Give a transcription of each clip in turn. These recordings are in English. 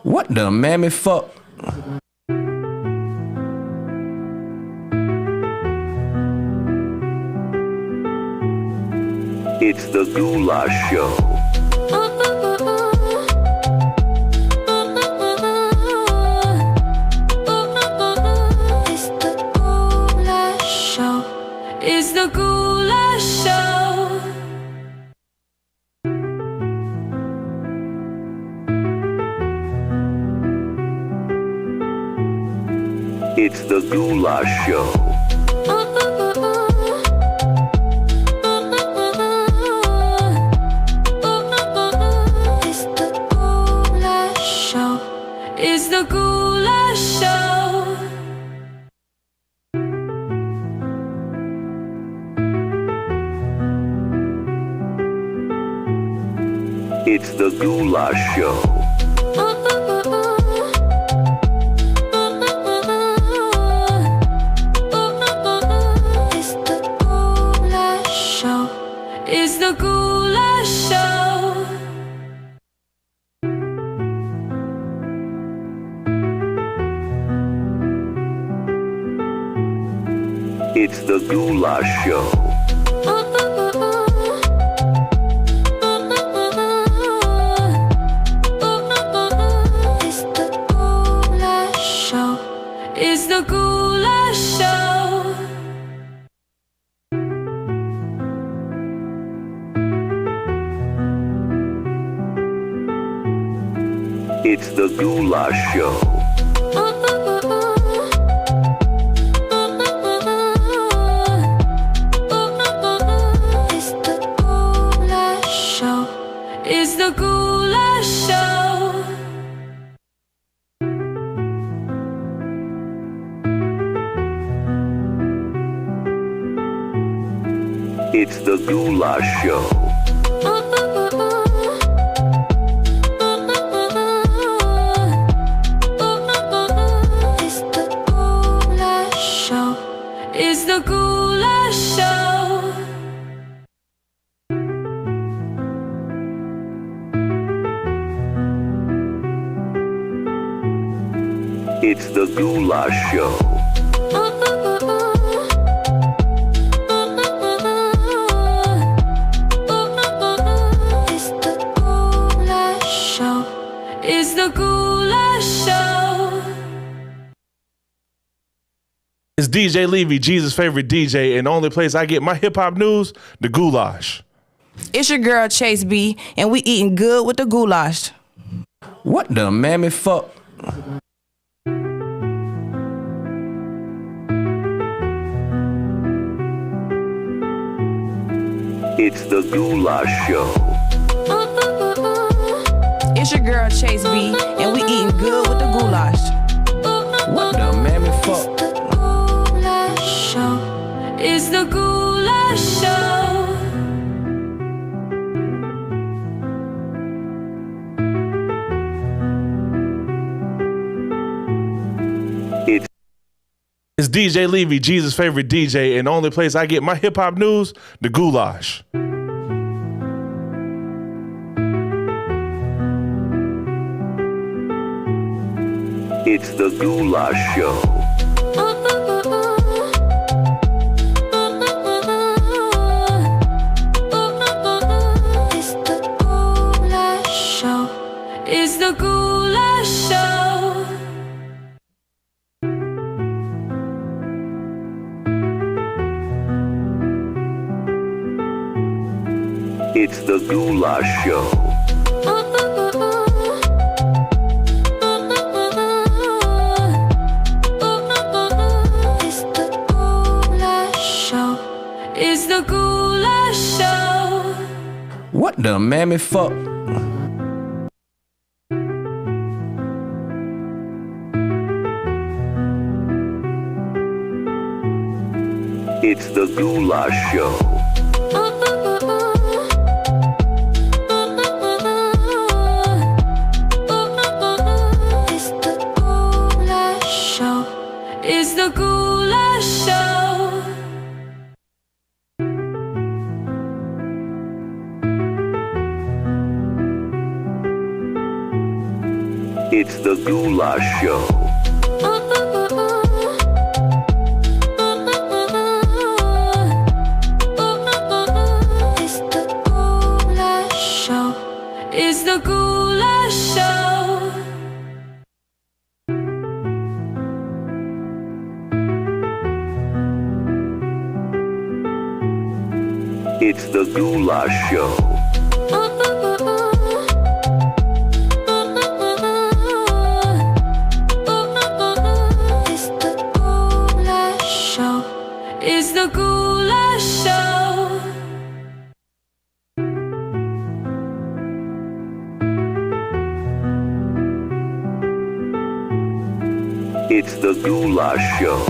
What the mammy fuck? It's the Goulash Show. It's the Goulash Show. It's the Goulash Show. It's the Goulash Show. It's the Goulash Show. It's the Goulash Show. It's the Goulash Show. It's the Goulash Show. It's the Goulash Show. It's the Goulash Show. It's the Goulash Show. It's the Goulash Show. It's the Goulash Show. It's the Goulash Show. It's the Goulash Show. It's the Goulash Show. It's the Goulash Show. It's the Goulash Show. It's the Goulash Show. It's DJ Levy, Jesus' favorite DJ, and the only place I get my hip-hop news, the Goulash. It's your girl Chase B, and we eating good with the goulash. What the mammy fuck? It's the Goulash Show. It's your girl Chase B, and we eating good with the goulash. What the mammy fuck? Goulash Show. It's the Goulash Show. It's DJ Levy, Jesus' favorite DJ, and the only place I get my hip-hop news, the Goulash. It's the Goulash Show. It's the Goulash Show. It's the Goulash Show. It's the Goulash Show. It's the Goulash Show. It's the Goulash Show. What the mammy fuck? It's the Goulash Show. It's the Goulash Show. It's the Goulash Show. It's the Goulash Show. It's the Goulash Show. It's the Goulash Show. It's the Goulash Show. It's the Goulash Show. It's the Goulash Show. It's the Goulash Show.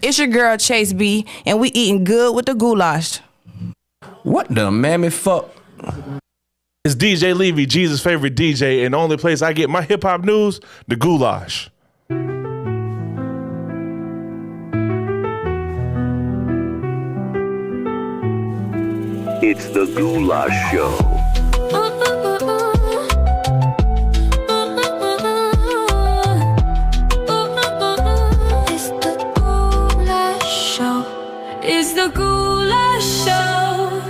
It's your girl Chase B, and we eating good with the goulash. What the mammy fuck? It's DJ Levy, Jesus' favorite DJ, and the only place I get my hip hop news, the Goulash. It's the Goulash Show. It's the Goulash Show.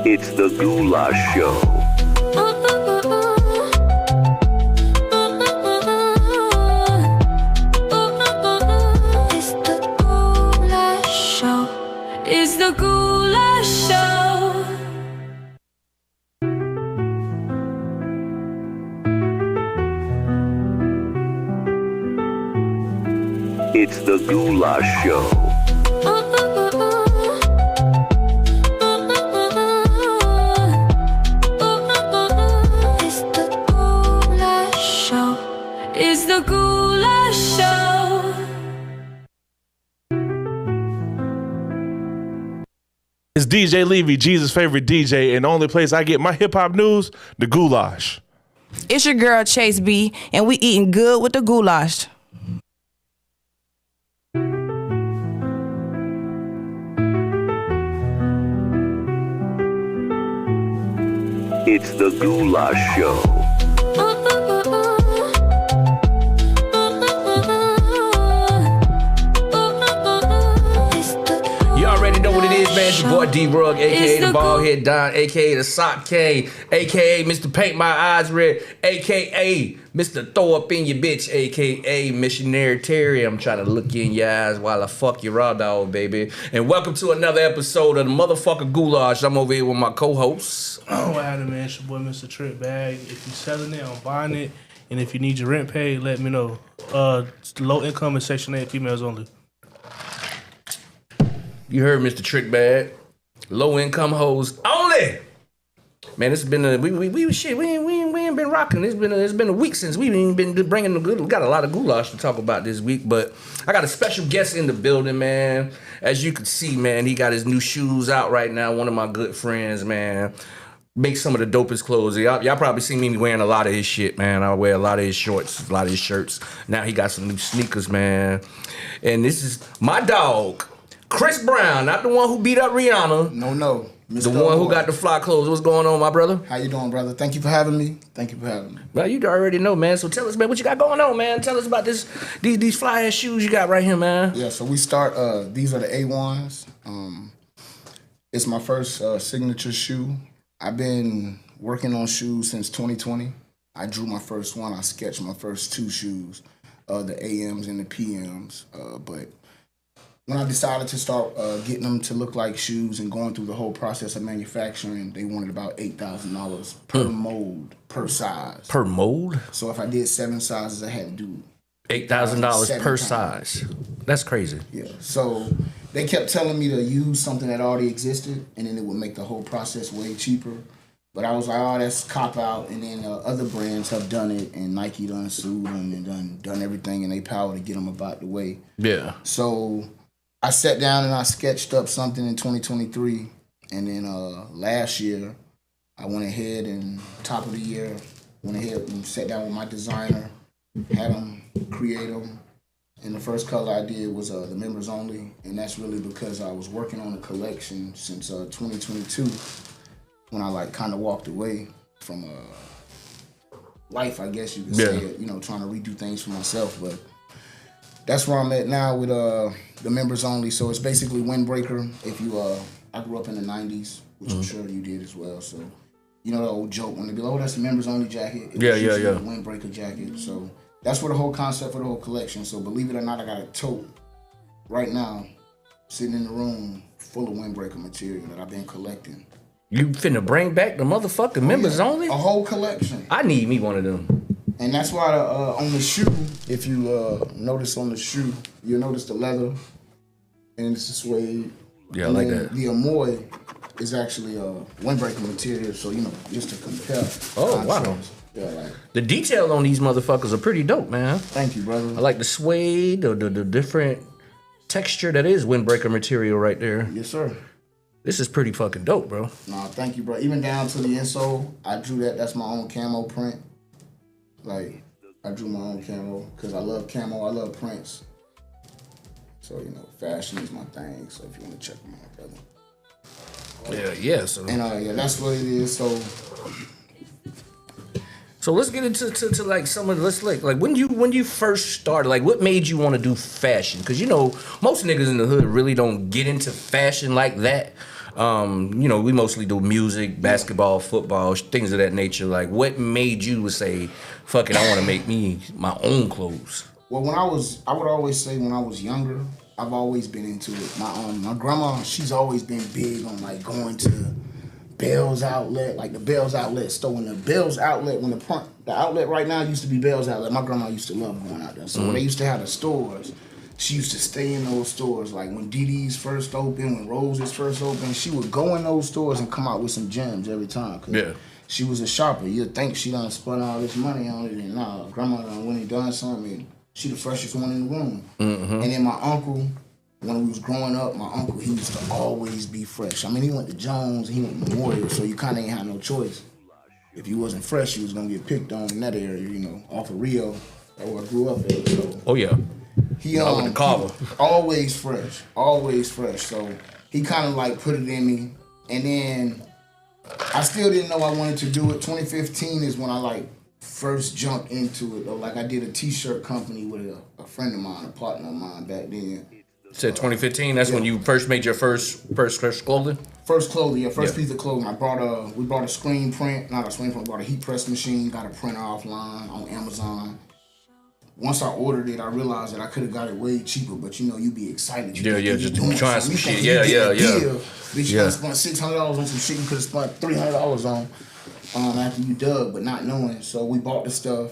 It's the Goulash Show. It's the Goulash Show. It's the Goulash Show. It's the Goulash Show. It's the Goulash Show. It's the Goulash Show. It's the Goulash Show. It's DJ Levy, Jesus' favorite DJ, and the only place I get my hip hop news, the Goulash. It's your girl Chase B, and we eating good with the goulash. It's the Goulash Show. You already know what it is, man. It's your boy D-Rug, a.k.a. It's the the Bald Head Don, a.k.a. the Sock K, a.k.a. Mr. Paint My Eyes Red, a.k.a. Mr. Throw Up In Your Bitch, a.k.a. Missionary Terry. I'm trying to look you in your eyes while I fuck your raw dog, baby. And welcome to another episode of the motherfucker Goulash. I'm over here with my co-hosts. Oh, what happened, man? It's your boy, Mr. Trick Bag. If you're selling it, I'm buying it. And if you need your rent paid, let me know. Low income and Section 8 females only. You heard Mr. Trick Bag. Low income hoes only. Man, it's been a we ain't been rocking. It's been a week since we ain't been bringing the good. We got a lot of goulash to talk about this week, but I got a special guest in the building, man. As you can see, man, he got his new shoes out right now. One of my good friends, man. Makes some of the dopest clothes. Y'all probably see me wearing a lot of his shit, man. I wear a lot of his shorts, a lot of his shirts. Now he got some new sneakers, man. And this is my dog, Chris Brown, not the one who beat up Rihanna. No. Mr. The one who got the fly clothes. What's going on, my brother? How you doing, brother? Thank you for having me. Well, you already know, man. So tell us, man, what you got going on, man? Tell us about these fly ass shoes you got right here, man. Yeah, so we start, these are the A1s. It's my first signature shoe. I've been working on shoes since 2020. I drew my first one. I sketched my first two shoes, the AMs and the PMs. But when I decided to start getting them to look like shoes and going through the whole process of manufacturing, they wanted about $8,000 per mold, per size. Per mold? So if I did 7 sizes, I had to do $8,000 per 7 size. That's crazy. Yeah. So they kept telling me to use something that already existed, and then it would make the whole process way cheaper. But I was like, oh, that's cop out. And then other brands have done it, and Nike done sued them and done everything in their power to get them about the way. Yeah. So I sat down and I sketched up something in 2023, and then last year I went ahead and top of the year went ahead and sat down with my designer, had him create them, And the first color I did was the members only, and that's really because I was working on a collection since 2022 when I like kind of walked away from life, I guess you could say it, you know, trying to redo things for myself. But that's where I'm at now with the members only. So it's basically windbreaker. If you, I grew up in the 90s, which I'm sure you did as well. So you know the old joke when they be like, oh, that's the members only jacket. It was usually a windbreaker jacket. So that's where the whole concept for the whole collection. So believe it or not, I got a tote right now sitting in the room full of windbreaker material that I've been collecting. You finna bring back the motherfucking members only? A whole collection. I need me one of them. And that's why on the shoe, if you notice on the shoe, you'll notice the leather and it's the suede. Yeah, I and like then that. The Amoy is actually windbreaker material, so you know, just to compare. Oh, wow. concepts. Yeah, like, The detail on these motherfuckers are pretty dope, man. thank you, brother. I like the suede, the different texture that is windbreaker material right there. Yes, sir. This is pretty fucking dope, bro. Nah, thank you, bro. Even down to the insole, I drew that. That's my own camo print. Like, I drew my own camo because I love camo. I love prints. So, you know, fashion is my thing. So if you want to check them out, brother. Yeah. So And that's what it is. So let's get into to like some of let's like when you first started, like what made you want to do fashion? Because you know most niggas in the hood really don't get into fashion like that. You know, we mostly do music, basketball, football, things of that nature. Like what made you say, fuck it, I want to make me my own clothes? Well, I would always say when I was younger, I've always been into it. My grandma, she's always been big on like going to Bell's Outlet, like the Bell's Outlet store. When the Bell's Outlet, when the outlet right now used to be Bell's Outlet, my grandma used to love going out there. So when they used to have the stores, she used to stay in those stores. Like when DD's first opened, when Rose's first opened, she would go in those stores and come out with some gems every time. Yeah. She was a shopper. You'd think she done spent all this money on it, and nah, grandma done went and done something. She the freshest one in the room. And then my uncle, when we was growing up, my uncle, he used to always be fresh. I mean, he went to Jones, he went to Memorial, so you kind of ain't had no choice. If you wasn't fresh, you was gonna get picked on in that area, you know, off of Rio, where I grew up at. So Oh yeah. he Over the Carver. always fresh, always fresh. So he kind of like put it in me, and then I still didn't know I wanted to do it. 2015 is when I like first jumped into it. Though, like I did a T-shirt company with a friend of mine, a partner of mine back then. Said 2015. That's when you first made your first clothing. First clothing, first piece of clothing. We brought a screen print, not a screen print, bought a heat press machine, got a printer offline on Amazon. Once I ordered it, I realized that I could have got it way cheaper, but you know, you be excited. Just trying some shit. Yeah. Bitch, you Yeah. spent $600 on some shit you could have spent $300 on after you dug, but not knowing. So we bought the stuff.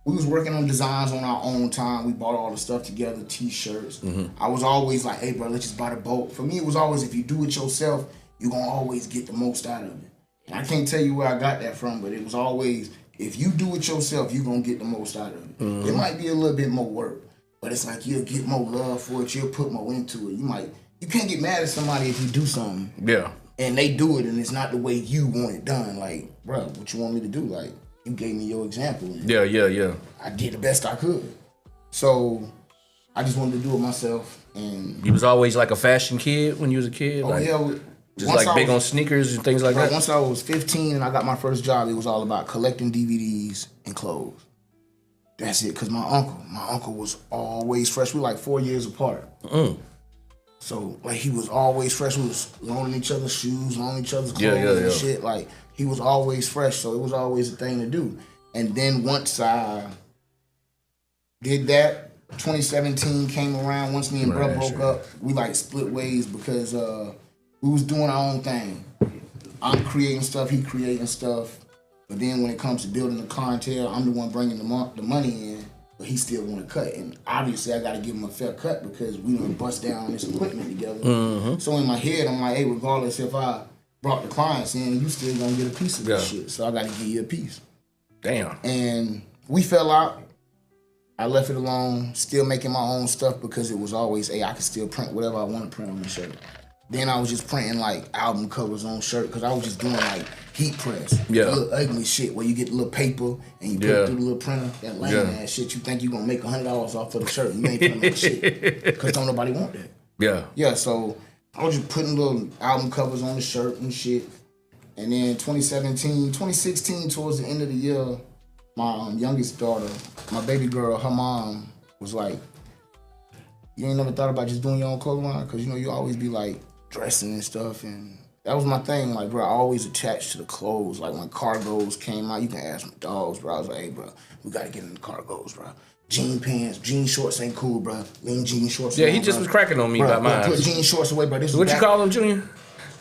We was working on designs on our own time. We bought all the stuff together, T-shirts. I was always like, hey, bro, let's just buy the bulk. For me, it was always, if you do it yourself, you're going to always get the most out of it. And I can't tell you where I got that from, but it was always, if you do it yourself, you're going to get the most out of it. It might be a little bit more work, but it's like you'll get more love for it. You'll put more into it. You can't get mad at somebody if you do something. Yeah. And they do it and it's not the way you want it done. Like, bro, what you want me to do? Like, you gave me your example. And Yeah. I did the best I could. So I just wanted to do it myself. And You was always like a fashion kid when you was a kid. Just once like I big was- on sneakers and things like Right, that. once I was 15 and I got my first job, it was all about collecting DVDs and clothes. That's it, because my uncle was always fresh. We were like 4 years apart. So, like, he was always fresh. We was loaning each other's shoes, loaning each other's clothes and shit. Like, he was always fresh, so it was always a thing to do. And then once I did that, 2017 came around. Once me and bro broke up, we, like, split ways because we was doing our own thing. I'm creating stuff, he creating stuff. But then when it comes to building the clientele, I'm the one bringing the money in, but he still want to cut. And obviously, I got to give him a fair cut because we done bust down this equipment together. So in my head, I'm like, hey, regardless if I brought the clients in, you still going to get a piece of this shit. So I got to give you a piece. Damn. And we fell out. I left it alone, still making my own stuff because it was always, hey, I can still print whatever I want to print on the shirt. Then I was just printing like album covers on shirt because I was just doing like heat press. Yeah. Little ugly shit where you get the little paper and you put it through the little printer. That lame ass shit. You think you gonna make $100 off of the shirt and you ain't putting no shit because don't nobody want that. Yeah. Yeah, so I was just putting little album covers on the shirt and shit. And then 2016, towards the end of the year, my youngest daughter, my baby girl, her mom was like, you ain't never thought about just doing your own clothing line? Because, you know, you always be like dressing and stuff. And that was my thing. Like, bro, I always attached to the clothes. Like, when cargos came out, you can ask my dogs, bro. I was like, hey, bro, we got to get in the cargos, bro. Jean pants, jean shorts ain't cool, bro. Lean jean shorts. Yeah, he just was cracking on me about mine. Put jean shorts away, bro. This What you call them, Junior?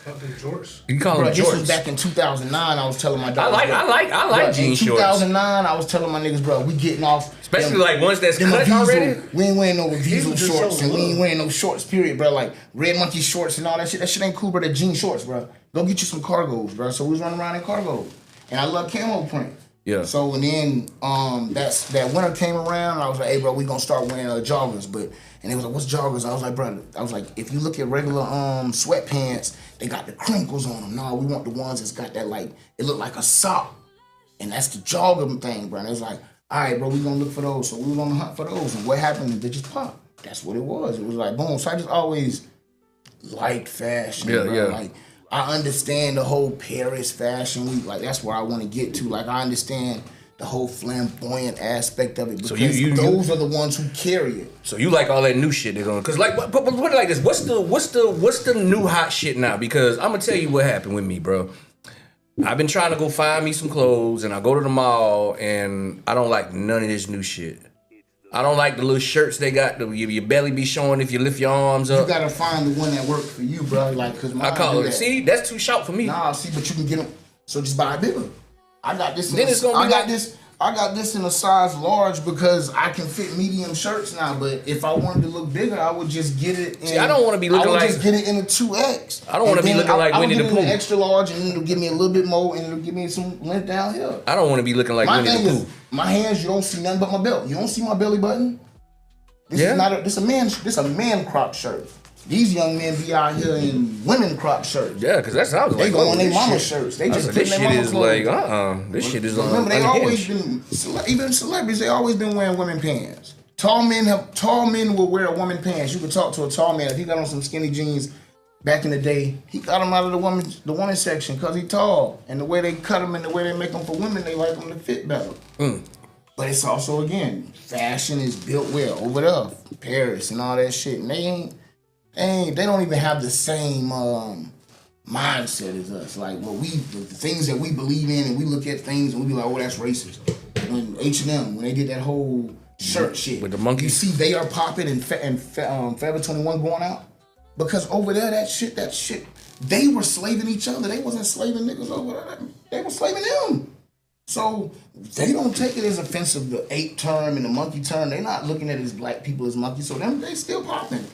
Jorts. You call them Bro, this was jorts. back in 2009. I was telling my dog. I like jean shorts. In 2009, I was telling my niggas, bro, we getting off. Especially like ones that's them cut Aviso. already. We ain't wearing no Aviso just shorts, so and we low. ain't wearing no shorts, period, bro. Like Red Monkey shorts and all that shit. That shit ain't cool, bro. The jean shorts, bro. Go get you some cargos, bro. So we was running around in cargos. And I love camo print. Yeah. So and then that winter came around, and I was like, hey, bro, we gonna start wearing joggers, but. And they was like, what's joggers? I was like, brother, if you look at regular sweatpants, they got the crinkles on them. No, we want the ones that's got that, like, it look like a sock. And that's the jogger thing, bro. And it was like, all right, bro, we gonna look for those. So we was on the hunt for those. And what happened? They just popped. That's what it was. It was like, boom. So I just always liked fashion, Yeah, bro. yeah. Like, I understand the whole Paris Fashion Week. Like, that's where I want to get to. Like, I understand the whole flamboyant aspect of it because those are the ones who carry it. So you like all that new shit they're going, cause like put it like this. What's the new hot shit now? Because I'm gonna tell you what happened with me, bro. I've been trying to go find me some clothes, and I go to the mall, and I don't like none of this new shit. I don't like the little shirts they got. Your belly be showing if you lift your arms up. You gotta find the one that works for you, bro. Like, cause I call it. See, that's too short for me. Nah, see, but you can get them. So just buy a bigger. I got this. Then it's gonna be I got this in a size large because I can fit medium shirts now. But if I wanted to look bigger, I would just get it. See, I don't want to be looking I would like. just get it in a 2X. I don't want to be looking like Winnie the Pooh. Extra large, and it'll give me a little bit more, and it'll give me some length down here. I don't want to be looking like My Winnie thing the is, Pooh. my hands, you don't see nothing but my belt. You don't see my belly button. This is not a. This a man crop shirt. These young men be out here in women crop shirts. Yeah, because that's how I was They like. go on their this mama shit. shirts. They just Like, put this their shit mama is clothes. like This shit is on. Remember, they always unhinged. been even celebrities. They always been wearing women pants. Tall men will wear woman pants. You could talk to a tall man if he got on some skinny jeans. Back in the day, he got them out of the woman section because he tall, and the way they cut them and the way they make them for women, they like them to fit better. But it's also, again, fashion is built where? Over there, Paris and all that shit. And they don't even have the same mindset as us. Like, the things that we believe in, and we look at things and we be like, oh, that's racist. When H&M, when they did that whole shirt shit. With the monkeys? You see they are popping and Forever 21 going out. Because over there, that shit, they were slaving each other. They wasn't slaving niggas over there. They were slaving them. So they don't take it as offensive, the ape term and the monkey term. They not looking at it as black people as monkeys. So they still popping.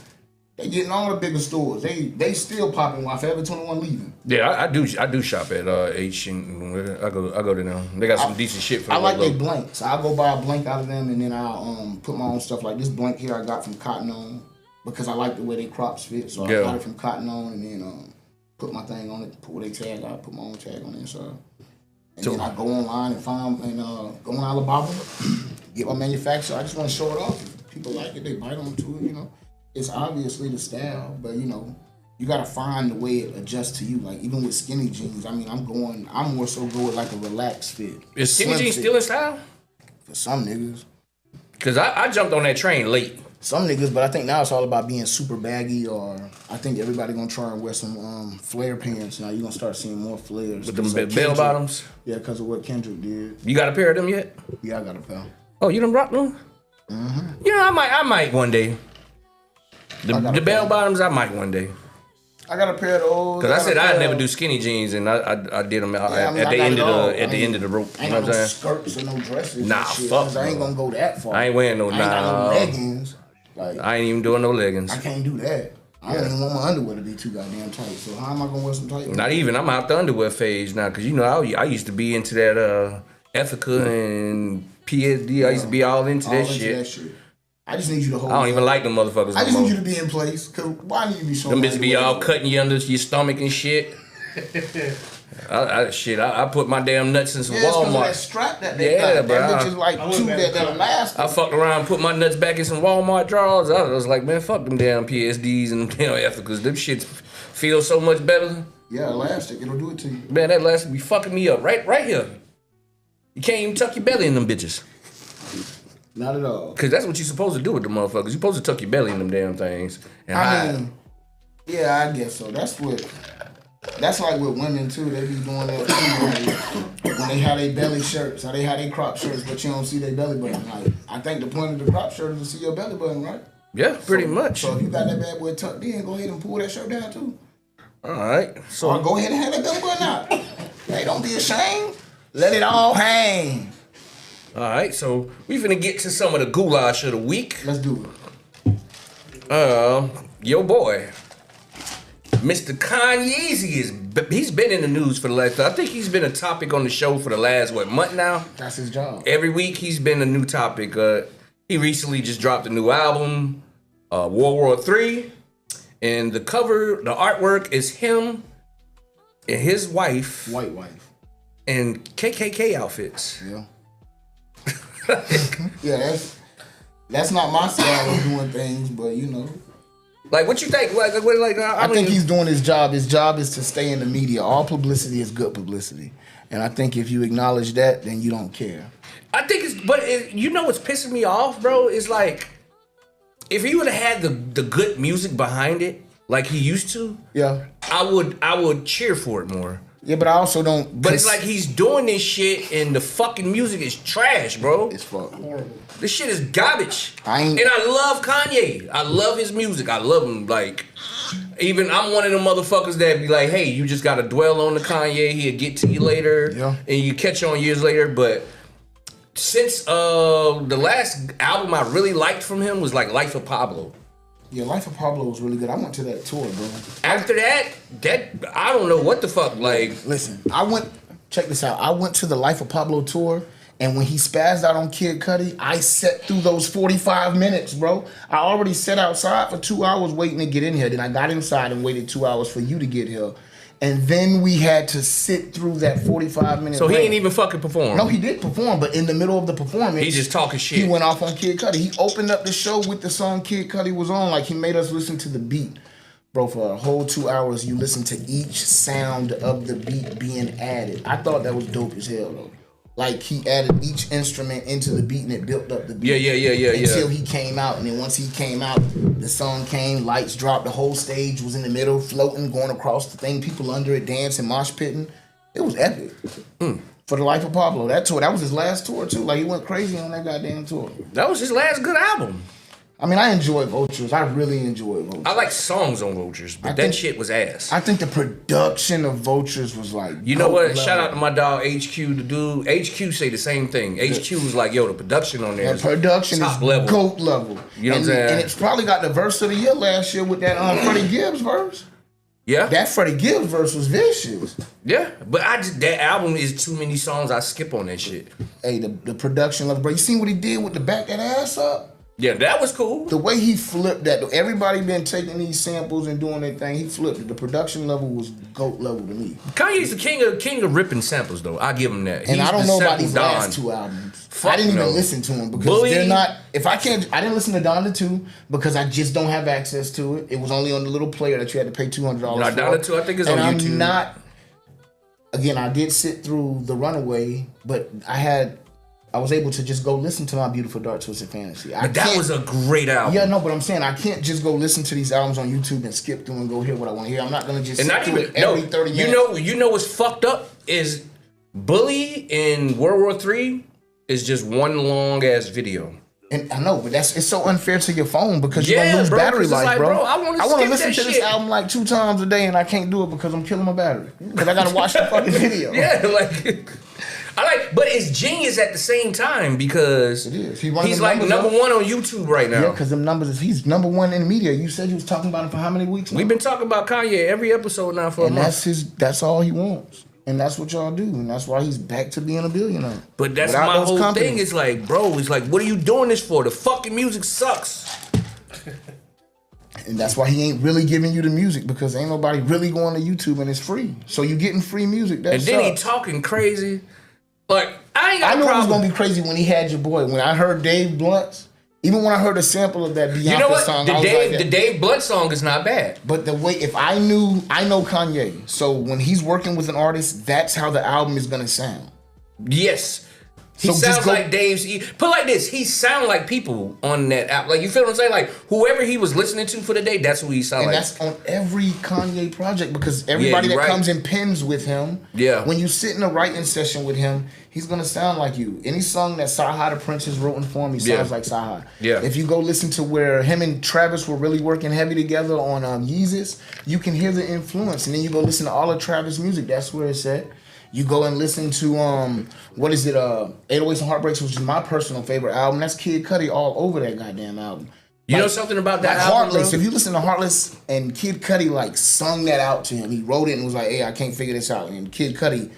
They getting all the bigger stores. They still popping while Forever 21 leaving. Yeah, I do shop at H and I go to them. They got some decent shit for. I like their blanks. I'll go buy a blank out of them, and then I'll put my own stuff. Like this blank here I got from Cotton On because I like the way they crops fit. So I got it from Cotton On, and then put my thing on it. Put where they tag. I put my own tag on the inside. And then I go online and find go on Alibaba, get my manufacturer. I just want to show it off. If people like it, they bite onto it. It's obviously the style, but you gotta find the way it adjusts to you. Like even with skinny jeans, I'm more so go with like a relaxed fit. Is skinny jeans still in style? For some niggas. Cause I jumped on that train late. Some niggas, but I think now it's all about being super baggy, or I think everybody gonna try and wear some flare pants. Now you're gonna start seeing more flares. With them bell bottoms? Yeah, because of what Kendrick did. You got a pair of them yet? Yeah, I got a pair. Oh, you done rock them? Mm-hmm. I might one day. The bell bottoms, I might one day. I got a pair of those. Cause I said I'd never do skinny jeans, and I did them at the end of the rope. I ain't got no skirts or no dresses. Nah, fuck. I ain't gonna go that far. I ain't wearing no. I ain't got no leggings. Like I ain't even doing no leggings. I can't do that. I don't even want my underwear to be too goddamn tight. So how am I gonna wear some tight? Not even. I'm out the underwear phase now, cause I used to be into that Ethica and PSD. I used to be all into that shit. I just need you to hold. I don't even like them motherfuckers. I just no need more. you to be in place. Cause why need you be showing? Them bitches be all cut. cutting you under your stomach and shit. I put my damn nuts in some Yeah, it's 'cause of Walmart. that strap that they Yeah, got. bro. That bitch is like I went two back that to last. I fucked around and put my nuts back in some Walmart drawers. I was like, man, fuck them damn PSDs and them damn ethicals. Them shits feel so much better. Yeah, elastic. It'll do it to you. Man, that last be fucking me up right here. You can't even tuck your belly in them bitches. Not at all. Cause that's what you're supposed to do with the motherfuckers. You're supposed to tuck your belly in them damn things. And I hide. mean, yeah, I guess so. That's like with women too. They be doing that too, when they have their belly shirts, or they have their crop shirts, but you don't see their belly button. Like, I think the point of the crop shirt is to see your belly button, right? Yeah, pretty much. So if you got that bad boy tucked in, go ahead and pull that shirt down too. All right. Or So go ahead and have that belly button out. Hey, don't be ashamed. Let it all hang. all right. So we finna get to some of the goulash of the week. Let's do it. Yo boy, Mr. Kanye, he's been in the news for the last. I think he's been a topic on the show for the last month now. That's his job. Every week he's been a new topic. He recently just dropped a new album, World War III, and the cover, the artwork is him and his wife White wife. in KKK outfits. Yeah. Yeah, that's not my style of doing things, but you know. Like, what you think? I think he's doing his job. His job is to stay in the media. All publicity is good publicity. And I think if you acknowledge that, then you don't care. I think you know what's pissing me off, bro? Is like, if he would have had the good music behind it, like he used to, Yeah. I would cheer for it more. Yeah, but I also don't. But it's like he's doing this shit and the fucking music is trash, bro. It's fuck. This shit is garbage. I love Kanye. I love his music. I love him. Like, even I'm one of them motherfuckers that be like, hey, you just gotta dwell on the Kanye. He'll get to you later. Yeah. And you catch on years later. But since the last album I really liked from him was like Life of Pablo. Yeah, Life of Pablo was really good. I went to that tour, bro. After that I don't know what the fuck. Like, Listen, check this out. I went to the Life of Pablo tour, and when he spazzed out on Kid Cudi, I sat through those 45 minutes, bro. I already sat outside for 2 hours waiting to get in here. Then I got inside and waited 2 hours for you to get here. And then we had to sit through that 45 minutes. so he ain't even fucking perform. No, he did perform, but in the middle of the performance, He just talking shit. He went off on Kid Cudi. He opened up the show with the song Kid Cudi was on. Like, he made us listen to the beat. Bro, for a whole 2 hours, you listen to each sound of the beat being added. I thought that was dope as hell, though. Like, he added each instrument into the beat and it built up the beat. Yeah. Until he came out. And then once he came out, the song came, lights dropped, the whole stage was in the middle, floating, going across the thing, people under it, dancing, mosh pitting. It was epic. For the Life of Pablo. That tour, that was his last tour, too. Like, he went crazy on that goddamn tour. That was his last good album. I mean, I enjoy Vultures. I really enjoy Vultures. I like songs on Vultures, but that shit was ass. I think the production of Vultures was like, You know what? GOAT Shout out level. to my dog HQ. The dude HQ say the same thing. HQ was like, yo, the production on there The is production top is level. GOAT level. You know what I'm saying? And it's probably got the verse of the year last year with that Freddie Gibbs verse. Yeah, That Freddie Gibbs verse was vicious. yeah. But that album is too many songs. I skip on that shit. Hey, the production level, bro. You seen what he did with the back that ass up? Yeah, that was cool. The way he flipped that, everybody been taking these samples and doing their thing. He flipped it. The production level was GOAT level to me. Kanye's the king of ripping samples, though. I give him that. And I don't know about these sample last Don. two albums. Fuck I didn't no. even listen to them because Bully. they're not. If I can't, I didn't listen to Donda 2 because I just don't have access to it. It was only on the little player that you had to pay $200 Nah, for. Donda 2, I think it's and on I'm YouTube. not. Again, I did sit through The Runaway, but I was able to just go listen to My Beautiful Dark Twisted Fantasy. But that was a great album. Yeah, no, but I'm saying I can't just go listen to these albums on YouTube and skip through and go hear what I want to hear. I'm not gonna just And sit not through even it every 30 minutes. You know what's fucked up is Bully in World War III is just one long ass video. And I know, but it's so unfair to your phone because you're Yeah, gonna lose bro, battery 'cause it's life, like, bro. bro, I wanna skip listen that to this shit. album like 2 times a day and I can't do it because I'm killing my battery. Because I gotta watch the fucking video. Yeah, but it's genius at the same time because It is. He he's running like numbers number up. one on YouTube right now. Yeah, because them numbers he's number one in media. You said you was talking about him for how many weeks now? We've been talking about Kanye every episode now for a and month. that's all he wants. And that's what y'all do. And that's why he's back to being a billionaire. But that's Without my those whole companies. thing. It's like, bro, it's like, what are you doing this for? The fucking music sucks. And that's why he ain't really giving you the music, because ain't nobody really going to YouTube and it's free. So you getting free music. That And then he sucks. talking crazy. Like, I ain't got I a knew it was problem. gonna be crazy when he had your boy. When I heard Dave Blunt's, even when I heard a sample of that Beyonce You know what? song, The I was Dave, like, the Dave Blunt song is not bad. but the way, if I know Kanye, so when he's working with an artist, that's how the album is gonna sound. Yes. He So just sounds go- like Dave's. Put it like this, he sound like people on that app. Like, you feel what I'm saying? Like, whoever he was listening to for the day, that's who he sound And like. that's on every Kanye project, because everybody you're that right. comes and pins with him, Yeah. when you sit in a writing session with him, he's gonna sound like you. Any song that Saha the Prince has written for him, he sounds like Saha. Yeah. If you go listen to where him and Travis were really working heavy together on Yeezus, you can hear the influence. And then you go listen to all of Travis' music, that's where it's at. You go and listen to 808s and Heartbreaks, which is my personal favorite album. That's Kid Cudi all over that goddamn album. You know something about that Like album, Heartless. bro? If you listen to Heartless and Kid Cudi like sung that out to him, he wrote it and was like, "Hey, I can't figure this out," and Kid Cudi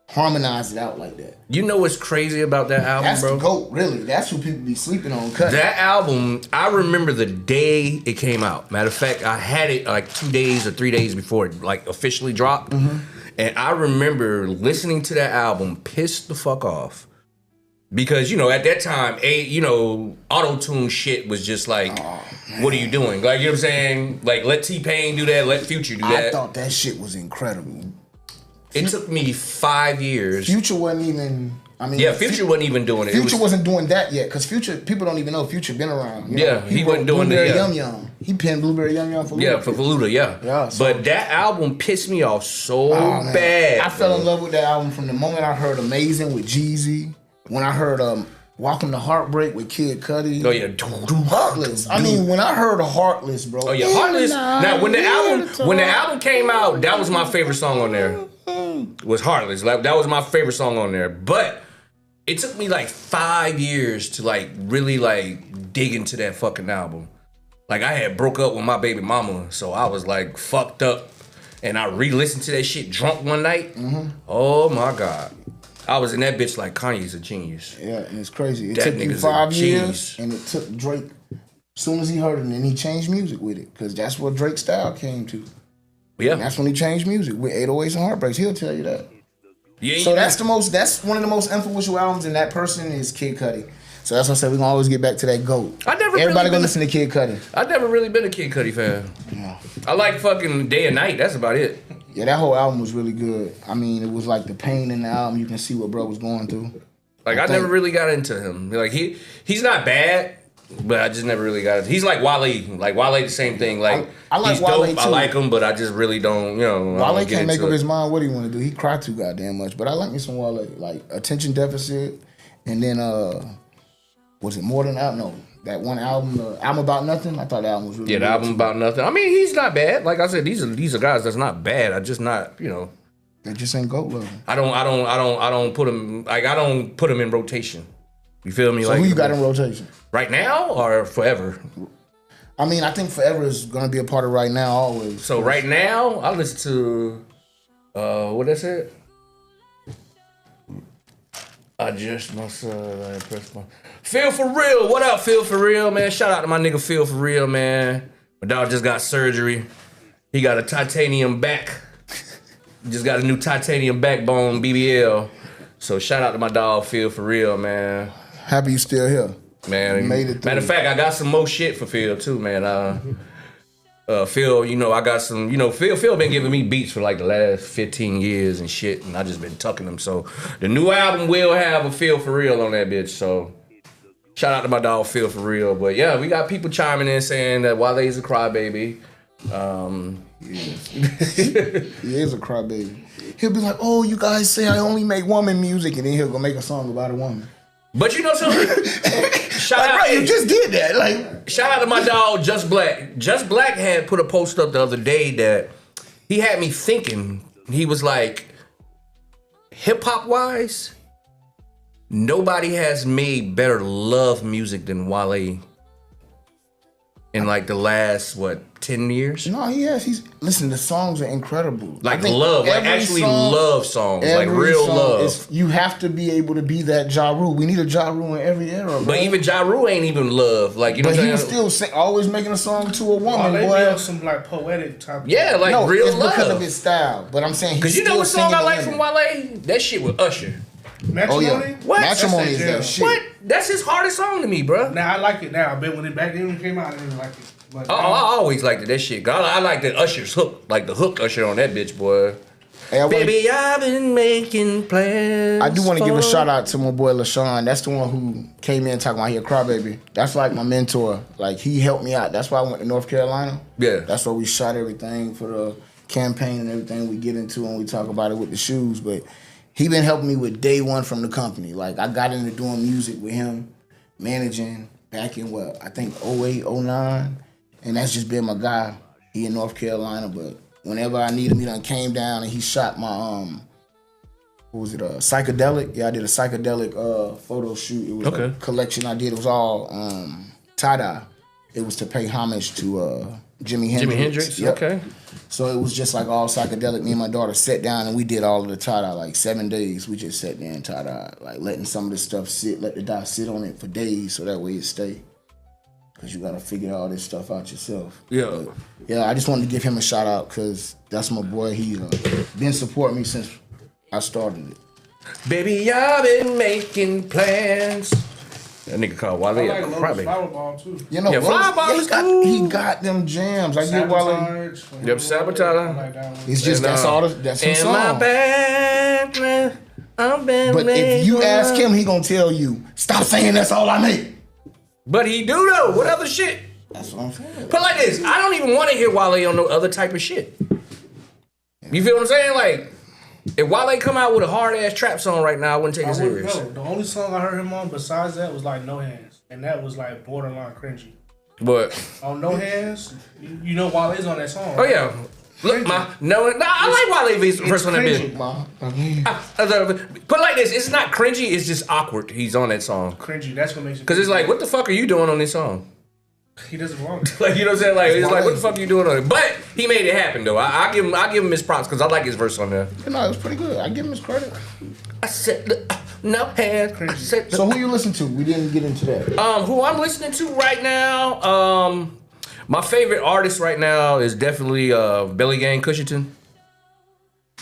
harmonized it out like that. You know what's crazy about that album, That's bro? the GOAT, really. That's who people be sleeping on. Cudi. That album, I remember the day it came out. Matter of fact, I had it like 2 days or 3 days before it like officially dropped. And I remember listening to that album pissed the fuck off. Because, you know, at that time, auto-tune shit was just like, what are you doing? Like, you know what I'm saying? Like, let T-Pain do that, let Future do that. I thought that shit was incredible. It took me 5 years. Future wasn't even. I mean, Yeah, Future wasn't even doing it. Future wasn't doing that yet, because Future, people don't even know Future been around. You Yeah, know? he wrote wasn't doing the- Blueberry yeah. Yum Yum. He penned Blueberry Yum Yum for Yeah, for Valuta, yeah. Yeah, so- But that album pissed me off so Oh, man. bad. I fell bro. in love with that album from the moment I heard Amazing with Jeezy. When I heard Welcome to Heartbreak with Kid Cudi. Oh, yeah. Heartless. I mean, when I heard Heartless, bro. Oh yeah, Heartless. Now when the album came out, that was my favorite song on there. Was Heartless. Like, that was my favorite song on there. But it took me like 5 years to like really like dig into that fucking album. Like, I had broke up with my baby mama, so I was like fucked up, and I re-listened to that shit drunk one night. Oh my god, I was in that bitch like Kanye's a genius. Yeah, and it's crazy. It That took you nigga's a 5 years, genius. and it took Drake. As soon as he heard it, and then he changed music with it, because that's what Drake's style came to. Yeah, And that's when he changed music with 808s and Heartbreaks. He'll tell you that. yeah. So that's one of the most influential albums, and that person is Kid Cudi. So that's why I said we're gonna always get back to that GOAT. I never Everybody really go been- listen to Kid Cudi. I've never really been a Kid Cudi fan. Yeah. I like fucking Day and Night. That's about it. Yeah, that whole album was really good. I mean, it was like the pain in the album. You can see what bro was going through. Like, I never really got into him. Like, he's not bad, but I just never really got it. He's like Wale. Like, Wale the same thing. Like, I like he's Wale, dope. I too. like him, but I just really don't, I Wale don't get can't make into up it. his mind what he want to do. He cried too goddamn much. But I like me some Wale. Like Attention Deficit, and then was it More Than Out? No, that one album, Album About Nothing. I thought that album was really Yeah, the good, album too. about nothing. I mean, he's not bad. Like I said, these are guys that's not bad. I just not, They just ain't GOAT level. I don't put him in rotation. You feel me? So like, who you got in rotation? right now or forever? I mean, I think Forever is gonna be a part of Right Now always. So right now, I listen to what that said? I just I pressed my Feel For Real. What up, Feel For Real, man? Shout out to my nigga Feel For Real, man. My dog just got surgery. He got a titanium back. Just got a new titanium backbone, BBL. So shout out to my dog Feel For Real, man. Happy you still here. Man, You made it through. matter of fact, I got some more shit for Phil too, man. Phil, I got some, Phil been giving me beats for like the last 15 years and shit, and I just been tucking them. So the new album will have a Feel For Real on that bitch. So shout out to my dog Feel For Real. But yeah, we got people chiming in saying that Wale's a crybaby. He is a crybaby. He'll be like, "Oh, you guys say I only make woman music," and then he'll go make a song about a woman. But you know something? Shout Like, out, bro, you just did that. Like, shout out to my dog Just Black. Just Black had put a post up the other day that he had me thinking. He was like, hip hop wise, nobody has made better love music than Wale in like the last 10 10 years. No, he has. Listen, the songs are incredible. Like I think love, like every actually song- love songs, like every real song love. you have to be able to be that Ja Rule. We need a Ja Rule in every era, bro. But even Ja Rule ain't even love. Like, you know But what he I'm was saying? still always making a song to a woman, They be boy. on some like poetic type. Yeah, like No, real it's because love. of his style. But I'm saying Because he's you know what still song I singing like to from women. Wale? That shit with Usher. Matrimony. Oh yeah, What? Matrimony is That's that that jam. shit. What? That's his hardest song to me, bro. Now I like it now. I bet when it back then when it came out, I didn't like it. But I always liked that shit. I like that Usher's hook, like the hook Usher on that bitch, boy. Hey, Baby, I've been making plans. I do want to give a for- shout out to my boy LaShawn. That's the one who came in talking about he a crybaby. That's like my mentor. Like he helped me out. That's why I went to North Carolina. Yeah. That's why we shot everything for the campaign and everything we get into and we talk about it with the shoes. But he been helping me with day one from the company. Like I got into doing music with him, managing back in I think 08, 09. And that's just been my guy. He in North Carolina, but whenever I need him, he done came down and he shot my what was it? Psychedelic. Yeah, I did a psychedelic photo shoot. It was a collection I did. It was all tie-dye. It was to pay homage to Jimi Hendrix. Jimi Hendrix? Yep. Okay. So it was just like all psychedelic. Me and my daughter sat down and we did all of the tie-dye, like 7 days. We just sat there and tie-dye, like letting some of the stuff sit, let the dye sit on it for days so that way it stay. Because you got to figure all this stuff out yourself. Yeah. But, yeah, I just wanted to give him a shout out because that's my boy. He been supporting me since I started it. Baby, I've been making plans. That nigga called Wale I a like Lotus crybaby. Flower Ball too. You know, Yeah, Fireball is cool. he got them jams. I get Wale. Sabotage. Yep, Sabotage. I like that one. It's just that's all. That's his In my song. bed, I'm been But if you ask him, he gonna tell you, "Stop saying that's all I make." But he do though. What other shit? That's what I'm saying. Put it like this, I don't even want to hear Wale on no other type of shit. You feel what I'm saying? Like, if Wale come out with a hard ass trap song right now, I wouldn't take it serious. No, the only song I heard him on besides that was like No Hands, and that was like borderline cringy. But On No Hands, you know Wale's on that song. oh yeah, look, I like Wale verse on that cringy. bitch. Put it like this, it's not cringy, it's just awkward. He's on that song Cringy. That's what makes it. because it's like, what the fuck are you doing on this song? He doesn't belong. To Like, you know what I'm saying? Like, it's like, what the fuck are you doing on it? But he made it happen though. I give him his props because I like his verse on there. No, it was pretty good. I give him his credit. I said, no hands. I said, So who you listen to? We didn't get into that. who I'm listening to right now, my favorite artist right now is definitely Belly Gang Cushington.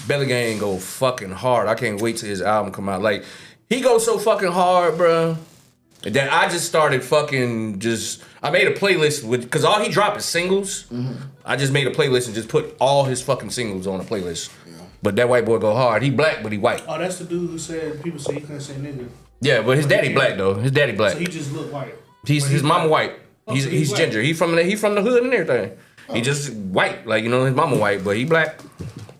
Belly Gang go fucking hard. I can't wait till his album come out. Like, he goes so fucking hard, bro, that I just started fucking I made a playlist with, because all he dropped is singles. I just made a playlist and just put all his fucking singles on a playlist. But that white boy go hard. He black, but he white. Oh, that's the dude who said people say he couldn't say nigga. Yeah, but his daddy black though. His daddy black. So he just looked white. His mama white. Oh, He's so he's black. ginger. He from the hood and everything. He just white, like, you know, his mama white, but he black.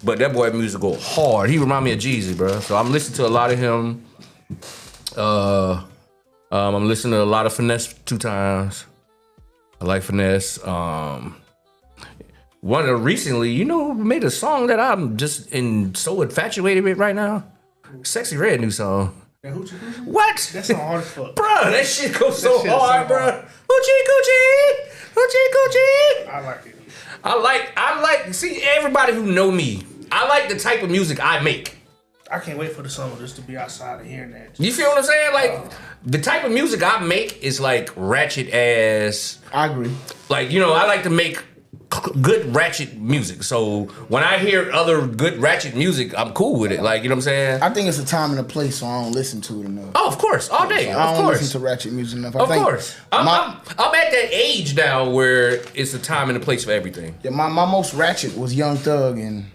But that boy music go hard. He remind me of Jeezy, bro. So I'm listening to a lot of him. I'm listening to a lot of Finesse 2 times. I like Finesse. One of recently, you know, who made a song that I'm just so infatuated with right now? Sexy Red new song. That hoochie coochie? What? That's not hard as fuck. Bruh, that shit goes so shit is so hard, bruh. hard. Hoochie coochie, hoochie coochie. I like it. I like, see, everybody who know me, I like the type of music I make. I can't wait for the summer just to be outside and hearing that. You feel what I'm saying? Like, the type of music I make is like ratchet ass. I agree. Like, you know, I like to make good ratchet music. So when I hear other good ratchet music, I'm cool with it. Like, you know what I'm saying? I think it's a time and a place, so I don't listen to it enough. Oh, of course, all day, I of don't course. listen to ratchet music enough. Of course. I'm at that age now where it's a time and a place for everything. Yeah, my most ratchet was Young Thug, and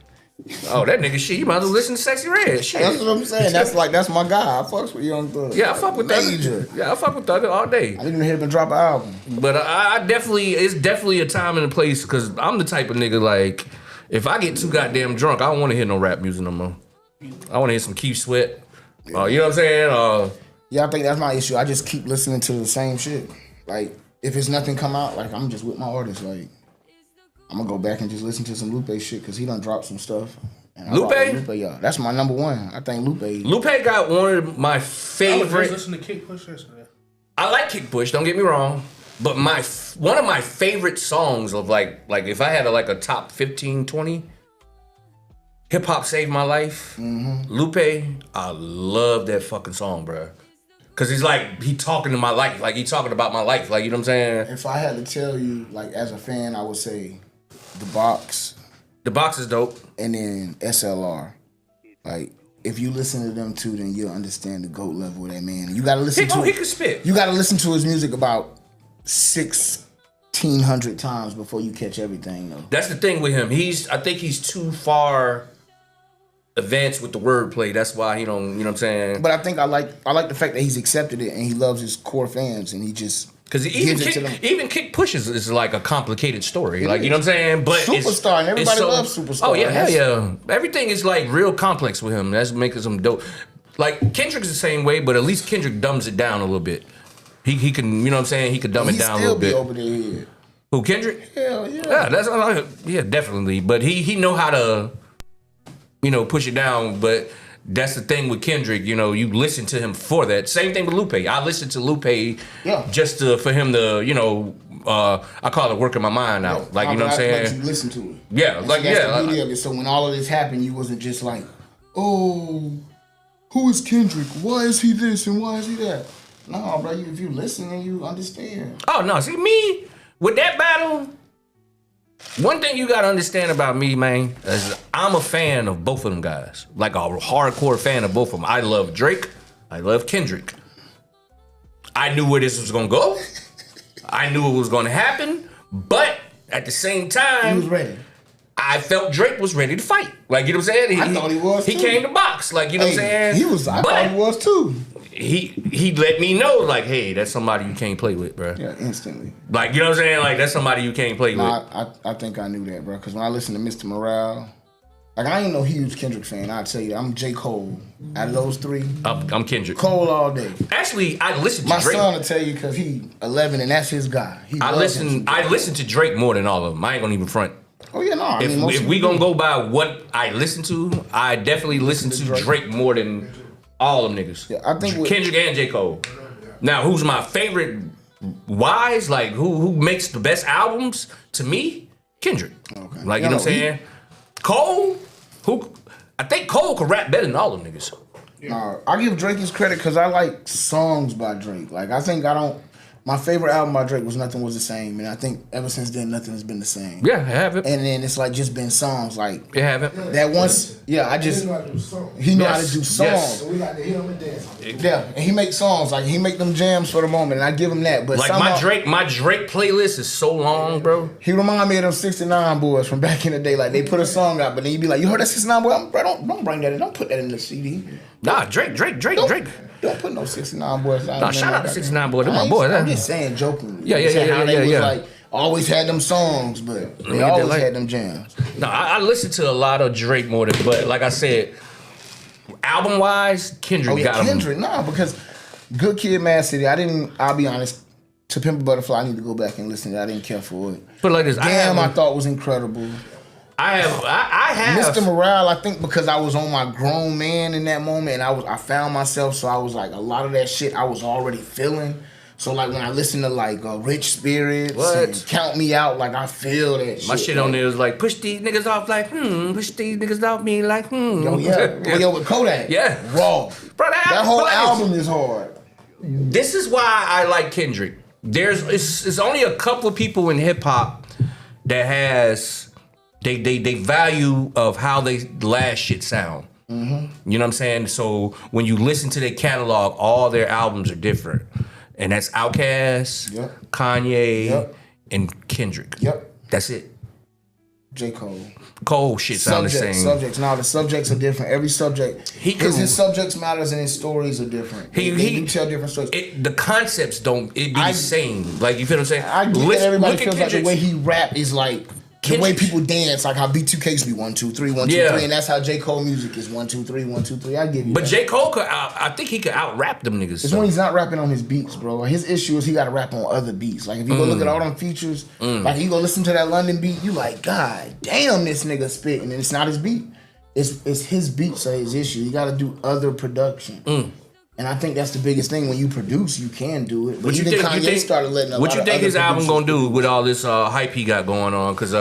Oh, that nigga shit, you might as well listen to Sexy Red. Shit. that's what I'm saying. That's my guy. I fucks with Young Thug. Yeah, I fuck with Major. that. Yeah, I fuck with that all day. I didn't even hear him drop an album. But I definitely, it's definitely a time and a place because I'm the type of nigga like, if I get too goddamn drunk, I don't want to hear no rap music no more. I want to hear some Keith Sweat. You know what I'm saying? Yeah, I think that's my issue. I just keep listening to the same shit. Like, if it's nothing come out, like, I'm just with my artist. Like, I'm gonna go back and just listen to some Lupe shit because he done dropped some stuff. And I Lupe? rock with Lupe, yeah. That's my number one. I think Lupe. Lupe got one of my I was favorite. just listening to Kick Push yesterday. I like Kick Push, don't get me wrong. But one of my favorite songs of like if I had a top 15, 20, Hip Hop Saved My Life, Lupe, I love that fucking song, bro. Cause he's like, he talking to my life, like he talking about my life, like, you know what I'm saying? If I had to tell you, like, as a fan, I would say The Box. The Box is dope. And then SLR. Like, if you listen to them two, then you'll understand the GOAT level of that man. You gotta listen to he can spit. You gotta listen to his music about 1,600 times before you catch everything, though. That's the thing with him. I think he's too far advanced with the wordplay. That's why he don't, you know what I'm saying? But I think I like the fact that he's accepted it and he loves his core fans and he just because even Kick Pushes is like a complicated story. Like, you know what I'm saying? But Superstar, and everybody loves Superstar. Oh yeah, hell yeah. Everything is like real complex with him. That's making some dope. Like Kendrick's the same way, but at least Kendrick dumbs it down a little bit. He can, you know what I'm saying? He could dumb it down a little bit. Over their head. Who, Kendrick? Hell yeah. Yeah, yeah, definitely. But he know how to, you know, push it down. But that's the thing with Kendrick. You know, you listen to him for that. Same thing with Lupe. I listen to Lupe just for him to, you know, I call it working my mind out. Yeah. Like, you know what I'm saying? Like you listen to it. Yeah, and like, so that's yeah. the beauty of it. So when all of this happened, you wasn't just like, oh, who is Kendrick? Why is he this and why is he that? No, bro, if you listen and you understand. Oh, no. See, me, with that battle, one thing you got to understand about me, man, is I'm a fan of both of them guys. Like a hardcore fan of both of them. I love Drake. I love Kendrick. I knew where this was going to go. I knew it was going to happen. But at the same time, He was ready. I felt Drake was ready to fight. Like, you know what I'm saying? I thought he was, He too. came to box. Like, you know what I'm saying? I thought he was too. He let me know, like, hey, that's somebody you can't play with, bro. Yeah, instantly. Like, you know what I'm saying? Like, that's somebody you can't play with. I think I knew that, bro. Because when I listened to Mr. Morale, like, I ain't no huge Kendrick fan. I'll tell you, I'm J. Cole. Out of those three, I'm Kendrick. Cole all day. Actually, I listen to My Drake. son will tell you because he 11 and that's his guy. I listen to Drake more than all of them. I ain't gonna even front. Oh yeah, no. I mean, most If we gonna go by what I listen to, I definitely listen to Drake more than all them niggas. Yeah, I think Kendrick and J. Cole. Now, who's my favorite? Wise, like who makes the best albums to me? Kendrick. Okay. Like, you know what I'm saying? Cole, I think Cole could rap better than all them niggas. I give Drake his credit because I like songs by Drake. Like, I think my favorite album by Drake was Nothing Was the Same. And I think ever since then, nothing has been the same. Yeah, I have it. And then it's like just been songs. Like, You have it. that once, he know how to do songs. Yes. So we got to hit him and dance. Yeah, and he makes songs. Like, he make them jams for the moment. And I give him that. But Like my Drake playlist is so long, bro. He remind me of them 69 boys from back in the day. Like, they put a song out, but then you be like, you heard that 69 boy? Bro, don't bring that in. Don't put that in the CD. Nah, Drake. Don't put no 69 boys out. Nah, shout out to 69 boys. They're my boys. I'm just saying, jokingly. Yeah. How they was like, always had them songs, but they always had them jams. No, I listen to a lot of Drake more than, but like I said, album wise, Kendrick got him. Kendrick, because Good Kid, Mad City, I'll be honest, To Pimp a Butterfly, I need to go back and listen to it. I didn't care for it. But like this, Damn, I thought was incredible. I have Mr. Morale, I think because I was on my grown man in that moment and I found myself, so I was like, a lot of that shit I was already feeling. So like when I listen to like Rich Spirits and Count Me Out, like I feel that shit. My shit on there is like, push these niggas off like, push these niggas off me like, Yo, yeah. With Kodak. Yeah. Raw. Bro, that whole album is hard. This is why I like Kendrick. It's only a couple of people in hip hop that has they value of how they last shit sound. Mm-hmm. You know what I'm saying? So when you listen to their catalog, all their albums are different. And that's Outkast, Kanye, and Kendrick. Yep. That's it. J. Cole. Cole shit sound the same. Subjects. Now the subjects are different. Every subject, his subjects matters and his stories are different. He do tell different stories. The concepts don't be the same. Like, you feel what I'm saying? I get that everybody feels like the way he rap is like the way people dance, like how B2K used to be 1, 2, 3, 1, 2, 3, and that's how J. Cole music is 1, 2, 3, 1, 2, 3. I give you But that. J. Cole I think he could out rap them niggas. It's when he's not rapping on his beats, bro. His issue is he got to rap on other beats. Like if you go look at all them features, like you go listen to that London beat, you like, God damn, this nigga spitting, and it's not his beat. It's his beats are his issue. You got to do other production. And I think that's the biggest thing. When you produce, you can do it. But What you even think? Kanye started letting a What lot you of think other his album producers gonna do with all this hype he got going on? Because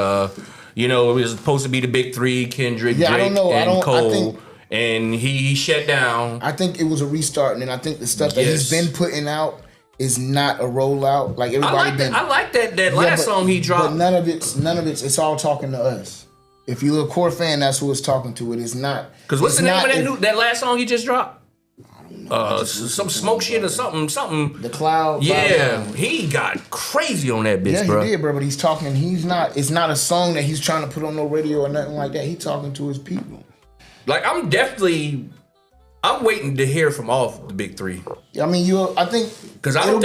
you know, it was supposed to be the big three: Kendrick, Yeah, I Drake, don't know. and I Cole. think- And he shut down. I think it was a restart, and I think the stuff that he's been putting out is not a rollout. Like everybody I like that last song he dropped. But none of it's all talking to us. If you're a core fan, that's who it's talking to. It is not. Because what's it's the name not- of that last song he just dropped? I don't know. Some smoke shit or something. The Cloud. Yeah, he got crazy on that bitch, Yeah, bro. he did, bro. But he's talking. He's not. It's not a song that he's trying to put on no radio or nothing like that. He's talking to his people. Like I'm waiting to hear from all the big three. I mean, I think Because I don't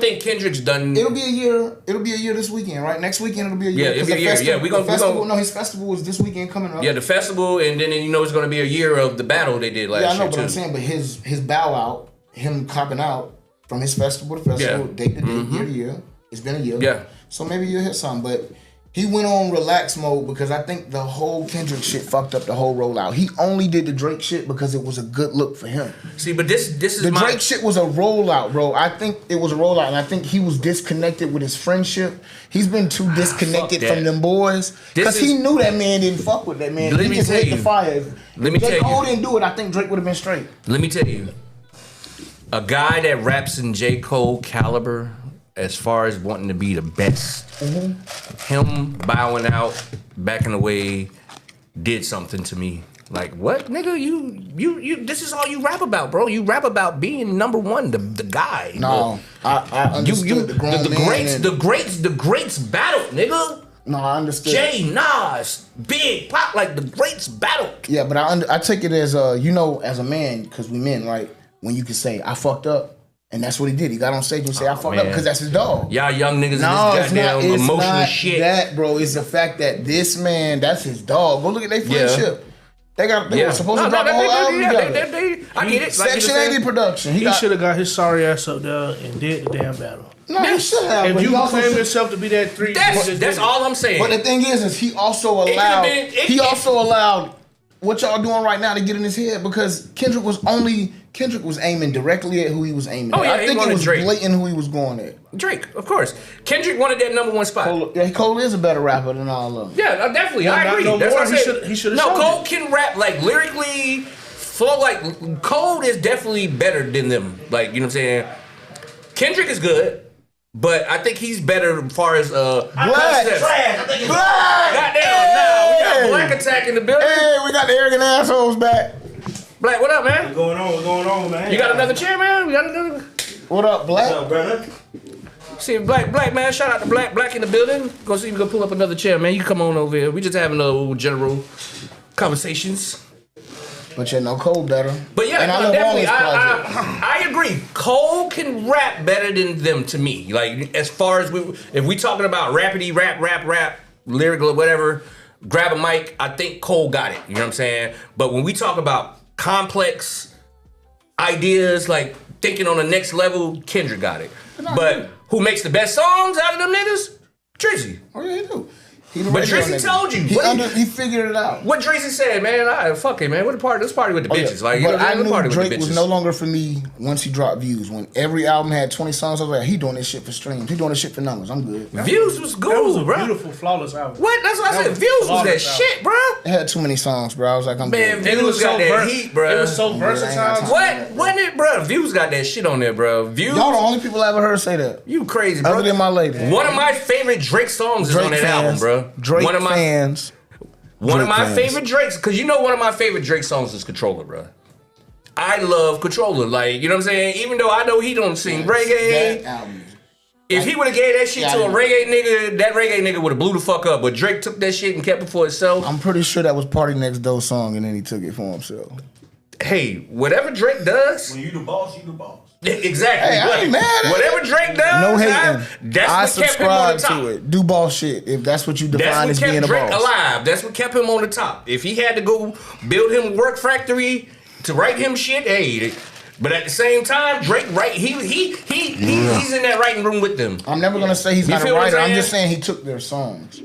think Kendrick's done. It'll be a year. It'll be a year this weekend, right? Next weekend it'll be a year. Yeah, it'll be a year. Yeah, we gonna No, his festival is this weekend coming up. Yeah, the festival, and then you know it's gonna be a year of the battle they did last year. Yeah, I know, but too. I'm saying, but his bow out, him copping out from his festival to festival, date to date, year to year. It's been a year. Yeah. So maybe you'll hit something, but he went on relax mode because I think the whole Kendrick shit fucked up the whole rollout. He only did the Drake shit because it was a good look for him. See, but this is The Drake shit was a rollout, bro. I think it was a rollout, and I think he was disconnected with his friendship. He's been too disconnected fuck that. from them boys because he knew that man didn't fuck with that man. Let He me just tell lit the you. fire. Let me If tell Cole you. didn't do it, I think Drake would have been straight. Let me tell you, a guy that raps in J. Cole caliber, as far as wanting to be the best, him bowing out, backing away, did something to me. Like, what, nigga? You this is all you rap about, bro. You rap about being number one, the guy. No, I understood the grown man. The greats battle, nigga. No, I understood. Jay, Nas, Big, Pop, like the greats battle. Yeah, but I take it as as a man, because we men, right? When you can say I fucked up, and that's what he did. He got on stage and said I fucked up because that's his dog. Y'all young niggas No, in it's this goddamn not, emotional not shit. that, bro. It's the fact that this man, that's his dog. Go look at their friendship. They were supposed to drop a whole album together. I get it. Section 80 production. He should have got his sorry ass up there and did the damn battle. No, he should have. If but you he also claim should- yourself to be that three, That's all I'm saying. But the thing is he also could've allowed. been- He also allowed what y'all doing right now to get in his head because Kendrick was aiming directly at who he was aiming Oh, at. yeah, I he think it wanted was Drake. blatant who he was going at. Drake, of course. Kendrick wanted that number one spot. Cole is a better rapper than all of them. Yeah, definitely. Well, I not agree. no That's more. what I said. He should've No, showed Cole it. can rap like lyrically, flow like Cole is definitely better than them. Like, you know what I'm saying? Kendrick is good, but I think he's better as far as concepts. Black! Goddamn, now we got Hey! Black Attack in the building. Hey, we got the arrogant assholes back. Black, what up, man? What's going on, man? You got another chair, man? We got another. What up, Black? What's up, brother? See Black man, shout out to Black in the building. Go see if we can pull up another chair, man. You come on over here. We just having a little general conversations. But you know Cole better. But yeah, and I no, love all definitely, his projects. I agree. Cole can rap better than them to me. Like as far as if we talking about rapidy rap, lyrical whatever, grab a mic. I think Cole got it. You know what I'm saying? But when we talk about complex ideas, like thinking on the next level, Kendrick got it. But who makes the best songs out of them niggas? Drizzy. Oh yeah, he do. He the But radio Drizzy nigga. told you. He figured it out. What Drizzy said, man, fuck it, man. Let's party with the bitches. Like, you know, but I let's knew party with the Drake was bitches. no longer for me once he dropped Views. When every album had 20 songs, I was like, he doing this shit for streams. He doing this shit for numbers. I'm good. Views was good, That was a bro. beautiful, flawless album. What? That's what I said. was Views was that flawless album. shit, bro. It had too many songs, bro. I was like, I'm Man, good. Views got that heat, bro. It was so versatile. What? Wasn't it, bro? Views got that shit on there, bro. Views. Y'all the only people I ever heard say that. You crazy, bro. Other than my lady. One of my favorite Drake songs is on that album, bro. Drake one of my fans. one of Drake my fans. favorite Drakes, because you know one of my favorite Drake songs is Controller, bro. I love Controller, like, you know what I'm saying? Even though I know he don't sing reggae. That album. If he would have gave that shit Yeah, to a I know. reggae nigga, that reggae nigga would have blew the fuck up. But Drake took that shit and kept it for himself. I'm pretty sure that was Party Next Door song, and then he took it for himself. Hey, whatever Drake does, When you the boss, you the boss. exactly. Hey, I ain't mad at whatever Drake does, No hating. that's what kept him on the top. to it. Do boss shit if that's what you That's define what as being kept a Drake boss. alive. That's what kept him on the top. If he had to go build him a work factory to write him shit, hey. But at the same time, Drake, he's in that writing room with them. I'm never gonna say he's You not a feel what I'm writer. I'm saying? just saying he took their songs.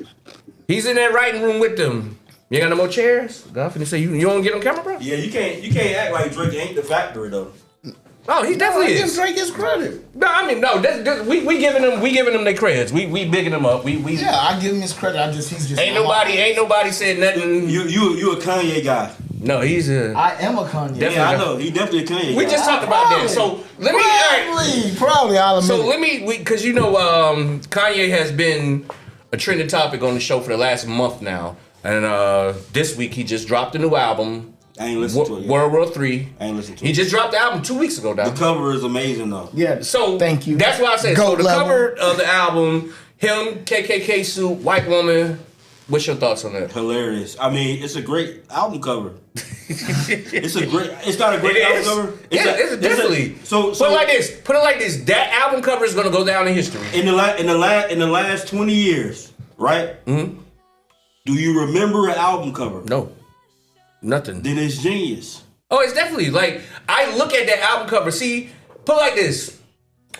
He's in that writing room with them. You ain't got no more chairs? God finna say you don't get on camera, bro? Yeah, you can't act like Drake ain't the factory though. Oh, he definitely Give is. Drake his credit. No, I mean, no. We giving them their creds. We bigging them up. We Yeah, I give him his credit. He's just ain't nobody said nothing. You a Kanye guy. No, he's a. I am a Kanye. Definitely. Yeah, I know. He definitely a Kanye guy. We just talked about that. So let me. Probably. I'll admit. So let me, because Kanye has been a trending topic on the show for the last month now, and this week he just dropped a new album. I ain't listened to it yet. World War 3. I ain't listened to He it. just dropped the album 2 weeks ago now. The cover is amazing though. Yeah. So thank you. That's why I said Goat so. The level. cover of the album, him, KKK suit, white woman. What's your thoughts on that? Hilarious. I mean, it's a great album cover. It's not a great album cover. It's definitely. So put it like this. Put it like this. That album cover is gonna go down in history. In the last 20 years, right? Mm-hmm. Do you remember an album cover? No, nothing. Then it's genius. Oh, it's definitely like I look at that album cover. See, put it like this.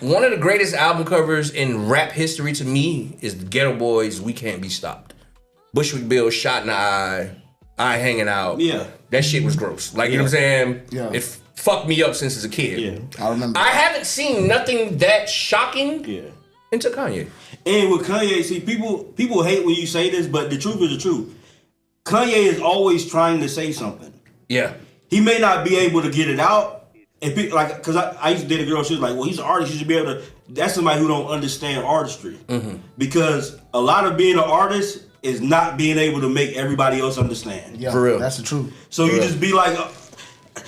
One of the greatest album covers in rap history to me is the Ghetto Boys' "We Can't Be Stopped." Bushwick Bill shot in the eye hanging out. Yeah. That shit was gross. Like, you know what I'm saying? Yeah. It fucked me up since as a kid. Yeah. I remember. I haven't seen nothing that shocking into Kanye. And with Kanye, see, people hate when you say this, but the truth is the truth. Kanye is always trying to say something. Yeah. He may not be able to get it out. And because I used to date a girl, she was like, well, he's an artist, you should be able to. That's somebody who don't understand artistry. Mm-hmm. Because a lot of being an artist is not being able to make everybody else understand. Yeah, for real. That's the truth. So you just be like,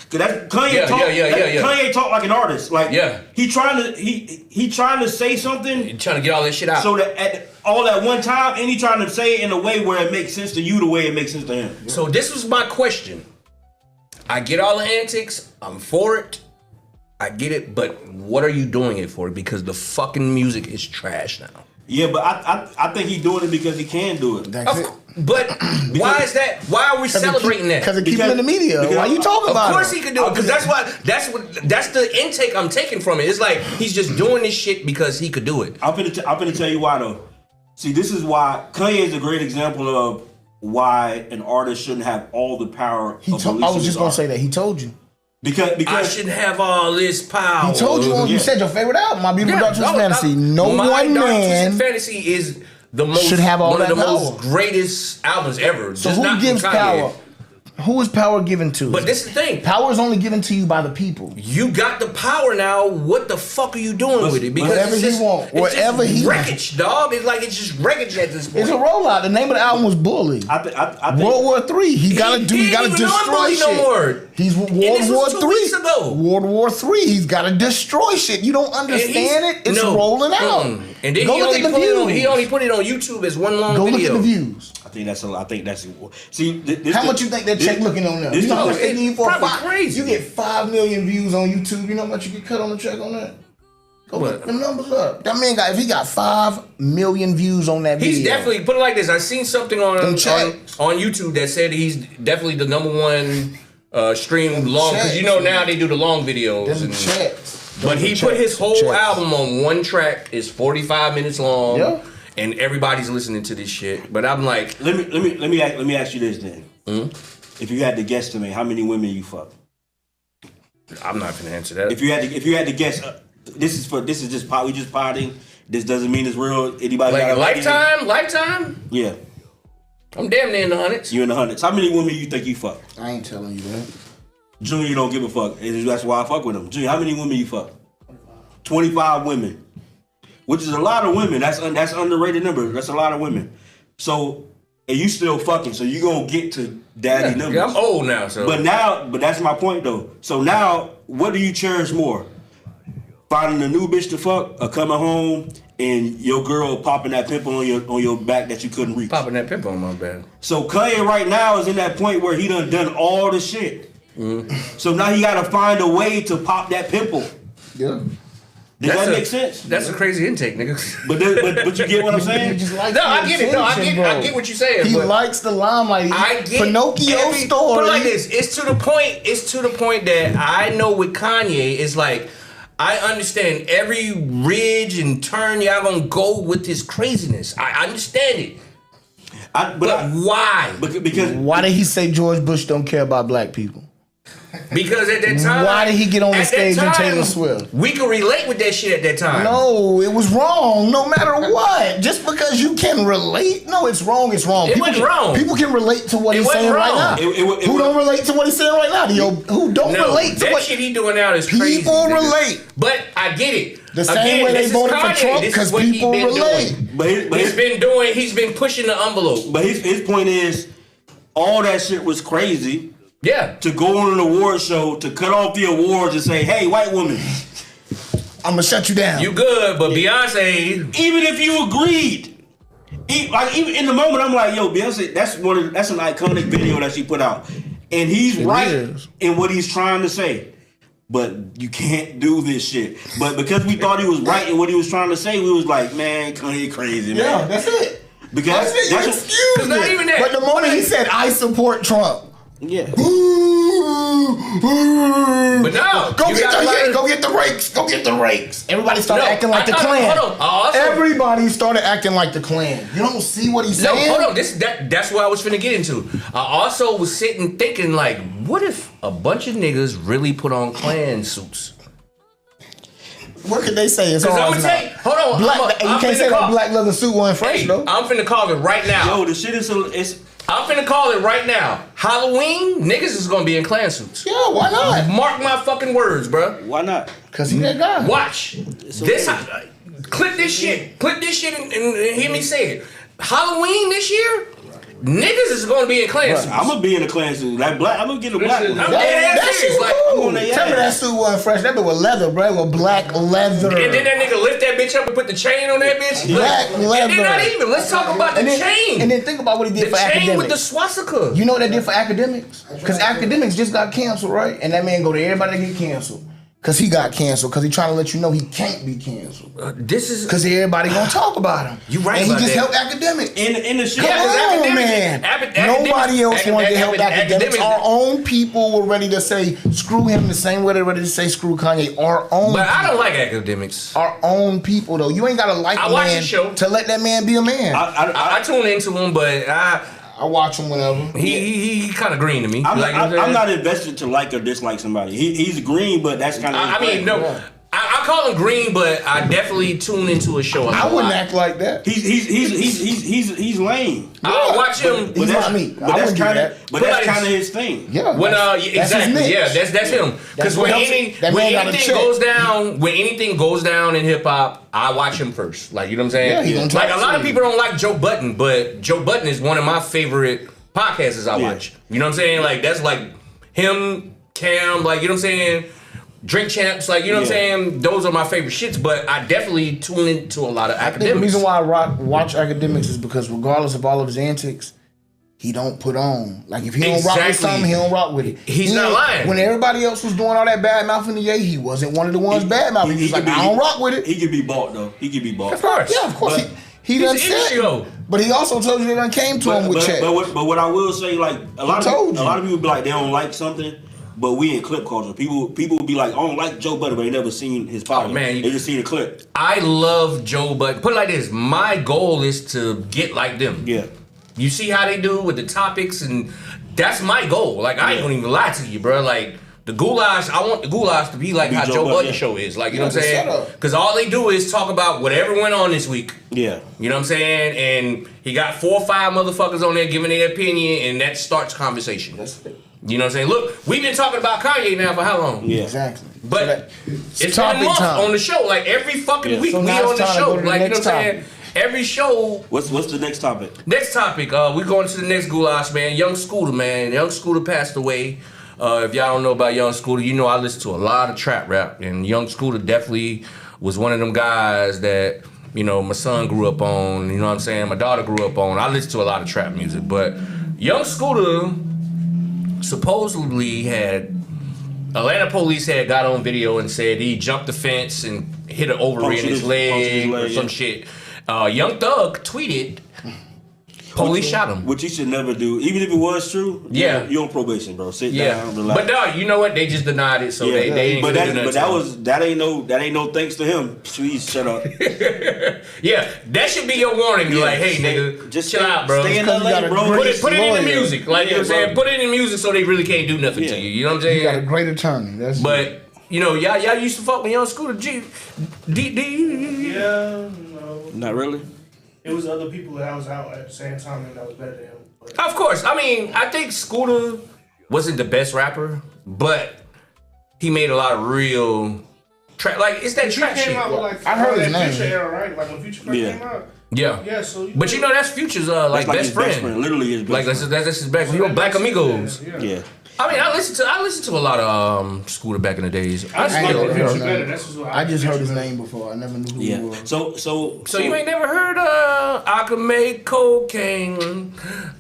Kanye talk like an artist. Like he trying to say something. He trying to get all that shit out. So that all at one time, and he trying to say it in a way where it makes sense to you the way it makes sense to him. So this was my question. I get all the antics. I'm for it. I get it. But what are you doing it for? Because the fucking music is trash now. Yeah, but I think he's doing it because he can do it. That's it. But why is that? Why are we celebrating that? Because it keeps him in the media. Why you talking about it? Of course he could do it, because that's the intake I'm taking from it. It's like he's just doing this shit because he could do it. I'm finna tell you why though. See, this is why Kanye is a great example of why an artist shouldn't have all the power. I was just gonna say that he told you. Because I shouldn't have all this power. He told you. You said your favorite album, My Beautiful Dark Twisted Fantasy. No My one Dark man Twisted Fantasy is the most should have all one of that the power. most greatest albums ever. So Just who not gives from Kanye. power? Who is power given to? But this is the thing. Power is only given to you by the people. You got the power now. What the fuck are you doing with it? Because whatever it's just, he want, it's whatever just he wreckage, dog. It's like it's just wreckage at this point. It's a rollout. The name of the album was Bully. I think World War III. He gotta destroy shit. No more. He's this World was War 2 weeks III. ago. World War III. He's gotta destroy shit. You don't understand it. It's rolling out. And then Go look at the views. he only put it on YouTube as one long Go video. look at the views. I think that's see. How much you think that check looking on there? You know how much they need for probably crazy. You get 5 million views on YouTube. You know how much you get cut on the check on that? Go look the numbers up. That man if he got 5 million views on that video. He's definitely, put it like this. I seen something on YouTube that said he's definitely the #1 stream long, because you know now they do the long videos. Them checks. But he put his whole album on one track. It's 45 minutes long. Yeah. And everybody's listening to this shit. But I'm like, let me ask you this then. Mm-hmm. If you had to guesstimate how many women you fuck, I'm not gonna answer that. If you had to guess, this is just pot. We just potting. This doesn't mean it's real. Anybody like got lifetime? Yeah. I'm damn near in the hundreds. You in the hundreds. How many women you think you fuck? I ain't telling you that. Junior don't give a fuck. That's why I fuck with him. Junior, how many women you fuck? 25 women. Which is a lot of women. That's underrated number. That's a lot of women. So, and you still fucking, so you gonna get to daddy numbers. Yeah, I'm old now, so. But that's my point though. So now, what do you cherish more? Finding a new bitch to fuck, or coming home and your girl popping that pimple on your back that you couldn't reach? Popping that pimple on my back. So Kanye right now is in that point where he done all the shit. Mm-hmm. So now he gotta find a way to pop that pimple. Yeah. Does that make sense? That's a crazy intake, nigga. But you get what I'm saying? I get it. I get what you're saying. He likes the limelight. I get Pinocchio story. But like this, it's to the point that I know with Kanye, it's like, I understand every ridge and turn y'all gonna go with this craziness. I understand it. But why? Because why did he say George Bush don't care about black people? Because at that time, Why did he get on the at that stage and time, Taylor Swift? We could relate with that shit at that time. No, it was wrong. No matter what, just because you can relate, no, it's wrong. It's wrong. It wasn't wrong. People can relate to what It he's wasn't saying right wrong. now. Who don't relate to what he's saying right now? Who don't No, relate to that what shit he doing now is crazy. people nigga. relate? But I get it. The same way they voted for Trump, because people relate. He's been pushing the envelope. But his point is, all that shit was crazy. Yeah. To go on an award show, to cut off the awards and say, hey, white woman, I'm gonna shut you down. You good, but Beyonce. Even if you agreed, even in the moment, I'm like, yo, Beyonce, that's an iconic video that she put out, and he's right in what he's trying to say. But you can't do this shit. But because we thought he was right in what he was trying to say, we was like, man, Kanye crazy, man. Yeah, that's it. Because that's excuse not even that. But the moment he said, I support Trump. Yeah. But no, go get the rakes. Go get the rakes. Everybody started acting like the Klan. Hold on. Everybody started acting like the Klan. You don't see what he's saying? Hold on. That's what I was finna get into. I also was sitting thinking, like, what if a bunch of niggas really put on Klan suits? What could they say? It's Because I'm ours gonna now. take. Hold on. You can't say that black leather suit wasn't fresh though. I'm finna call it right now. Yo, the shit is I'm finna call it right now. Halloween, niggas is gonna be in Klan suits. Yeah, why not? Mark my fucking words, bruh. Why not? Cause he that guy. Watch this. Clip this shit. Clip this shit and hear me say it. Halloween this year, niggas is gonna be in Klan suits. I'm gonna be in a Klan suit. Like black, I'm gonna get a black one. I'm dead ass serious. Like, Tell me that suit wasn't fresh. That bitch was leather, bro. It was black leather. and then that nigga lift that bitch up and put the chain on that bitch. Black leather. And then not even. Let's talk about the chain. And then think about what he did The for chain academics. with the swastika. You know what they did for academics? Because academics just got canceled, right? And that man go to everybody to get canceled. Because he got canceled. Because he trying to let you know he can't be canceled. This is... Because everybody going to talk about him. You right and about he just that. helped academics. In the shit. Come on, man. Nobody else wanted to help academics. Our own people were ready to say, screw him the same way they're ready to say, screw Kanye. Our own But I people. don't like academics. Our own people, though. You ain't got to like I a watch man the show. to let that man be a man. I tune into him, but I watch him whenever. he kind of green to me. I'm, Like, I'm not invested to like or dislike somebody. He's green, but that's kind of. I mean, no. I call him green, but I definitely tune into a show. I wouldn't act like that. He's lame. I'll watch him. He's not me. But that's kind of his thing. Yeah. When that's exactly, his yeah, that's him. Because when anything goes down in hip hop, I watch him first. Like, you know what I'm saying? Yeah, like a lot of people don't like Joe Budden, but Joe Budden is one of my favorite podcasters I watch. You know what I'm saying? Like, that's like him, Cam, like, you know what I'm saying? Drink Champs, like, you know what I'm saying? Those are my favorite shits, but I definitely tune into a lot of academics. The reason why I watch academics is because regardless of all of his antics, he don't put on. Like, if he don't rock with something, he don't rock with it. He's not lying. When everybody else was doing all that bad mouthing the Ye, he wasn't one of the ones bad mouthing. He was like, I don't rock with it. He could be bought, though. He could be bought. Of course. Yeah, of course. He done said. But he also told you they done came to him with checks. But what I will say, like, a lot of people be like, they don't like something. But we in clip culture. People will be like, I don't like Joe Budden, but they never seen his power. Oh, man, they just seen the clip. I love Joe Budden. Put it like this: my goal is to get like them. Yeah. You see how they do with the topics, and that's my goal. Like, I ain't gonna even lie to you, bro. Like, the goulash, I want the goulash to be like how Joe Budden show is. Like, you know what I'm saying? Because all they do is talk about whatever went on this week. Yeah. You know what I'm saying? And he got 4 or 5 motherfuckers on there giving their opinion, and that starts conversation. That's it. You know what I'm saying? Look, we've been talking about Kanye now for how long? Yeah. Exactly. But it's been a month on the show. Like, every fucking week So we now on it's the time to show. go to the Like, you know next what I'm saying? Every show. What's the next topic? Next topic, we're going to the next goulash, man. Young Scooter, man. Young Scooter passed away. If y'all don't know about Young Scooter, you know I listen to a lot of trap rap. And Young Scooter definitely was one of them guys that, you know, my son grew up on. You know what I'm saying? My daughter grew up on. I listen to a lot of trap music. But Young Scooter supposedly Atlanta police had got on video and said he jumped the fence and hit an ovary in his leg or some shit. Young Thug tweeted Police shot him. Which you should never do, even if it was true. Yeah. you're on probation, bro. Sit Yeah, down, relax. but no, you know what? They just denied it, so they ain't but gonna do nothing. that ain't no thanks to him. Please shut up. Yeah, that should be your warning. Yeah, Like, hey, stay- nigga, just chill stay- out, bro. stay in Because you LA, got a bro. great Put it in the lawyer. music, like you know what I'm saying. Put it in the music so they really can't do nothing to you. You know what I'm saying? You got a great attorney. That's But you know, y'all used to fuck when y'all in school. Yeah, no. Not really. It was other people that I was out at the same time and that was better than him. But Of course, I mean, I think Scooter wasn't the best rapper, but he made a lot of real trap. Like it's that he trap came shit. out with like I heard his that name. Future era, right? Like when Future first Yeah. came out. Yeah. Yeah, so But you know that's Future's like That's best his friend. best friend. Literally his best Like friend. that's his best. You know, Black Amigos. Yeah. I mean, I listened to a lot of Scooter back in the days. I just I like ain't the never heard Future him. better. That's just what I just heard his better. name before. I never knew who he Yeah. was. So You ain't never heard I could make cocaine.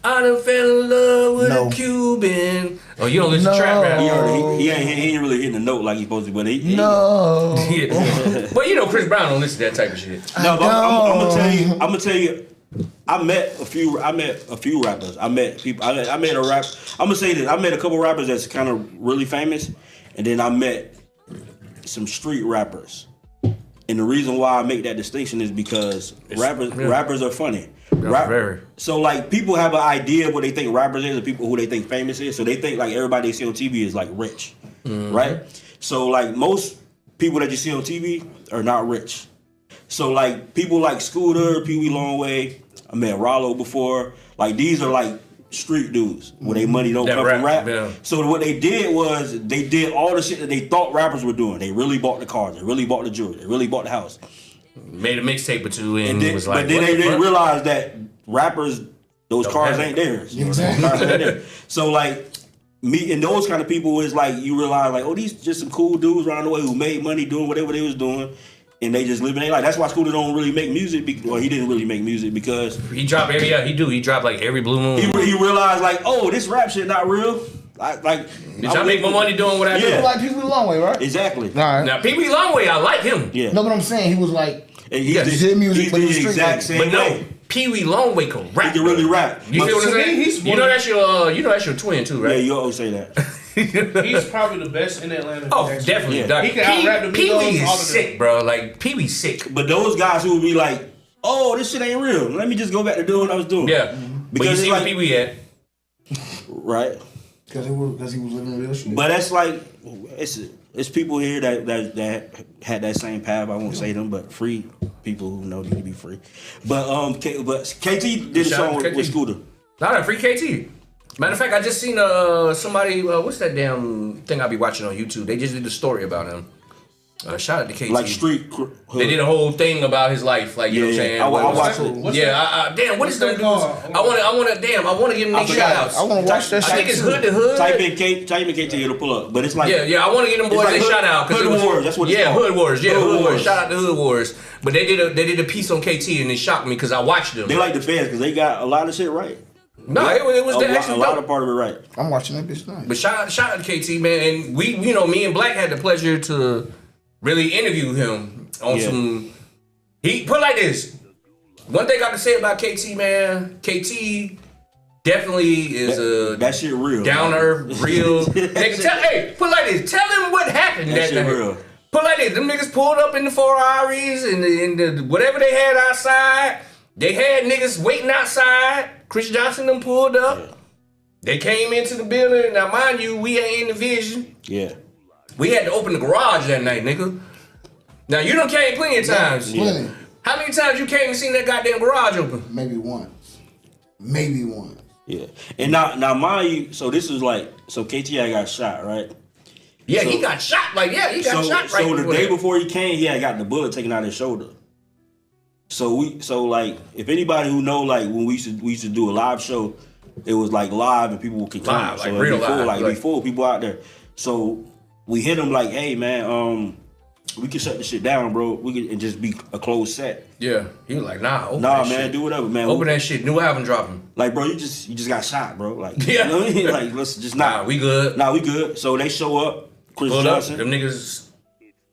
I done fell in love with No. a Cuban. Oh, you don't listen to trap rap. he ain't really hitting the note like he's supposed to, but he No. Yeah. But you know Chris Brown don't listen to that type of shit. No, but I'm gonna tell you. I met a few rappers. I met people. I met a rap. I'm gonna say this. I met a couple rappers that's kind of really famous, and then I met some street rappers. And the reason why I make that distinction is because rappers are funny. Very. So like people have an idea of what they think rappers is, and people who they think famous is. So they think like everybody they see on TV is like rich, right? So like most people that you see on TV are not rich. So like people like Scooter, Pee Wee Longway, I met Rollo before. Like these are like street dudes where they money don't That come from rap, rap. yeah. So what they did was they did all the shit that they thought rappers were doing. They really bought the cars, they really bought the jewelry, they really bought the house. Made a mixtape or two and Then, was like, but then what they the didn't fuck? realize that rappers, those Don't cars have ain't it. theirs. You know, Exactly. those cars ain't theirs. So like meeting those kind of people is like you realize like, oh, these just some cool dudes around the way who made money doing whatever they was doing. And they just living their life. That's why Scooter don't really make music. Well, he didn't really make music because He dropped every he dropped like every blue moon. he realized like, oh, this rap shit not real. Like Did I make my money doing what I Yeah. do? Like people a long way, right? Exactly. All right. Now Pee Wee Longway, I like him. Yeah. No, but I'm saying he was like, And Yeah, the- he did music, he's but he the was street exact rap. same But no, way. Pee Wee Longway can rap. He can really rap. You But- feel what I'm to me, saying? he's You one know of- that's your twin too, Yeah, right? you always say that. He's probably the best in Atlanta. Oh, Actually. definitely. Yeah. Dog. He can out-rap the Pee Migos, Wee all is of them. sick, bro. Like Pee Wee's sick. But those guys who would be like, oh, this shit ain't real. Let me just go back to doing what I was doing. Yeah. But you Because see it's where like- Pee Wee at? Right. because he was living real shit. But that's like it's people here that had that same path. I won't say them, but free people who know need to be free. But KT did a Shout out song to KT. with Scooter. Not a free KT. Matter of fact, I just seen somebody. What's that damn thing I be watching on YouTube? They just did a story about him. Shout out to KT. Like street. They did a whole thing about his life, like you know what I'm saying. I What- watched it. What's Yeah, damn. What is them that dudes? called? I want to give them their shout outs. I want to watch that I think shit it's too. Hood to Hood. Type in KT, it'll pull up. But it's like Yeah, I want to give them boys like a Hood- shout out. Hood Wars, that's what it's Yeah, called. Hood Wars. Yeah, Hood Hood Wars. Wars. Shout out to Hood Wars. But they did a piece on KT and it shocked me because I watched them. they like the fans because they got a lot of shit right. No, it was a actually lot dope. of part of it right. I'm watching that bitch tonight. But shout out to KT, man. And we, me and Black had the pleasure to really interview him on Yeah. some. He put it like this. One thing I can say about KT, man. KT definitely is a That shit real. down to earth, real. Nigga, put it like this. Tell him what happened That that shit night. real. Put it like this. Them niggas pulled up in the Ferraris and the whatever they had outside. They had niggas waiting outside. Chris Johnson them pulled up. Yeah. They came into the building. Now, mind you, we ain't in the vision. Yeah. We had to open the garage that night, nigga. Now, you done came plenty of times. Plenty. How many times you came and seen that goddamn garage open? Maybe once. Maybe once. Yeah. And now mind you, so this is like KTI got shot, right? Yeah, So- he got shot. Like, yeah, he got shot right So the day that. before he came, he had gotten the bullet taken out of his shoulder. So like if anybody who know like when we used to do a live show, it was like live and people could come. Live, so like it'd real be full, live, like like- be full people out there. So we hit him like, hey man, we can shut this shit down, bro. We can and just be a closed set. Yeah, he was like, nah, open Nah, that man, shit. do whatever, man. Open that shit. New album dropping. Like, bro, you just got shot, bro. Like, Yeah. you know what I mean? Like, let's just Nah, we good. Nah, we good. So they show up. Chris Pulled up. Johnson. Them niggas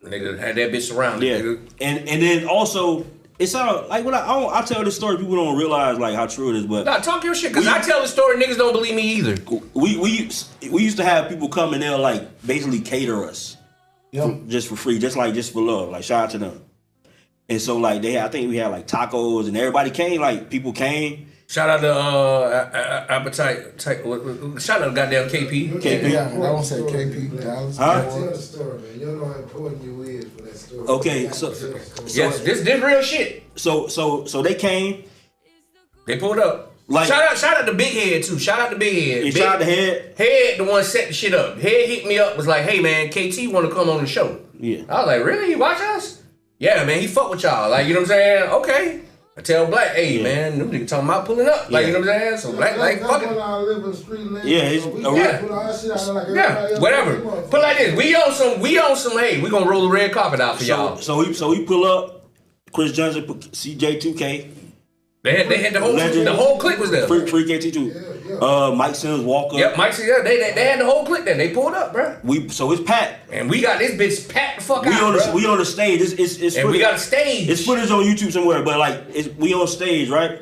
had that bitch surrounded. Yeah, Nigga. and then also It sounds like when I tell this story, people don't realize like how true it is. But Nah, talk your shit, because I tell the story, niggas don't believe me either. we used to have people come and they'll like basically cater us, just for free, just for love. Like shout out to them. And so like I think we had like tacos and everybody came. Like people came. Shout out to Appetite. Shout out to goddamn KP. Yeah, I don't say KP. Dallas. Huh? Tell the story, man. You don't know how important you is for that story. Okay, so Yes, this real shit. So they came. They pulled up. Like shout out to Big Head too. Shout out to Big Head. and shout out to Head. Head, the one set the shit up. Head hit me up, was like, "Hey man, KT want to come on the show." Yeah. I was like, "Really? You watch us?" Yeah, man, he fuck with y'all. Like, you know what I'm saying? Okay. I tell Black, hey man, them niggas talking about pulling up. Like, you know what I'm saying? So Black, like, fuck it. Yeah, whatever. Put it like this, we on some. Hey, we gonna roll the red carpet out for y'all. So we pull up. Chris Johnson, CJ2K. They had the whole clique was there. Free KT2. Mike Sims, Walker. Yep, Mike said, yeah, they had the whole clique there. They pulled up, bro. So it's packed. And we got this bitch packed the fuck out, bro. We on the stage. It's and footage. we got a stage. It's footage on YouTube somewhere, but like we on stage, right?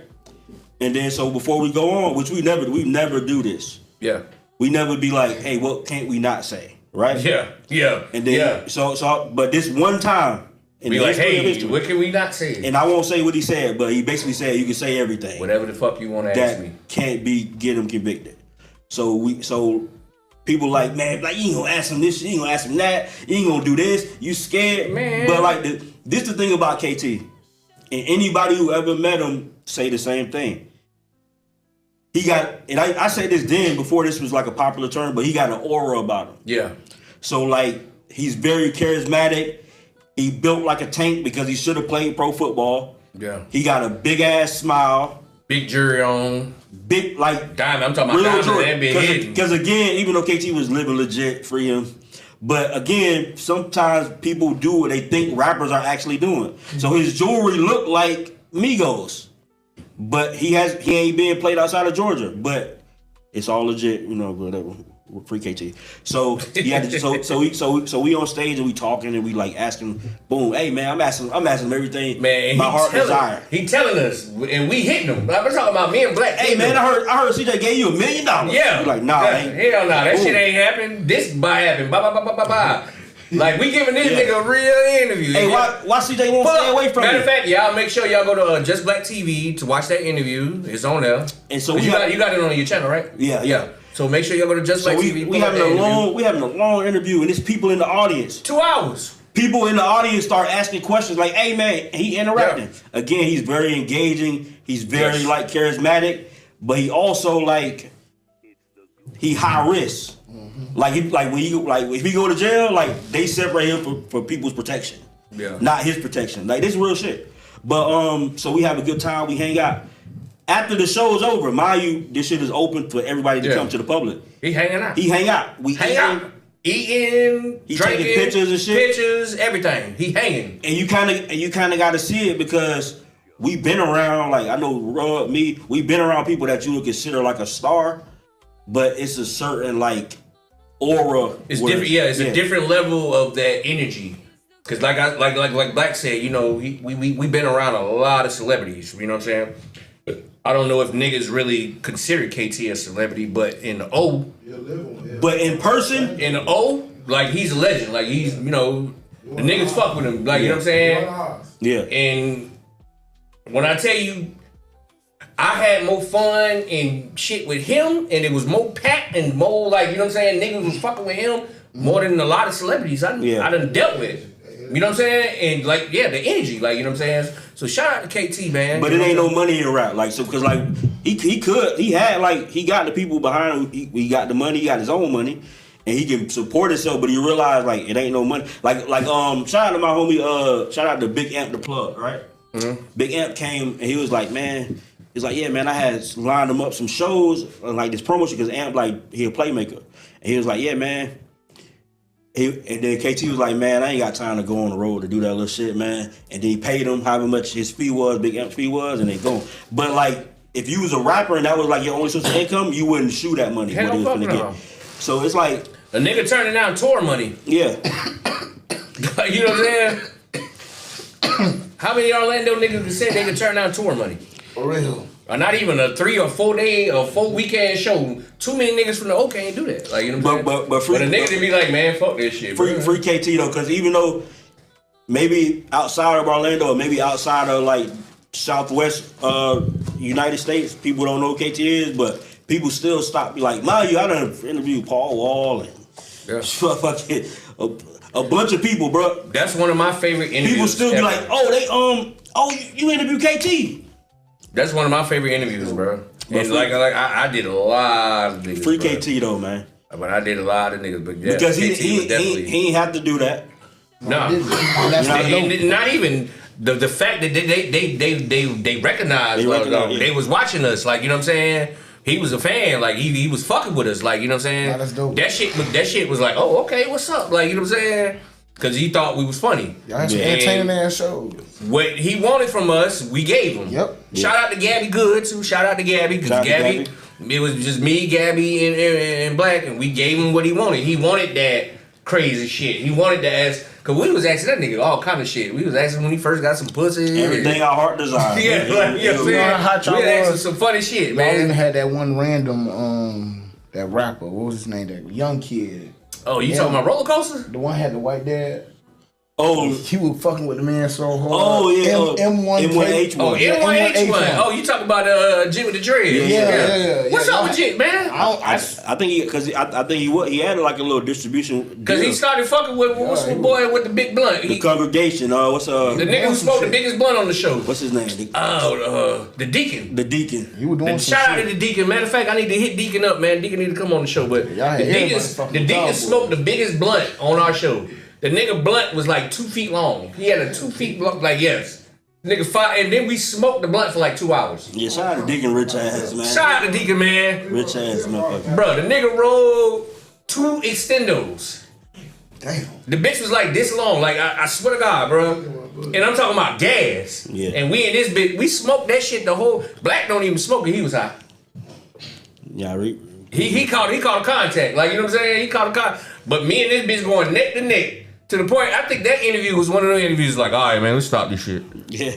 And then so before we go on, which we never do this. Yeah. We never be like, hey, what can't we not say, right? Yeah. And then so but this one time. Be like, hey, what can we not say? And I won't say what he said, but he basically said you can say everything. Whatever the fuck you want to ask me. Can't get him convicted. So people like, man, like you ain't gonna ask him this, you ain't gonna ask him that, you ain't gonna do this, you scared. Man. But like this the thing about KT. And anybody who ever met him say the same thing. He got, and I said this then before this was like a popular term, but he got an aura about him. Yeah. So like he's very charismatic. He built like a tank because he should have played pro football. Yeah. He got a big ass smile. Big jury on. Big like diamond. I'm talking about diamond and big hidden. Because again, even though KT was living legit, free him. But again, sometimes people do what they think rappers are actually doing. So his jewelry looked like Migos. But he ain't being played outside of Georgia. But it's all legit, you know, whatever. Free KT. So he had to, so we on stage and we talking and we like asking, boom, hey man, I'm asking him everything. Man, my heart desire. He telling us and we hitting him. I'm talking about me and Black. Hey man, I heard CJ gave you $1 million. Yeah. He's like, nah, ain't. Hell nah, that shit ain't happened. This by happened. Bye. Like we giving this nigga a real interview. Hey, why CJ won't stay away from Matter you? of fact, y'all make sure y'all go to Just Black TV to watch that interview. It's on there. And so you got it on your channel, right? Yeah. So make sure y'all go to Just Black TV. We having a long interview, and there's people in the audience. 2 hours. People in the audience start asking questions like, "Hey man," he interacting. Yeah. Again, he's very engaging. He's very like charismatic, but he also like he high risk. Like if he go to jail, like they separate him for people's protection. Yeah. Not his protection. Like this real shit. But so we have a good time. We hang out. After the show is over, mind you, this shit is open for everybody to come to the public. He hanging out. We hang out. Eating, he drinking, taking pictures and shit. Pictures, everything. He hanging. And you kind of got to see it because we've been around. Like I know, we've been around people that you would consider like a star, but it's a certain like aura. It's different. Yeah, it's a different level of that energy. Cause like Black said, you know, we been around a lot of celebrities. You know what I'm saying? I don't know if niggas really consider KT a celebrity, but in the O, but in person, in the O, like he's a legend. Like he's, you know, the niggas fuck with him. Like you know what I'm saying? Yeah. And when I tell you, I had more fun and shit with him, and it was more packed and more like you know what I'm saying. Niggas was fucking with him more than a lot of celebrities I done dealt with. You know what I'm saying? And like, yeah, the energy, like, you know what I'm saying? So shout out to KT, man. But it ain't no money in rap. Like, so, cause like, he got the people behind him. He got the money, he got his own money, and he can support himself, but he realized, like, it ain't no money. Like, shout out to my homie, shout out to Big Amp the Plug, right? Mm-hmm. Big Amp came, and he was like, man, he's like, yeah, man, I had lined him up some shows, like this promotion, cause Amp, like, he a playmaker. And he was like, yeah, man. And then KT was like, man, I ain't got time to go on the road to do that little shit, man. And then he paid him however much his fee was, Big Amp's fee was, and they go. But like, if you was a rapper and that was like your only source of income, you wouldn't shoot that money. What he was gonna get. So it's like a nigga turning down tour money. Yeah. You know what I'm saying? How many Orlando niggas can say they can turn down tour money? For real. Or not even a 3 or 4 day or 4 weekend show. Too many niggas from the O can't do that. Like, you know what I'm saying? But a nigga to be like, man, fuck this shit. Free KT though, because even though maybe outside of Orlando or maybe outside of like Southwest United States, people don't know who KT is, but people still stop. Be like, mind you, I done interviewed Paul Wall and fucking a bunch of people, bro. That's one of my favorite interviews. People still be like, you interviewed KT. That's one of my favorite interviews, bro. And like I did a lot of niggas. Free bro. KT though, man. But I did a lot of niggas, but yeah, because KT he ain't have to do that. No, not even the fact that they recognized they was watching us, like, you know what I'm saying. He was a fan, like he was fucking with us, like, you know what I'm saying. That's dope. That shit was like, oh, okay, what's up, like, you know what I'm saying. Because he thought we was funny. Y'all had some entertaining ass shows. What he wanted from us, we gave him. Yep. Shout out to Gabby Good too. Shout out to Gabby, because Gabby, it was just me, Gabby, and Black, and we gave him what he wanted. He wanted that crazy shit. He wanted to ask, because we was asking that nigga all kind of shit. We was asking when he first got some pussy. Everything our heart desires. Yeah, like, you know what I'm saying? We asking some funny shit, man. I even had that one random, that rapper, what was his name, that young kid. Oh, you talking about Roller Coaster? The one had the white dad. Oh, he was fucking with the man so hard. Oh yeah, M1H1. Oh, M1H1. Oh, you talking about Jim with the dread? Yeah. What's up with Jim, man? I think he had like a little distribution. Because he started fucking with what's the boy with the big blunt? The congregation. What's the nigga who smoked the biggest blunt on the show? What's his name? The Deacon. The Deacon. He was doing shout out to the Deacon. Matter of fact, I need to hit Deacon up, man. Deacon need to come on the show. But the Deacon smoked the biggest blunt on our show. The nigga blunt was like 2 feet long. He had a 2 feet blunt, like, yes. Nigga fire, and then we smoked the blunt for like 2 hours. Yeah, shout out to Deacon rich ass, man. Shout out to Deacon, man. Rich ass motherfucker. Bro, the nigga rolled 2 extendos. Damn. The bitch was like this long, like I swear to God, bro. And I'm talking about gas. Yeah. And we in this bitch, we smoked that shit the whole. Black don't even smoke it. He was high. Yeah, he called a contact, like, you know what I'm saying. He called a contact, but me and this bitch going neck to neck. To the point, I think that interview was one of those interviews like, all right, man, let's stop this shit. Yeah.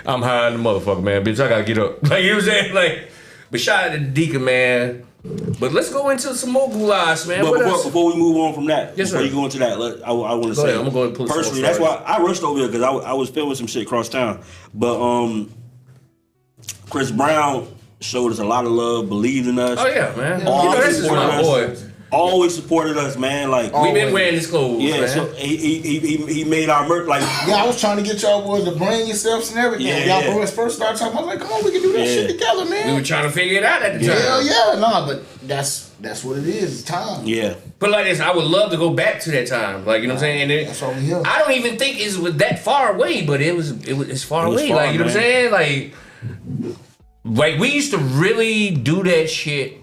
I'm high in the motherfucker, man. Bitch, I gotta get up. Like, you know what I'm saying? Like, but shout out to the Deacon, man. But let's go into some more goulash, man. But before we move on from that, yes, before sir. you go into that, I want to say, ahead, I'm gonna go and pull personally, that's why I rushed over here, because I was filming some shit across town. But Chris Brown showed us a lot of love, believed in us. Oh yeah, man. You know, this is my boy. Always supported us, man. Like, we've been wearing his clothes. Yeah, man. so he made our merch. Like, I was trying to get y'all boys to bring yourselves and everything. Yeah, y'all boys first started talking. I was like, come on, we can do that shit together, man. We were trying to figure it out at the time. Hell yeah, nah, but that's what it is. It's time. Yeah. But like this, I would love to go back to that time. Like, you know what I'm saying? And that's all we hear. I don't even think it was that far away, but it's far away. Far, like, you know what I'm saying? Like we used to really do that shit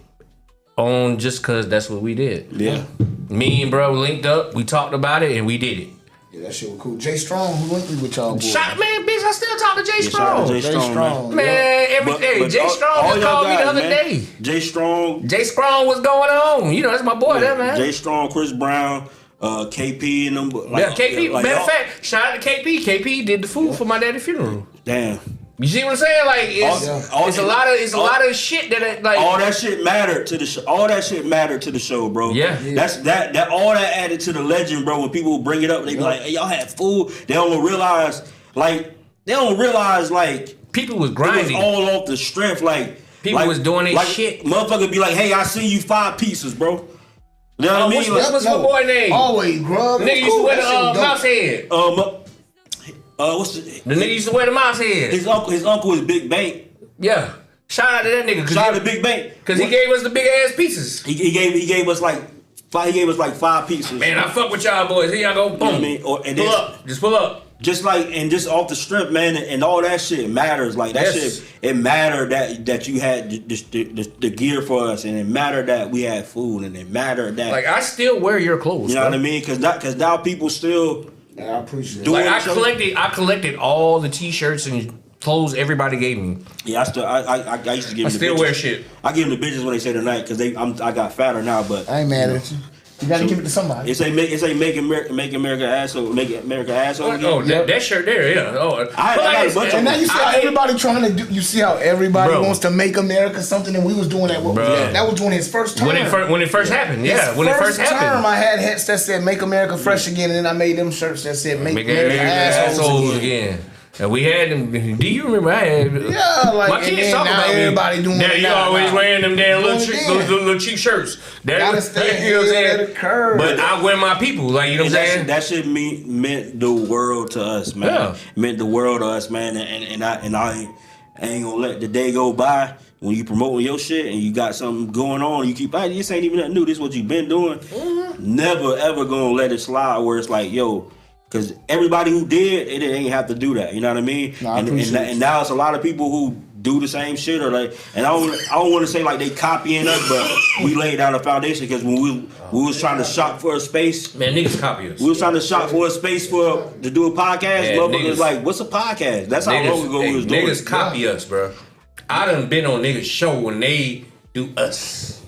on just cause that's what we did. Yeah. Me and bro linked up, we talked about it, and we did it. Yeah, that shit was cool. Jay Strong, who linked me with y'all boys? Man, bitch, I still talk to Jay Strong. Jay Strong, man. Every day. Jay Strong just called me the other day. Jay Strong, what's going on? You know, that's my boy there, man. Jay Strong, Chris Brown, KP and them. KP. Matter of fact, shout out to KP. KP did the food for my daddy's funeral. Damn. You see what I'm saying? Like, it's a lot of shit that like all that shit mattered to the show. All that shit mattered to the show, bro. Yeah. That's that all that added to the legend, bro. When people bring it up, they be like, "Hey, y'all had food." They don't realize people was grinding. It was all off the strength, like people was doing their shit. Motherfucker be like, "Hey, I see you 5 pieces, bro." You know what I mean? What's my boy name? Always, bro. Nigga used to wear the mouse head. What's the nigga used to wear the mouse head? His uncle is Big Bank. Yeah. Shout out to that nigga. Shout out to Big Bank. Cause he gave us the big ass pieces. He gave us like 5 pieces. Man, I fuck with y'all boys. Here y'all go. Boom. You know what I mean? Pull up. Just pull up. Just off the strip, man, and all that shit matters. Like that shit, it mattered that you had the gear for us, and it mattered that we had food, and it mattered that I still wear your clothes. You know what I mean? Cause now people still. I appreciate it. I collected all the t-shirts and clothes everybody gave me. Yeah, I used to give them. I still wear shit. I give them the bitches when they say tonight because I got fatter now, but I ain't mad at you. You gotta give it to somebody. It's a make America asshole again. Oh, that shirt there, yeah. Oh, I got a bunch of And now you see how everybody trying to do. You see how everybody Bro. wants to make America something, and we was doing that. That was doing his first term. when it first happened, yeah. When it first term, happened, I had hats that said "Make America Fresh Again," and then I made them shirts that said "Make America Assholes Again." And we had them. Do you remember? I had. Yeah, like my kids talk about everybody me. doing Daddy, it you now. always wearing them damn Doing little, it cheap, again. little cheap shirts. That Gotta was, stay you know what I'm ahead of saying? the curve. But I wear my people, like you know what I'm saying. That shit meant the world to us, man. Yeah. Meant the world to us, man. And I ain't gonna let the day go by when you promoting your shit and you got something going on. You keep, this ain't even nothing new. This is what you've been doing. Mm-hmm. Never ever gonna let it slide where it's like, yo. Because everybody who did, it ain't have to do that. You know what I mean? No, I and now it's a lot of people who do the same shit, or like, and I don't want to say like they copying us, but we laid down a foundation. Because when we was trying to shop for a space, Man, niggas copy us. we was trying to shop for a space to do a podcast. Man, Motherfuckers niggas- like, what's a podcast? That's how long ago we was doing Niggas it. copy us, bro. I done been on niggas show when they do us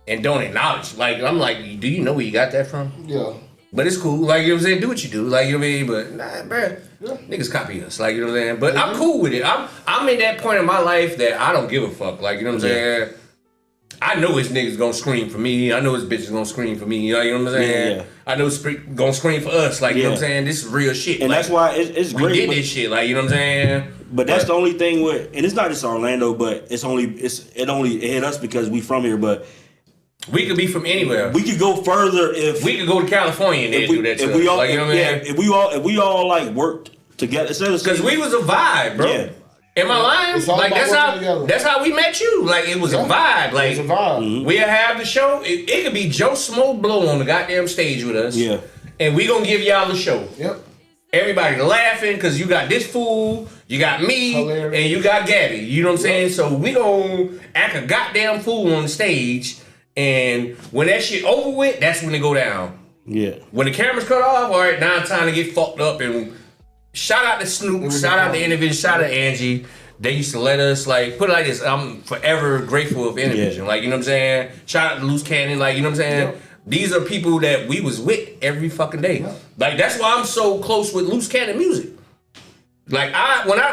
and don't acknowledge. Like I'm like, do you know where you got that from? Yeah. But it's cool. Like, you know what I'm saying? Do what you do. Like, you know what I mean? But, nah, bruh. Niggas copy us. Like, you know what I'm saying? But I'm cool with it. I'm in that point in my life that I don't give a fuck. Like, you know what I'm saying? I know his niggas gonna scream for me. I know his bitches gonna scream for me. You know what I'm saying? Yeah. I know it's gonna scream for us. Like, you know what I'm Yeah. saying? This is real shit. And like, that's why it's we great. did but- this shit. Like, you know what I'm saying? But that's the only thing with, and it's not just Orlando, but it hit us because we from here. But we could be from anywhere. we could go further if We could go to California and they'd do that to if us. we all, Like, you know what I mean? if we all like worked together. Because we was a vibe, bro. Yeah. Am I lying? It's all Like about working together. that's how we met you. Like it was a vibe. Like It's a vibe. we'll have the show. It could be Joe Smo Blow on the goddamn stage with us. Yeah. And we gonna give y'all the show. Yep. Everybody laughing because you got this fool, you got me, Hilarious. and you got Gabby. You know what I'm saying? So we gonna act a goddamn fool on the stage. And when that shit over with, that's when it go down. Yeah. When the cameras cut off, all right, now it's time to get fucked up. And shout out to Snoop, shout out to Intervision, shout out to Angie. They used to let us, like, put it like this. I'm forever grateful of Intervision. Yeah. Like, you know what I'm saying? Shout out to Loose Cannon, like, you know what I'm saying? Yep. These are people that we was with every fucking day. Yep. Like, that's why I'm so close with Loose Cannon music. Like,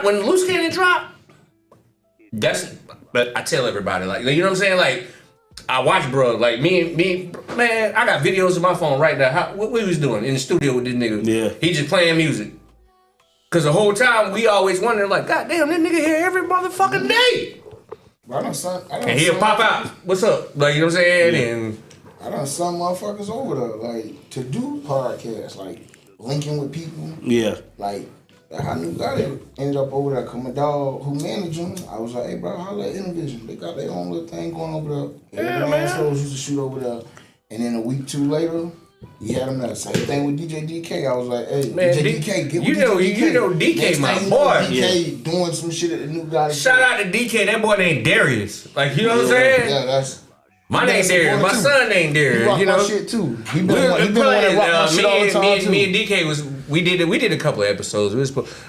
when Loose Cannon dropped, but I tell everybody, like, you know what I'm saying? Like, I watch, bro. Like me, man. I got videos on my phone right now. What we was doing in the studio with this nigga? Yeah. He just playing music. Cause the whole time we always wondering, like, God damn, that nigga here every motherfucking day. I done son. And he'll pop out. What's up? Like, you know what I'm saying? And I done some motherfuckers over there, like, to do podcasts, like, linking with people. Yeah. Like I knew God ended up over there. Cause my dog who managed him, I was like, hey bro, holla at Intervision. They got their own little thing going over there. Yeah, Every man. assholes used to shoot over there. And then a week, two later, he had him there. Same thing with DJ DK. I was like, hey, Man, DJ D- DK, get you with know- DJ DK. you know DK Next my thing you know, boy. DK doing some shit at the new guy. shout out to DK. That boy named Darius. Like, you know what I'm saying? Yeah, that's. My name Darius. My son named He Darius. rock You my know. shit too. He We been one that rock my shit all the time too. me and DK we did a couple of episodes.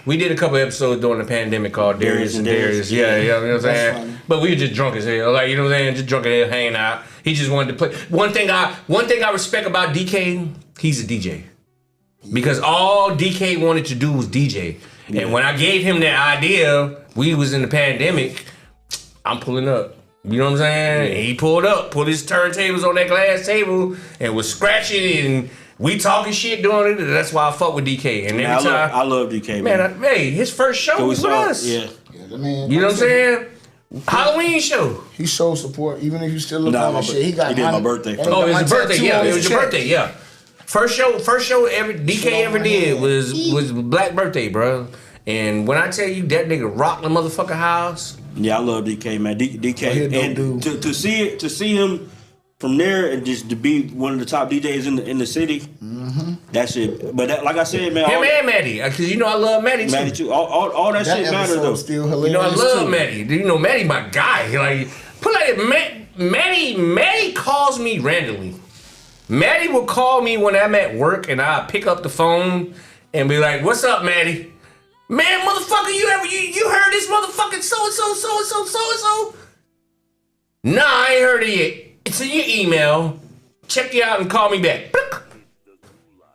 We did a couple of episodes during the pandemic called Darius and Darius. Yeah, you know what I'm That's saying? funny. But we were just drunk as hell. Like, you know what I'm saying? Just drunk as hell, hanging out. He just wanted to play. One thing I respect about DK, he's a DJ. Because all DK wanted to do was DJ. And when I gave him that idea, we was in the pandemic, I'm pulling up. You know what I'm saying? And he pulled his turntables on that glass table and was scratching and we talking shit doing it. That's why I fuck with DK. And every time, I love DK, man. hey, his first show was with us. Yeah. Yeah, the man. You know what I'm saying? Halloween show. He showed support, even if you still look Nah, on my that shit. He got he did my birthday. and he Oh, got it my was your birthday. tattoo Yeah, on it his was your chest. birthday. Yeah. First show every DK ever did was Black Birthday, bro. And when I tell you that nigga rocked the motherfucking house, Yeah, I love DK, man. DK, he a dope and dude. to see him from there and just to be one of the top DJs in the city, that shit. But that, like I said, man, him all, and Maddie, because you know I love Maddie too. Maddie too, all that, That shit matters episode though. still hilarious. You know I love too. Maddie. You know Maddie, my guy. Like put like Maddie calls me randomly. Maddie will call me when I'm at work, and I pick up the phone and be like, "What's up, Maddie? Man, motherfucker, you heard this motherfucking so and so? Nah, I ain't heard it yet. It's in your email. check you out and call me back.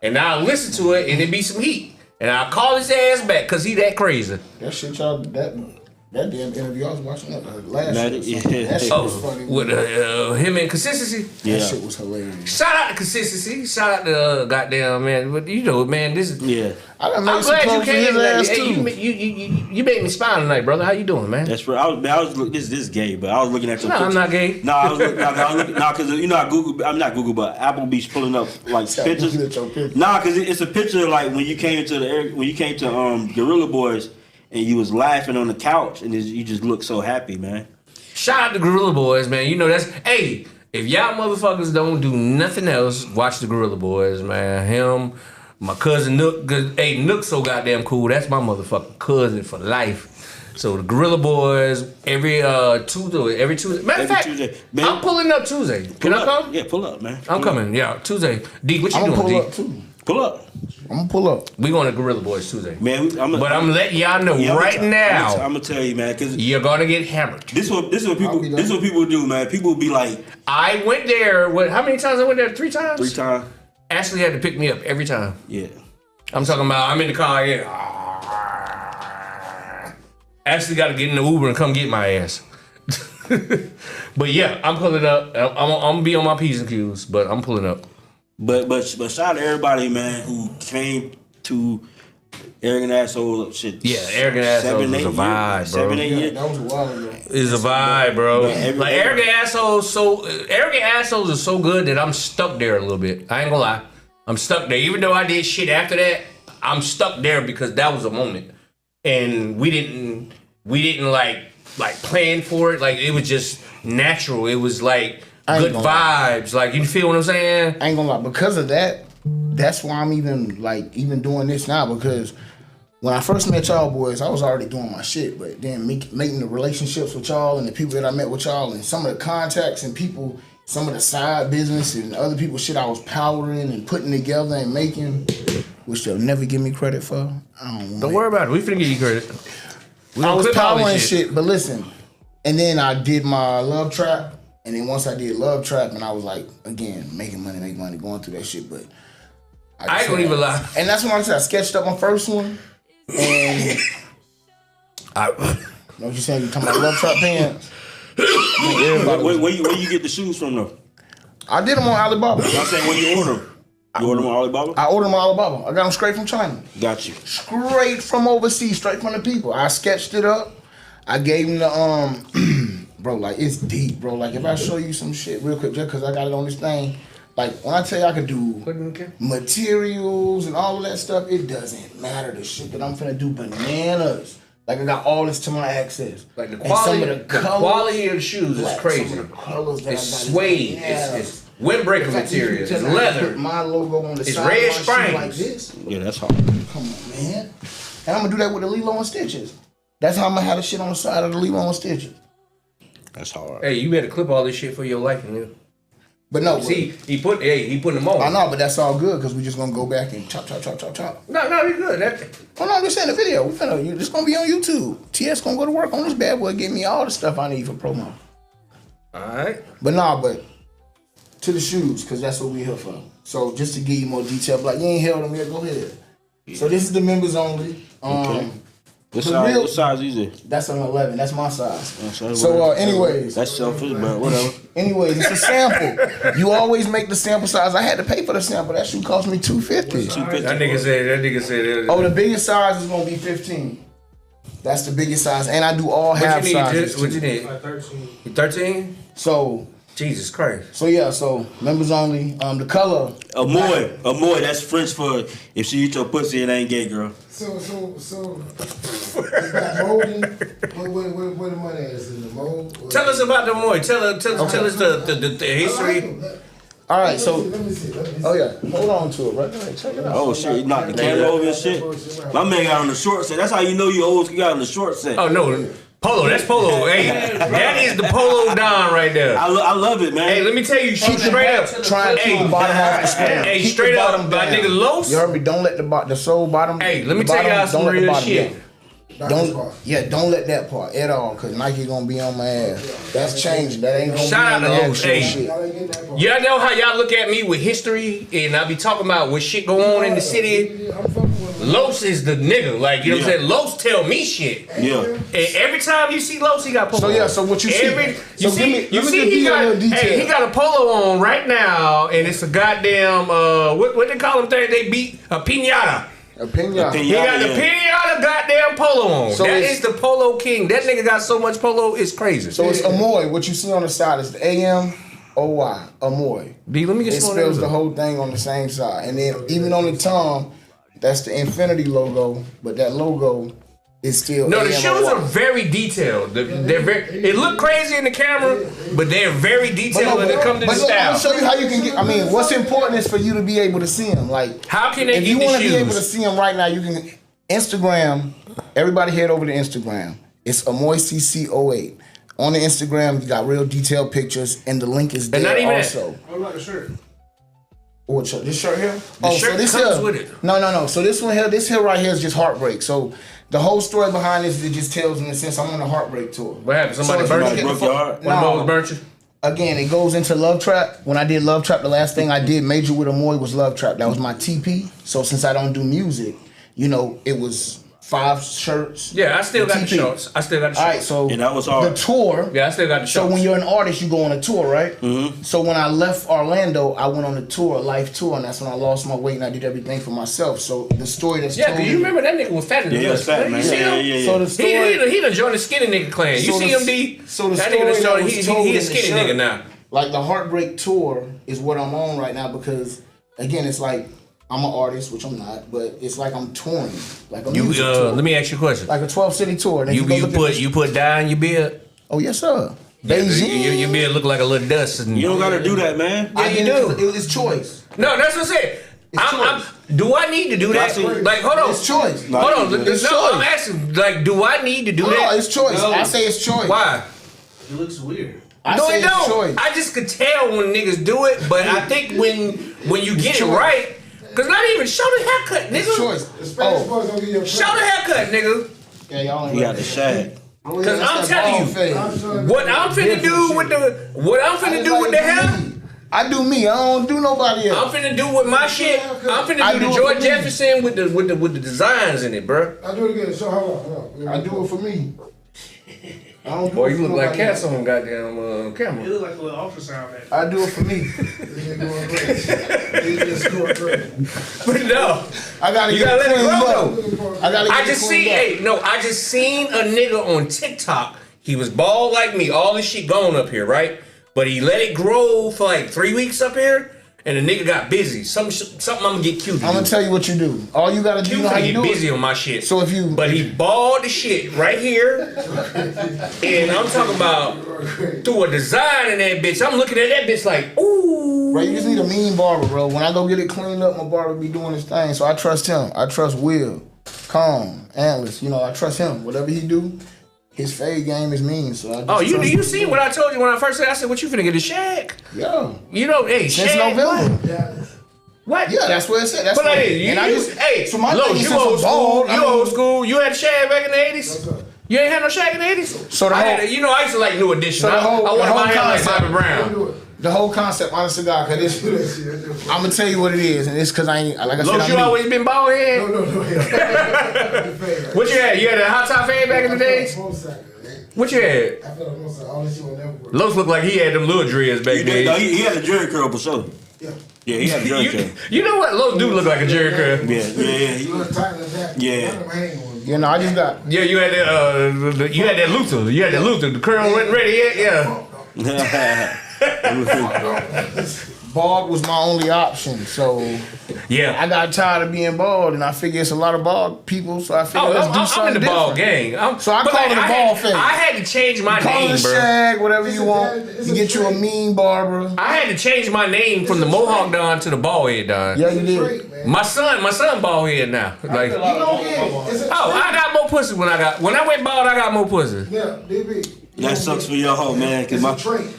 And I'll listen to it and it be some heat. And I'll call his ass back because he that crazy. That shit y'all, that damn interview I was watching last year. Yeah. That shit was funny. With him and Consistency. That shit was hilarious. Shout out to Consistency. Shout out to goddamn man. But you know, man, this is. Yeah. I'm glad you came. You made me smile tonight, brother. How you doing, man? That's right. I was this is gay, but I was looking at your. No, picture. I'm not gay. No, I was looking. No, because you know I'm not Google, but Applebee's pulling up like pictures. Nah, because it's a picture like when you came to Gorilla Boys. And you was laughing on the couch, and you just look so happy, man. Shout out to Gorilla Boys, man. You know hey, if y'all motherfuckers don't do nothing else, watch the Gorilla Boys, man. Him, my cousin Nook. Hey, Nook's so goddamn cool. That's my motherfucking cousin for life. So the Gorilla Boys every Tuesday. Matter of fact, Tuesday. I'm pulling up Tuesday. Can I come? Yeah, pull up, man. I'm coming. Yeah, Tuesday. D, what you doing, D? Pull up too. Pull up. I'm gonna pull up. We going to Gorilla Boys Tuesday, man. I'm letting y'all know right now. I'm gonna tell you, man, because you're gonna get hammered. This what people do, man. People be like, I went there. How many times I went there? 3 times. 3 times. Ashley had to pick me up every time. Yeah. I'm talking about. I'm in the car. Yeah. Ashley got to get in the Uber and come get my ass. But yeah, I'm pulling up. I'm gonna be on my P's and Q's, but I'm pulling up. But shout out to everybody, man, who came to Arrogant Asshole shit. Yeah, Arrogant Asshole was a vibe, bro. 7, 8 years. That was a while ago. It's a vibe, bro. Like Arrogant Assholes are so good that I'm stuck there a little bit. I ain't gonna lie. I'm stuck there. Even though I did shit after that, I'm stuck there because that was a moment. And we didn't like plan for it. Like it was just natural. It was like good vibes. Like, you feel what I'm saying? I ain't gonna lie. Because of that, that's why I'm even doing this now. Because when I first met y'all boys, I was already doing my shit. But then making the relationships with y'all and the people that I met with y'all and some of the contacts and people, some of the side business and other people's shit I was powering and putting together and making, which they'll never give me credit for. Don't worry about it. We finna give you credit. I was powering shit, but listen. And then I did my Love Trap. And then once I did Love Trap, and I was like, again, making money, going through that shit. But I ain't gonna even lie. And that's when I sketched up my first one. And you know what you saying? You talking about Love Trap pants? Where you get the shoes from though? I did them on Alibaba. I'm saying when you order them. You order them on Alibaba? I ordered them on Alibaba. I got them straight from China. Got you. Straight from overseas, straight from the people. I sketched it up. I gave them the bro, like, it's deep, bro. Like, if I show you some shit real quick, just because I got it on this thing, like, when I tell you I could do materials and all of that stuff, it doesn't matter. The shit that I'm finna do, bananas. Like, I got all this to my access. Like, the quality of the shoes is crazy. Some of the colors that it's suede. It's windbreaker material. It's leather. Put my logo on the it's side red of my shoe like springs. this. Yeah, that's hard. Come on, man. And I'm gonna do that with the Lilo and Stitches. That's how I'm gonna have the shit on the side of the Lilo and Stitches. That's hard. Hey, you better clip all this shit for your life, nigga. But no, see, he putting them on. I know, but that's all good because we just gonna go back and chop. No, we good. Oh no, I'm just saying the video. It's gonna be on YouTube. TS gonna go to work on this bad boy, get me all the stuff I need for promo. All right. But to the shoes, because that's what we here for. So just to give you more detail, like you ain't held them yet, go ahead. Yeah. So this is the members only. Okay. What size is it? That's an 11. That's my size. So anyways. That's selfish, but whatever. Anyways, it's a sample. You always make the sample size. I had to pay for the sample. That shoe cost me $250. That nigga said. Oh, the biggest size is gonna be 15. That's the biggest size, and I do all half sizes. What you need? 13. So. Jesus Christ. So yeah, so members only. The color. Amoy, that's French for if she eat your pussy, it ain't gay, girl. So is that molding? Where the money is in the mold? Tell us about the Amoy. Tell us the history. All right, so let me see. Oh yeah, hold on to it, right? Check it out. Oh shit, he knocked the camera over and shit. My man got on the short set. That's how you know you old. You got on the short set. Oh no. Polo, that's Polo. Hey, that is the Polo Don right there. I love it, man. Hey, let me tell you, straight up. Try and keep the bottom off the square. Hey, straight up, my nigga Los. You heard me? Don't let the sole bottom. Hey, let me tell y'all some real shit. Don't let that part at all, cause Nike gonna be on my ass. That's changing. That ain't gonna Shout be out on to the Los. actual Hey, shit. y'all know how y'all look at me with history, and I be talking about what shit go on in the city. Los is the nigga, like you know what I'm saying. Los tell me shit. Yeah. And every time you see Los, he got polo. So yeah, so what you see? You see, he got a polo on right now, and it's a goddamn what they call them things they beat a piñata. A pinata. He got the piñata goddamn polo on. So that is the polo king. That nigga got so much polo, it's crazy. So it's Amoy. What you see on the side is the AMOY. Amoy. D, let me get It spells the whole thing on the same side, and then even on the tongue, that's the Infinity logo. But that logo is still no. The AMOY. shoes are very detailed. They're very. It look crazy in the camera, but they're very detailed when it comes to the I'm style. gonna show you how you can get. I mean, what's important is for you to be able to see them. Like, how can they if get you the want to shoes? be able to see them right now, you can Instagram. Everybody head over to Instagram. It's AmoyCC08. On the Instagram, you got real detailed pictures, and the link is there not even also. What about the shirt? What shirt? This shirt here? The shirt so this comes here. with it. No. So this one here, this here right here is just Heartbreak. So the whole story behind this, it just tells in the sense I'm on a Heartbreak tour. What happened? Somebody if burnt you you? look at the Broke your One No. of those burnt you? Again, it goes into Love Trap. When I did Love Trap, the last thing I did major with Amoy was Love Trap. That was my TP. So since I don't do music, you know, it was 5 shirts. Yeah, I still got the TP. shorts. I still got the All shorts. right, so And that was hard. the tour. Yeah, I still got the So shorts. when you're an artist, you go on a tour, right? Mm-hmm. So when I left Orlando, I went on a tour, a life tour, and that's when I lost my weight and I did everything for myself. So the story that's Yeah, told cause you remember that nigga was fat in the Yeah, he was fat, man. You see him? Yeah. So the story, He done joined the skinny nigga clan. You So see the- him, D? so the that story nigga done that started, was he told a in the skinny shirt, nigga now. like the Heartbreak tour is what I'm on right now because again, it's like I'm an artist, which I'm not, but it's like I'm touring, like a music tour. Let me ask you a question. Like a 12-city tour. Then You go look at this- put dye in your beard? Oh yes, sir. Yeah, Beijing. your beard look like a little dust. And, You don't gotta do that, man. I you did do. It's choice. No, that's what I'm saying. Do I need to do that? Like, hold on. It's choice. Hold on. It's No, choice. I'm asking. Like, do I need to do No, that? it's choice. I say it's choice. Why? It looks weird. I No, say it it's don't. choice. I just could tell when niggas do it, but I think when you get it choice. right, cause not even show the haircut, It's nigga. choice. The Spanish boys don't give you a Show the haircut, nigga. Yeah, y'all ain't You got the shag. Cause I'm telling you, what I'm finna do with the hair, I do me. I don't do nobody I'm else. finna do with my shit. I'm finna I do do the it George for me. Jefferson with the designs in it, bro. I do it again. So hold on. I do it for me. I don't do Boy, it you for look like nobody cats else. on goddamn It camera. look like a little ultrasound man. I do it for me. But no, I gotta you get gotta let it cleaned grow up. though. I gotta get I just cleaned up. I just seen a nigga on TikTok. He was bald like me, all this shit gone up here, right? But he let it grow for like 3 weeks up here, and the nigga got busy. Something I'm gonna get cute. I'm gonna tell you what you do. All you gotta do, you Cute know how to you get do busy it. on my shit. So if you- but he balled the shit right here, and I'm talking about through a design in that bitch. I'm looking at that bitch like, ooh. Bro, you just need a mean barber, bro. When I go get it cleaned up, my barber be doing his thing. So I trust him. I trust Will, Calm, Atlas. You know, I trust him. Whatever he do, his fade game is mean. So I just Oh, you trust you him. see what I told you when I first said? I said, what you finna get a shag? Yeah. You know, hey, Since shag. November. What? Yeah, that's what it said. That's But what like, you, and I you, just hey, so my Los, thing is you since I'm old school. bald, You I mean- old school. You had shag back in the 80s? You ain't had no shag in the 80s? So the I whole- had, you know, I used to like New Edition. So the whole- I the wanted whole my hair like concept- Bobby Brown. The whole concept on a cigar, cause this, I'm gonna tell you what it is, and it's cause I ain't like I said. Los, I'm you new. always been bald head? No. What you had? You had a hot top fade back in the days? What you had? I feel like most of all this shit will never work. Los looked like he had them little dreads back then. No, he had a jerry curl for sure. Yeah. Yeah, he had a jerry curl. You know what? Los do look like a jerry curl. Yeah. A little tighter than that. Yeah. I don't hang on. You know, I just got. Yeah, you had that. You had that Luther. You had that Luther. The curl wasn't ready yet. Yeah. Bald was my only option, so Yeah. I got tired of being bald, and I figure it's a lot of bald people, so I figured let's do I'm something in the ball different. gang. So I but call it a ball fade. I had to change my Call it name, a bro. shag, whatever you want. You get you a mean barber. I had to change my name from the Mohawk Don to the bald head Don. Yeah, you did. Straight, man. My son bald head now. Like, You don't get it. It's a I got more pussy when I went bald. I got more pussy. Yeah, DB. That sucks for your hoe, man. Cause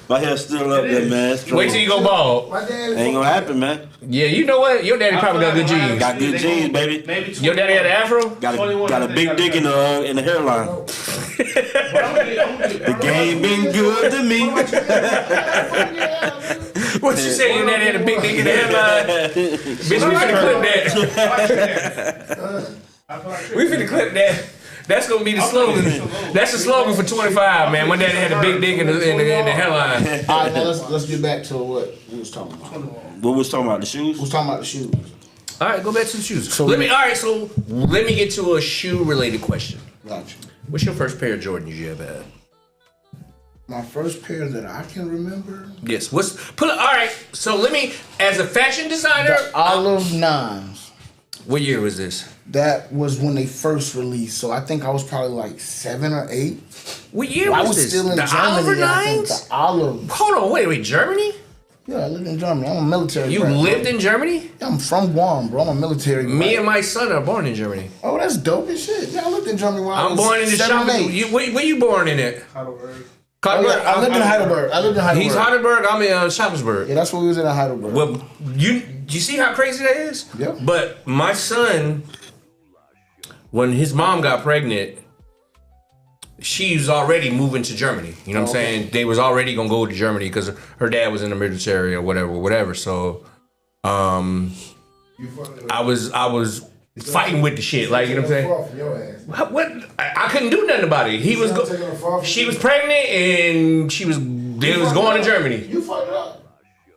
my hair's still up there, man. Wait till you go bald. My dad Ain't gonna happen, man. Yeah, you know what? Your daddy probably got good genes. Got good genes, baby. Maybe Your daddy had an afro? Got a big dick in the hairline. The game been good to me. What you say? Your daddy had a big dick in the hairline? Bitch, we finna clip that. We finna clip that. That's gonna be the slogan. That's the slogan for 25, man. My daddy had a big dick in the hairline. All right, now let's get back to what we was talking about. What was talking about? The shoes? We was talking about the shoes. All right, go back to the shoes. So let me get to a shoe related question. Gotcha. What's your first pair of Jordans you ever had? My first pair that I can remember. Yes. All right. So let me, as a fashion designer, The Olive Nines. what year was this? That was when they first released. So I think I was probably like 7 or 8. What year I was was this? still in The Germany. Oliver I think Nines? the Olive. Hold on, wait, Germany? Yeah, I lived in Germany. I'm a military. You brat, lived bro. in Germany? Yeah, I'm from Guam, bro. I'm a military. Me brat. and my son are born in Germany. Oh, that's dope as shit. Yeah, I lived in Germany when I I'm was born in the 7 and shop. 8. Where you born in it? Heidelberg. I lived in Heidelberg. He's Heidelberg. I'm in Schaumburg. Yeah, that's where we was in Heidelberg. Well, you see how crazy that is? Yeah. But my son, when his mom got pregnant, she was already moving to Germany. You know what I'm saying? They was already gonna go to Germany because her dad was in the military or whatever. So, I was fighting with the shit, like, you know what I'm saying? What? I couldn't do nothing about it. She was pregnant and they was going to Germany. You fucked it up.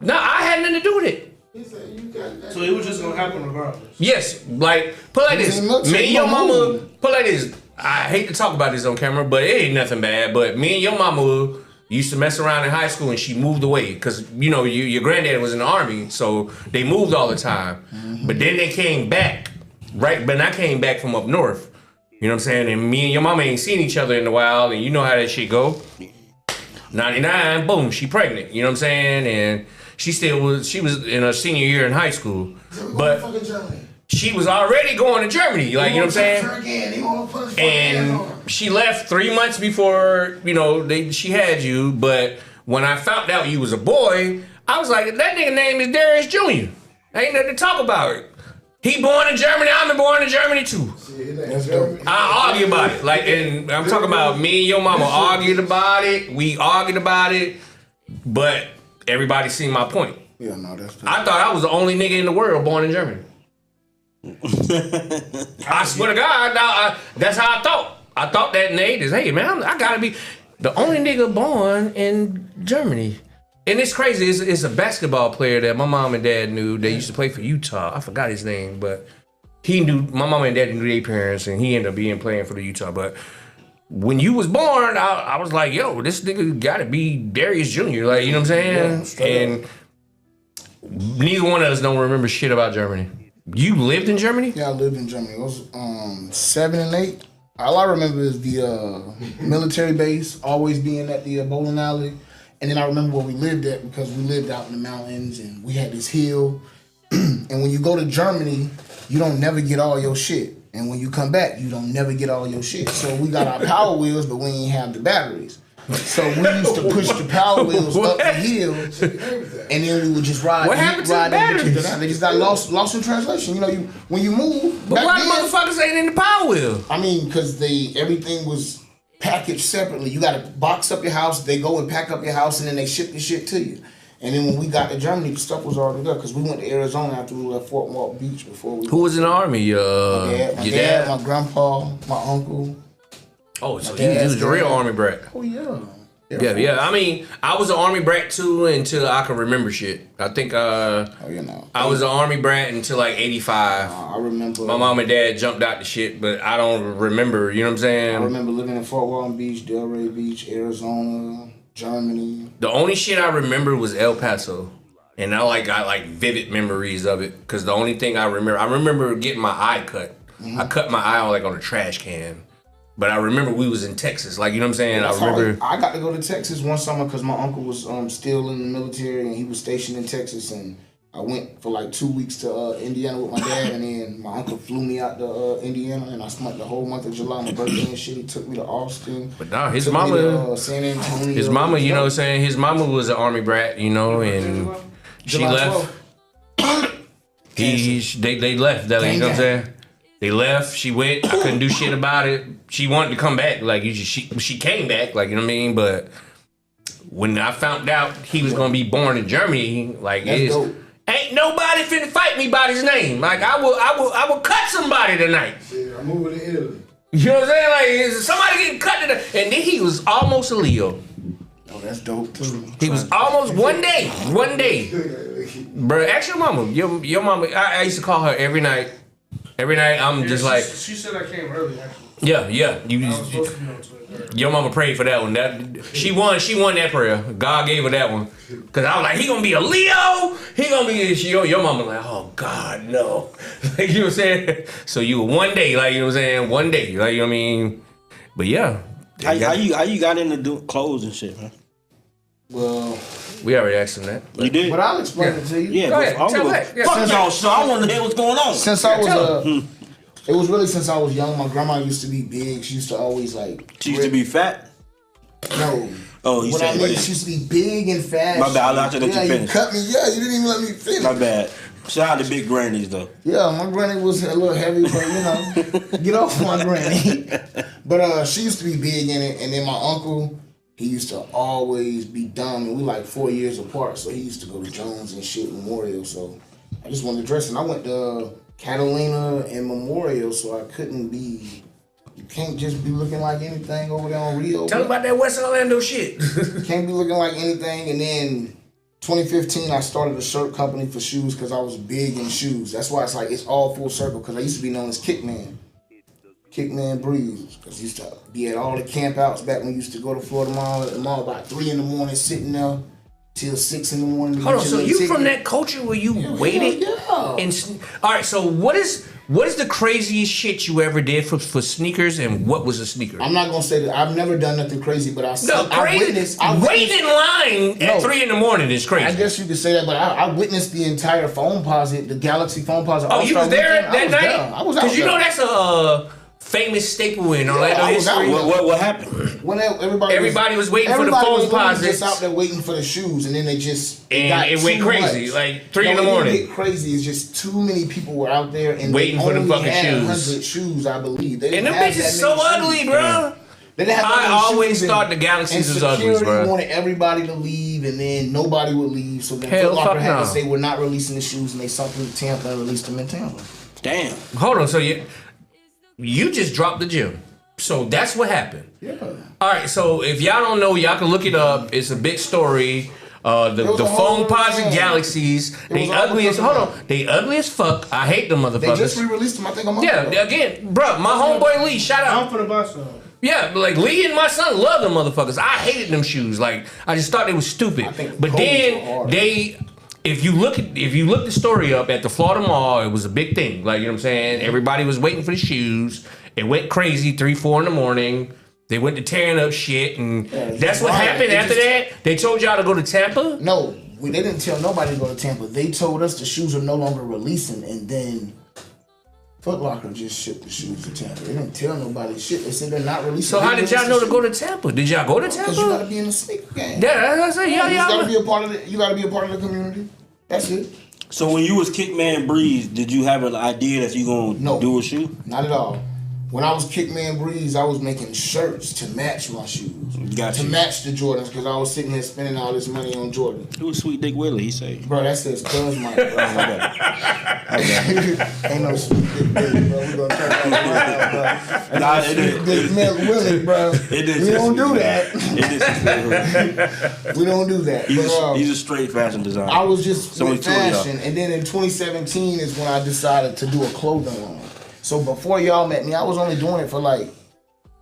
No, I had nothing to do with it. He said you got that. So it was just gonna happen regardless. Yes, like, put like this. Me and your mama, put like this. I hate to talk about this on camera, but it ain't nothing bad. But me and your mama used to mess around in high school, and she moved away because your granddad was in the army, so they moved all the time. But then they came back, right? But I came back from up north. You know what I'm saying? And me and your mama ain't seen each other in a while, and you know how that shit go. 99, boom, she pregnant. You know what I'm saying? And she was in her senior year in high school, but she was already going to Germany. Like, you know what I'm saying? And she left 3 months before, she had you. But when I found out you was a boy, I was like, that nigga name is Darius Jr. Ain't nothing to talk about. He born in Germany, I'm born in Germany too. I argue about it. Like, and I'm talking about me and your mama argued about it. We argued about it. But everybody seen my point. Yeah, no, that's I thought I was the only nigga in the world born in Germany. I swear to God, that's how I thought. I thought that Nate is, hey man, I gotta be the only nigga born in Germany. And it's crazy. It's a basketball player that my mom and dad knew. They used to play for Utah. I forgot his name, but he knew. My mom and dad knew their parents, and he ended up playing for the Utah. But when you was born, I was like, yo, this nigga gotta be Darius Jr. Like, you know what I'm saying? And neither one of us don't remember shit about Germany. You lived in Germany? Yeah, I lived in Germany. It was 7 and 8. All I remember is the military base, always being at the bowling alley. And then I remember where we lived at because we lived out in the mountains and we had this hill. And when you go to Germany, you don't never get all your shit. And when you come back, you don't never get all your shit. So we got our Power Wheels, but we ain't have the batteries. So we used to push the Power Wheels up the hill, and then we would just ride. What happened to the batteries? They just got lost in translation. When you move. But why the motherfuckers ain't in the Power Wheel? I mean, because everything was packaged separately. You got to box up your house. They go and pack up your house, and then they ship the shit to you. And then when we got to Germany, the stuff was already there because we went to Arizona after we left Fort Walton Beach before we. Who was in the army? My dad, my grandpa, my uncle. Oh, so he was a real army brat. Oh yeah. Yeah. I mean, I was an army brat too until I can remember shit. I think I was an army brat until like 85. I remember. My mom and dad jumped out the shit, but I don't remember. You know what I'm saying? I remember living in Fort Walton Beach, Delray Beach, Arizona, Germany. The only shit I remember was El Paso. And I got vivid memories of it. Because the only thing I remember getting my eye cut. Mm-hmm. I cut my eye on a trash can. But I remember we was in Texas. Like, you know what I'm saying? I got to go to Texas one summer because my uncle was still in the military and he was stationed in Texas. And I went for like 2 weeks to Indiana with my dad, and then my uncle flew me out to Indiana, and I spent the whole month of July, my birthday and shit. He took me to Austin. But nah, his took mama, me to, San Antonio. his mama, you know what I'm saying? His mama was an Army brat, you know, and she July left. 12th. They left, that, you know what I'm saying? They left, she went, I couldn't do shit about it. She wanted to come back, like, she came back, like, you know what I mean? But when I found out he was gonna be born in Germany, like, ain't nobody finna fight me by his name. Like, I will cut somebody tonight. Yeah, I'm moving to Italy. You know what I'm saying? Like, is somebody getting cut tonight? And then he was almost a Leo. Oh, that's dope too. He was almost one day. Bro, ask your mama. Your mama, I used to call her every night. Every night, I'm just like. She said I came early, actually. Yeah. I was supposed to be on Twitter. Your mama prayed for that one. She won that prayer. God gave her that one. Cause I was like, he gonna be a Leo. He gonna be your mama like, oh God, no. Like, you know what I'm saying? So you were one day, like, you know what I'm saying? One day, like, you know what I mean? But yeah. How you got into clothes and shit, man? Well, we already asked him that. You did? But I'll explain it to you. Yeah, Go ahead, tell that. Fuck y'all, so I want to hear what's going on. Since I was it was really since I was young. My grandma used to be big. She used to always like. She used to be fat? No. Oh, you what said I mean, she used to be big and fat. My bad, I let you you finish. cut me. Yeah, you didn't even let me finish. My bad. Shout out to big grannies though. Yeah, my granny was a little heavy, but you know, get off my granny. But she used to be big in it, and then my uncle, he used to always be dumb, and we like 4 years apart, so he used to go to Jones and shit Memorial. So I just wanted to dress, and I went to Catalina and Memorial, so I couldn't be. You can't just be looking like anything over there on Rio. Tell them about that West Orlando shit. Can't be looking like anything, and then 2015, I started a shirt company for shoes because I was big in shoes. That's why it's like it's all full circle because I used to be known as Kickman Breeze, because I used to be at all the camp outs back when we used to go to Florida Mall at the mall about 3 in the morning, sitting there till 6 in the morning. Hold on, so you from that culture where you waited? Yeah. And all right, so what is the craziest shit you ever did for sneakers, and what was a sneaker? I'm not gonna say that I've never done nothing crazy, but I witnessed waiting in line at 3 in the morning is crazy. I guess you could say that, but I witnessed the entire phone-posit, the Galaxy phone-posit. Oh, you was there that night? I was out there. Because you know that's a famous staple in Orlando history. What happened? When everybody was waiting for the phone posits. Just out there waiting for the shoes, and then they just it went crazy, like 3 in the morning. It didn't get crazy. It's just too many people were out there and waiting for them fucking shoes. 100 shoes, I believe. And them bitches so ugly, bro. They didn't have I always thought the Galaxies was ugly, bro. Security wanted everybody to leave, and then nobody would leave. So then Hell, Foot Locker had no. to say we're not releasing the shoes, and they sunk them to Tampa and released them in Tampa. Damn. Hold on, so you just dropped the gym. So that's what happened. Yeah. All right, so if y'all don't know, y'all can look it up. It's a big story. The phone posit Galaxies, they ugly as they ugly as fuck. I hate them motherfuckers. They just re-released them, I think, a month ago. Yeah, again, bro, my homeboy Lee, shout out. I'm finna buy some. Yeah, but like Lee and my son love them motherfuckers. I hated them shoes. Like I just thought they was stupid. But then if you look the story up at the Florida Mall, it was a big thing. Like, you know what I'm saying? Everybody was waiting for the shoes. It went crazy 3, 4 in the morning. They went to tearing up shit, and that's what happened after that. They told y'all to go to Tampa? No, they didn't tell nobody to go to Tampa. They told us the shoes are no longer releasing, and then Foot Locker just shipped the shoes to Tampa. They didn't tell nobody shit. They said they're not releasing. So how did y'all know to go to Tampa? Did y'all go to Tampa? Because you gotta be in the sneaker game. Yeah, that's what I said. You gotta be a part of it. You gotta be a part of the community. That's it. So when you was Kickman Breeze, did you have an idea that you gonna do a shoe? Not at all. When I was Kickman Breeze, I was making shirts to match my shoes. To match the Jordans, because I was sitting here spending all this money on Jordan. Who was Sweet Dick Willie, he say? Bro, that says Cuz Mike, bro. Ain't no Sweet Dick Willie, bro. We gonna turn that around, bro. Nah, it is. Dick Milk Willie, bro. We don't do that. We don't do that. He's a straight fashion designer. I was just with fashion, and then in 2017 is when I decided to do a clothing line. So before y'all met me, I was only doing it for like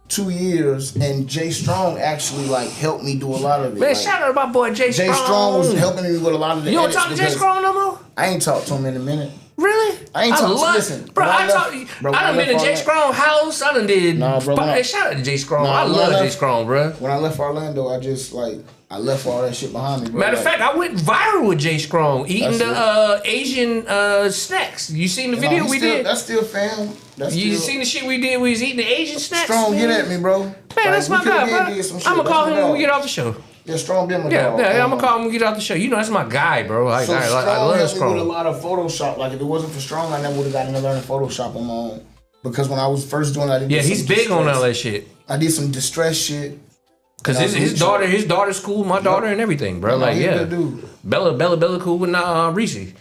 2 years, and Jay Strong actually like helped me do a lot of it. Man, shout out to my boy Jay Strong. Jay Strong was helping me with a lot of the You don't talk to Jay Strong no more? I ain't talked to him in a minute. Really? I ain't talked to him. Listen, bro, I done been to Jay Strong house. I done did. Nah, bro. Shout out to Jay Strong. I love Jay Strong, bro. When I left Orlando, I just like I left all that shit behind me, bro. Matter of fact, I went viral with Jay Strong eating That's the Asian snacks. You seen the You know, video we did? That's still fam. That's You still, seen the shit we did? We was eating the Asian snacks. Strong, man. get at me, bro. Man, that's my guy, bro. I'm gonna call him when we get off the show. Yeah, Strong been my Yeah, dog. yeah, I'm gonna call him when we get off the show. You know, that's my guy, bro. Like, So I Strong love helped me with a Strong. lot of Photoshop. Like if it wasn't for Strong, I never would have gotten to learn Photoshop on my own. Because when I was first doing it, I did Yeah, some he's big on distress. all that shit. I did some distress shit. Cause And I his was daughter's cool, my daughter and everything, bro. No, Like, he a yeah, good dude. Bella cool with Reese.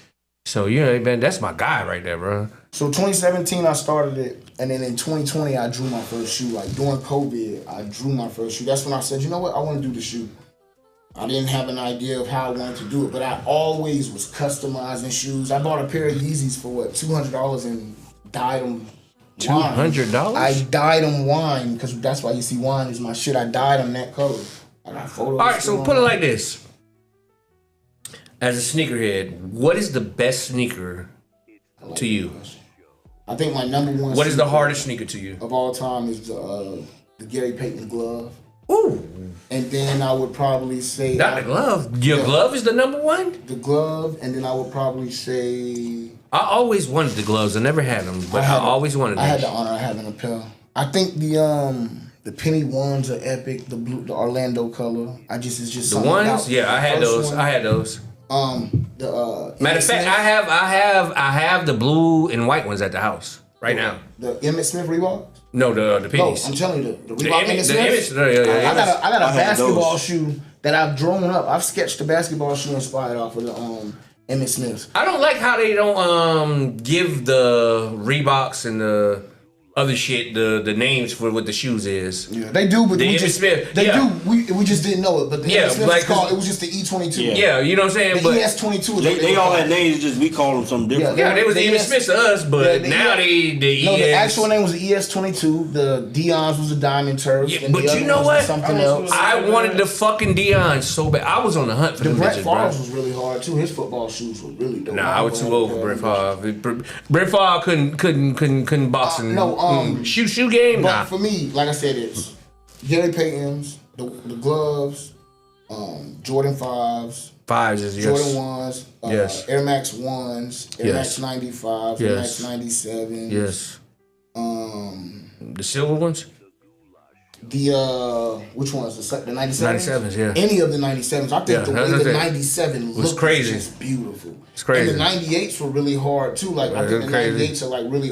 So you know, man, that's my guy right there, bro. So 2017, I started it, and then in 2020, I drew my first shoe. Like during COVID, I drew my first shoe. That's when I said, you know what, I want to do the shoe. I didn't have an idea of how I wanted to do it, but I always was customizing shoes. I bought a pair of Yeezys for what, $200 and dyed them. $200? I dyed them wine because that's why you see wine is my shit. I dyed them that color. I got photos. All right, so put it like this: as a sneakerhead, what is the best sneaker to you? I think my number one. What is the sneaker hardest sneaker to you? of all time is the Gary Payton glove. Ooh, And then I would probably say not the glove. Your glove is the number one. the glove, and then I would probably say I always wanted the gloves. I never had them, but I always wanted them. I had the honor of having a pair. I think the penny ones are epic. The blue, the Orlando color. It's just The something ones, about yeah, I the had first those. one. I had those. The Matter of fact, I have the blue and white ones at the house right now. the Emmett Smith Reebok. No, the No, pennies. I'm telling you, the The Reebok Emmett- Emmett the Smith. Emmett- yeah, I got a I had basketball those. shoe that I've drawn up. I've sketched the basketball shoe inspired off of the Emmett Smith. I don't like how they don't give the Reeboks and the other shit the names for what the shoes is. Yeah, they do, but The we Emmett just Smith, they yeah. do. We just didn't know it. But the Yeah, Emmett Smith like, is called. It was just the E22. Yeah, you know what I'm saying? The But ES22. They all had names, just we call them something different. yeah, they was the the Emmett ES Smiths to us, but the now ES the No, the ES. actual name was the ES22. The Dion's was the Diamond Turf. Yeah, and but the you other know ones what? was something else. I wanted the fucking Dion so bad. I was on the hunt for The them Brett bitches, Favre's bro. was really hard too. His football shoes were really dope. Nah, I was too old for Brett Favre. Brett Favre couldn't box and shoe game. But Nah. for me, like I said, it's Gary Payton's, the gloves, Jordan 5s, Fives is yes. Jordan 1s, Yes. Air Max 1s, Air Yes. Max 95s, Air Yes. Max 97s. Yes. The silver ones? The which ones? The 97s? 97s, yeah. Any of the 97s. I think Yeah, the that's way what the I'm saying. 97 Was looked crazy. was just beautiful. It's crazy. And the 98s were really hard too. Like I Yeah, think the they're crazy. 98s are like really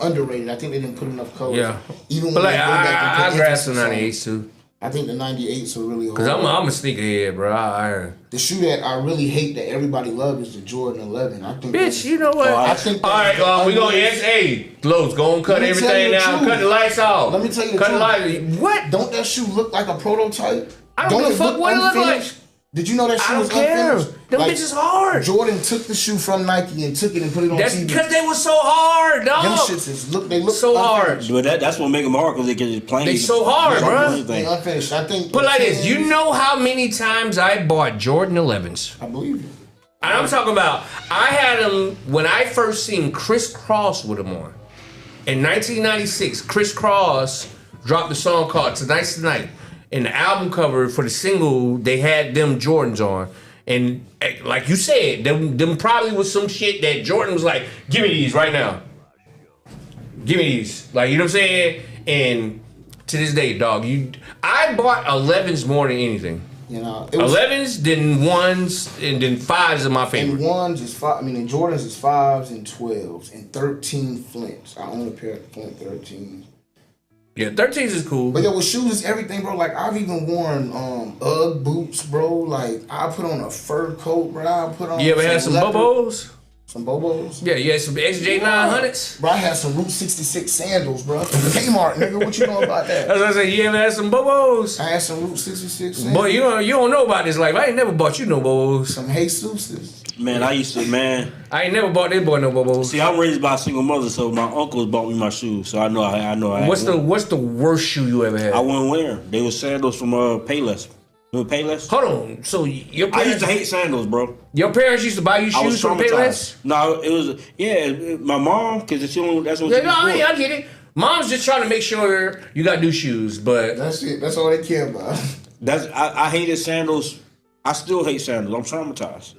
underrated. I think they didn't put enough colors. Yeah. Even But when like they go back and I put grasped the emphasis on it. 98s too. I think the 98s are really hard. Cause I'm a sneakerhead, bro. The shoe that I really hate that everybody loves is the Jordan 11. I think Bitch, you know what? I think All right, we gonna hey, Lowe's, go and cut Let me tell everything you the down, truth. cut the lights off. Let me tell you the cut the truth. lights. What? Don't that shoe look like a prototype? I don't give a it fuck what it look unfinished? like. Did you know that shoe I don't was care. unfinished? Them bitches hard. Jordan took the shoe from Nike and took it and put it on That's TV. because they was so hard, dog. Them shits is they look so hard. unfinished. But that's what make them hard because they can just plain. They so hard, bruh. They unfinished. I think. But like this, the you 10s, know how many times I bought Jordan 11s? I believe you. And I'm talking about, I had them when I first seen Chris Cross with them on. In 1996, Chris Cross dropped a song called Tonight's the Night. And the album cover for the single, they had them Jordans on. And like you said, them probably was some shit that Jordan was like, give me these right now. Give me these. Like, you know what I'm saying? And to this day, dog, I bought 11s more than anything. You know, it was, 11s, then 1s, and then 5s are my favorite. and ones is five. I mean, in Jordans is 5s and 12s and 13 Flints. I own a pair of Flint 13s. Yeah, 13s is cool. But yo, with shoes is everything, bro. Like I've even worn UGG boots, bro. Like I put on a fur coat, bro. I put on. You ever had some leopard- Bobos? Some Bobos. Yeah, you had some XJ900s? Bro, I had some Route 66 sandals, bro. Kmart, nigga. What you know about that? That's what I said. You ever had some Bobos? I had some Route 66 sandals. Boy, you don't know about this life. I ain't never bought you no Bobos. Some Jesus's. Man, I used to, man. I ain't never bought this boy no Bobos. See, I'm raised by a single mother, so my uncles bought me my shoes, so I know. What's the worst shoe you ever had? I wouldn't wear them. They were sandals from Payless. Remember Payless? Hold on. So your I parents, used to hate sandals, bro. your parents used to buy you I was shoes from traumatized. Payless? No, it was my mom because that's what she Yeah, no, was. I get it. Mom's just trying to make sure you got new shoes, but That's it. That's all they care about. I hated sandals. I still hate sandals. I'm traumatized.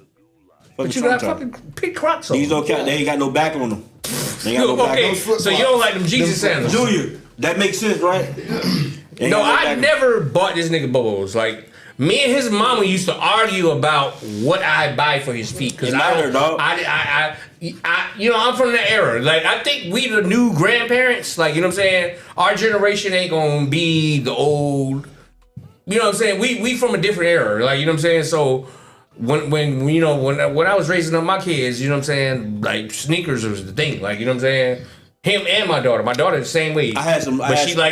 But you got fucking pick Crocs on. These don't count. They ain't got no back on them. They ain't got no back on them. So you don't like them Jesus sandals? Junior, that makes sense, right? No, I never bought this nigga Bobos. Like, me and his mama used to argue about what I buy for his feet. Cause I you know, I'm from the era. Like, I think we the new grandparents. Like, you know what I'm saying? Our generation ain't gonna be the old. You know what I'm saying? We from a different era. Like, you know what I'm saying? So when you know when I was raising up my kids, you know what I'm saying? Like, sneakers was the thing. Like, you know what I'm saying? Him and my daughter. My daughter the same way. She liked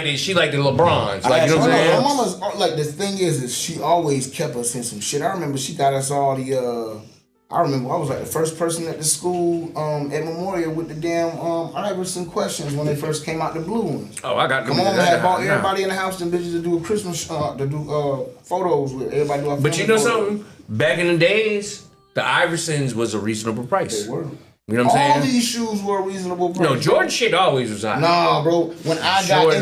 the LeBrons. Like, you know what I'm saying? My mama's like, the thing is she always kept us in some shit. I remember she got us all the. I remember I was like the first person at the school at Memorial with the damn Iverson questions when they first came out, the blue ones. Oh, I got them. My mama had bought everybody in the house them bitches to do a Christmas to do photos with everybody. But you know something? Back in the days, the Iversons was a reasonable price. They were. You know what I'm saying? All these shoes were a reasonable price. No, Jordan shit always was high. Nah, bro. When I got in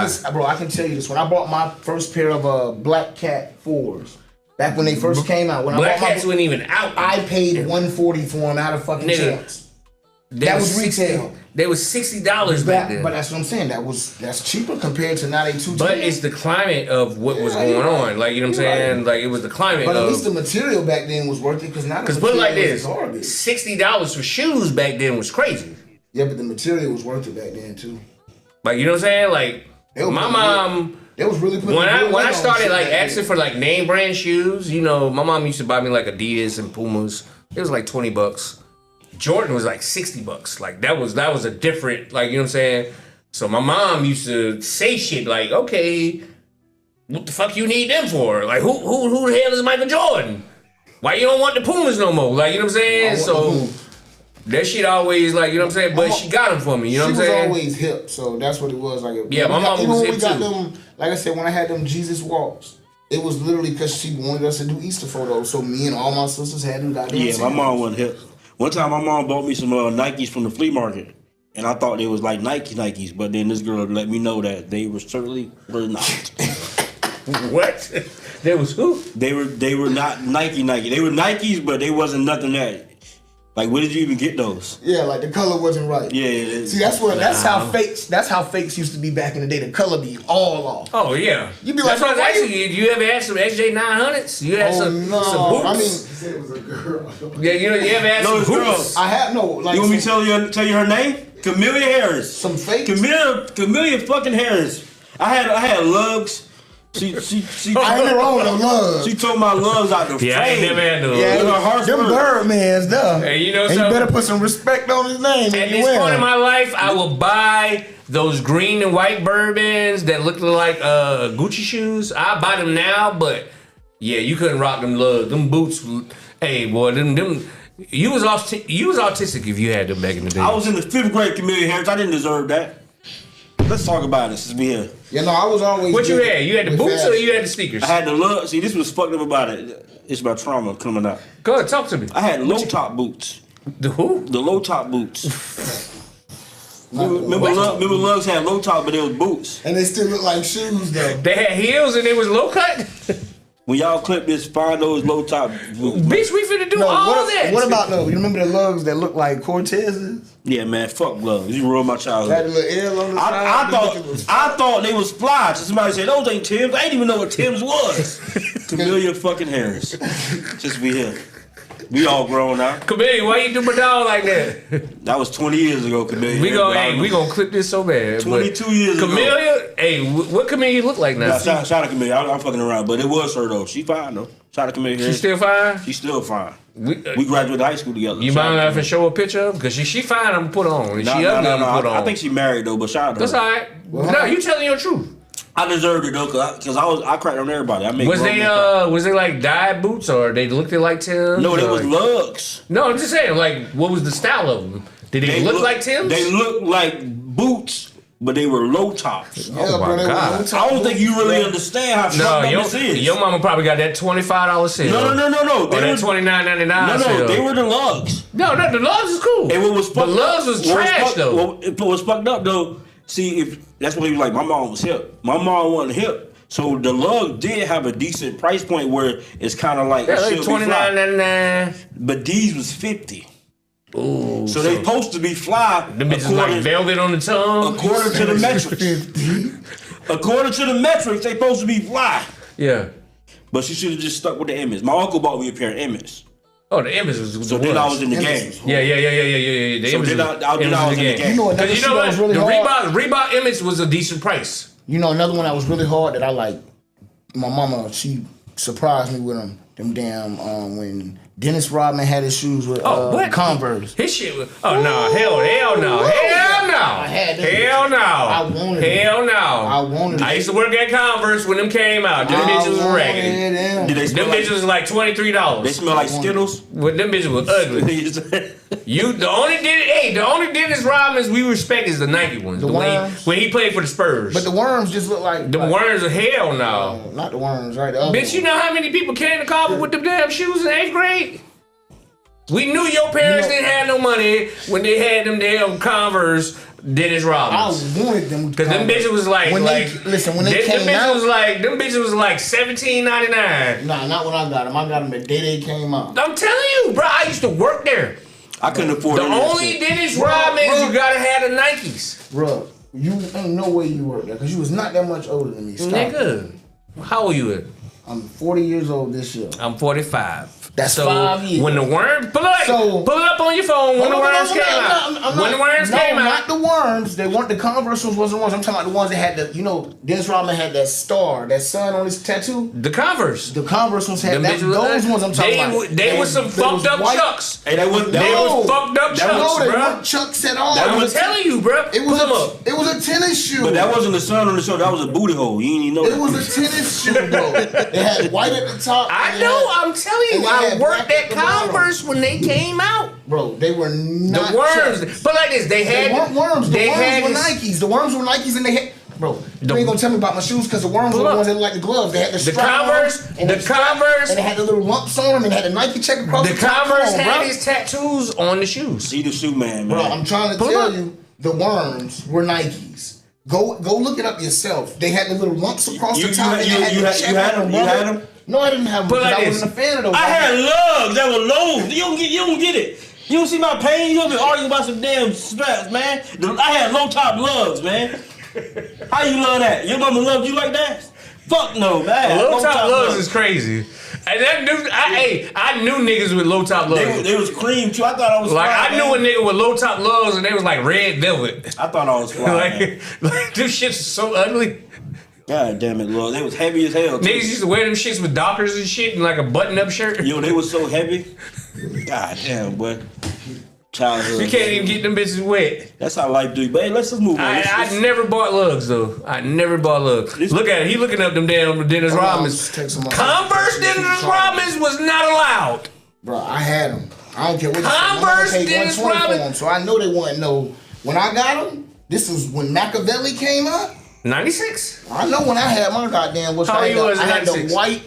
this, bro, I can tell you this. When I bought my first pair of Black Cat 4s, back when they first came out, when Black Cats wasn't even out. I paid $140 for them out of fucking chance. That was retail. They was $60 back then. But that's what I'm saying. That's cheaper compared to now they $210. But it's the climate of what was going on. Like, you know what I'm saying? Right. Like, it was the climate. But at least the material back then was worth it because now. Because put it like this, $60 for shoes back then was crazy. Yeah, but the material was worth it back then too. Like, you know what I'm saying? Like, my mom. They was really putting when I started like asking for like name brand shoes, you know, my mom used to buy me like Adidas and Pumas. It was like $20. Jordan was like $60. Like, that was a different, like, you know what I'm saying? So my mom used to say shit like, okay, what the fuck you need them for? Like, who the hell is Michael Jordan? Why you don't want the Pumas no more? Like, you know what I'm saying? So that shit always, like, you know what I'm saying? But she got them for me, you know what I'm saying? She was always hip, so that's what it was. Like, yeah, my mom was hip too. Them, like I said, when I had them Jesus walks, it was literally because she wanted us to do Easter photos. So me and all my sisters had them goddamn. Yeah, my mom wasn't hip. One time my mom bought me some Nikes from the flea market. And I thought they was like Nikes, but then this girl let me know that they certainly were not. What? They was who? They were not Nike. They were Nikes, but they wasn't nothing that. Like, where did you even get those? Yeah, like the color wasn't right. Yeah. See, that's how fakes used to be back in the day. The color be all off. Oh yeah. You be like, that's what I was asking you. You ever had some SJ 900s? You had some boots? I mean, He said it was a girl. Yeah, you ever had some boots? I have no. Like, you want me to tell you her name? Camellia Harris. Some fake. Camellia fucking Harris. I had lugs. She I ain't never owned no lugs. She told my lugs out the frame. Yeah, I ain't never had no lugs. Yeah, them Birdman's done. Hey, you know and something? you better put some respect on his name. At this point in my life, I will buy those green and white Bourbons that look like Gucci shoes. I buy them now, but yeah, you couldn't rock them lugs. Them boots. Hey, boy, them. You was autistic if you had them back in the day. I was in the 5th grade, Camellia Harris. I didn't deserve that. Let's talk about it since we here. Yeah, no, I was always. What you had? You had the boots or you had the sneakers? I had the look. See, this was fucked up about it. It's my trauma coming out. Go ahead, talk to me. I had low top boots. The who? The low top boots. Remember lugs had low top, but they was boots. And they still look like shoes though. They had heels and it was low cut. When y'all clip this, find those low top boots. Bitch, we finna do all that. What about those? You remember the lugs that look like Cortez's? Yeah, man, fuck lugs. You ruined my childhood. Had a little L on the side. I thought they was fly. So somebody said those ain't Timbs. I didn't even know what Timbs was. Camellia fucking Harris. Just be here. We all grown now. Camellia, why you do my dog like that? That was 20 years ago, Camellia. We gonna clip this so bad. 22 years ago. Camellia, hey, what Camellia look like now? Nah, shout out Camellia. I'm fucking around, but it was her though. She fine though. Shout out Camellia. She still fine? She still fine. We graduated high school together. You mind if I show a picture of? Because she fine, I'm gonna put on. If she ugly, I'm gonna put on. I think she married though, but shout out to That's her. all right. No, you telling your truth. I deserved it though, cause I cracked on everybody. Was they like dyed boots or they looked like Timbs? No, they was lugs. No, I'm just saying, like, what was the style of them? Did they look like Timbs? They looked like boots, but they were low tops. Oh my God! I don't think you really understand how fucked up this is. Your mama probably got that $25 sale. No. Or that $29.99 sale. No, they were the lugs. No, the lugs is cool. And what was fucked the lugs was trash though. What was fucked up though? See, if that's when he was like, my mom was hip. My mom wasn't hip. So the lug did have a decent price point where it's kind of like Yeah, like $29.99. But these was $50. Ooh, so they supposed to be fly. Them bitches like velvet on the tongue. According to the metrics. According to the metrics, they supposed to be fly. Yeah. But she should have just stuck with the Emmys. My uncle bought me a pair of Emmys. Oh, the Emmys was so then I was in the game. Yeah. The so Emmys then I was in the game. You know another shoe that was really the hard? Reebok Emmys was a decent price. You know another one that was really hard that I like. My mama, she surprised me with them. Them damn when Dennis Rodman had his shoes with Converse. His shit was hell no. I had them. Hell no. I wanted them. Hell no. I wanted them. I used to work at Converse when them came out. Them bitches was raggedy. Did they smell them bitches was like $23. They smell like Skittles? Well, them bitches was ugly. The only Dennis Rodmans we respect is the Nike ones. When he played for the Spurs. But the worms just look like the worms are hell no. Not the worms, right? The other Bitch, you know how many people came to Carver with them damn shoes in 8th grade? We knew your parents didn't have no money when they had them damn Converse Dennis Rodmans. I wanted them because them bitches was like when they came out. Them bitches was like $17.99. Nah, not when I got them. I got them the day they came out. I'm telling you, bro. I used to work there. I couldn't afford the only Dennis Rodmans you gotta have the Nikes. Bro, you ain't no way you worked there because you was not that much older than me. Stop. Nigga, how old you? I'm 40 years old this year. I'm 45. That's 5 years. When the worms pull it up on your phone when the worms came out. When the worms came out. Not the worms. They weren't the Converse ones. Wasn't the ones. I'm talking about the ones that had the. Dennis Rodman had that star, that sun on his tattoo. The Converse. The Converse ones had that. Those ones I'm talking about. They were some fucked up Chucks. Hey, they was fucked up Chucks, no, they bro. weren't Chucks at all. I'm telling you, bro. It was a tennis shoe. But that wasn't the sun on the show. That was a booty hole. You didn't even know that. It was a tennis shoe, bro. They had white at the top. I know. I'm telling you. I worked at Converse when they came out. Bro, they were not the worms. Chucks. But like this, they weren't worms. The worms were this, Nikes. The worms were Nikes and they had. Bro, you ain't gonna tell me about my shoes because the worms were the ones that looked like the gloves. They had the strap Converse, and they had the little lumps on them and had the Nike check across the top. The Converse had his tattoos on the shoes. He the shoe man. Bro, I'm trying to tell you, the worms were Nikes. Go look it up yourself. They had the little lumps across the top. You had them? No, I didn't have them because I wasn't a fan of those. I had lugs that were low. You don't get it. You don't see my pain? You don't be arguing about some damn straps, man. I had low top lugs, man. How you love that? Your mama loved you like that? Fuck no, man. Low top lugs is crazy. And I knew niggas with low top lugs. They was cream too. I thought I was like fly, I knew a nigga with low top lugs and they was like red velvet. I thought I was fly. like them shits so ugly. God damn it, Lord. They was heavy as hell, too. Niggas used to wear them shits with Dockers and shit and like a button-up shirt. Yo, they was so heavy. God damn, boy. Childhood. You can't even get them bitches wet. That's how life do. But hey, let's just move on. I never bought lugs, though. I never bought lugs. Look at it. He looking up them damn Dennis Rodmans. Converse Dennis Rodmans was not allowed. Bro, I had them. I don't care what Converse Dennis Rodmans. So I know they wouldn't know. When I got them, this was when Machiavelli came out. 96? I know when I had my goddamn what's How you was I had 96? the white.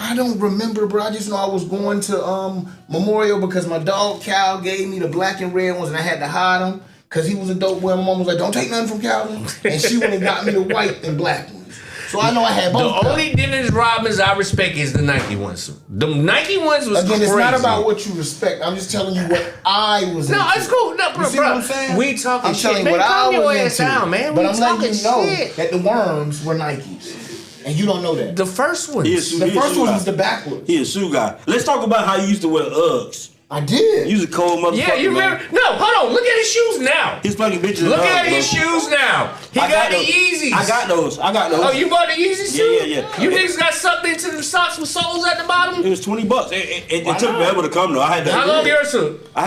I don't remember, bro. I just know I was going to Memorial because my dog Cal gave me the black and red ones and I had to hide them because he was a dope boy. My mom was like, don't take nothing from Calvin. And she went and got me the white and black ones. So I know I had both. The only Dennis Rodmans I respect is the Nike ones. The Nike ones was Again, crazy. it's not about what you respect. I'm just telling you what I was into. No, it's cool. No, bro, you see what I'm saying? We talking I'm shit. telling you Man, what I calm your was ass into. down, man. But We I'm letting you know shit. that the worms were Nikes. And you don't know that. The first one. The first one was the backwards. He a shoe guy. Let's talk about how you used to wear Uggs. I did. You was a cold motherfucker. Yeah, you remember? Man. No, hold on. Look at his shoes now. He's fucking bitches. Look at his shoes now. He got the Yeezys. I got those. Oh, you bought the Yeezys too? Yeah. You niggas got sucked into the socks with soles at the bottom? It was $20. It took forever to come though. I had to. How long yours took? I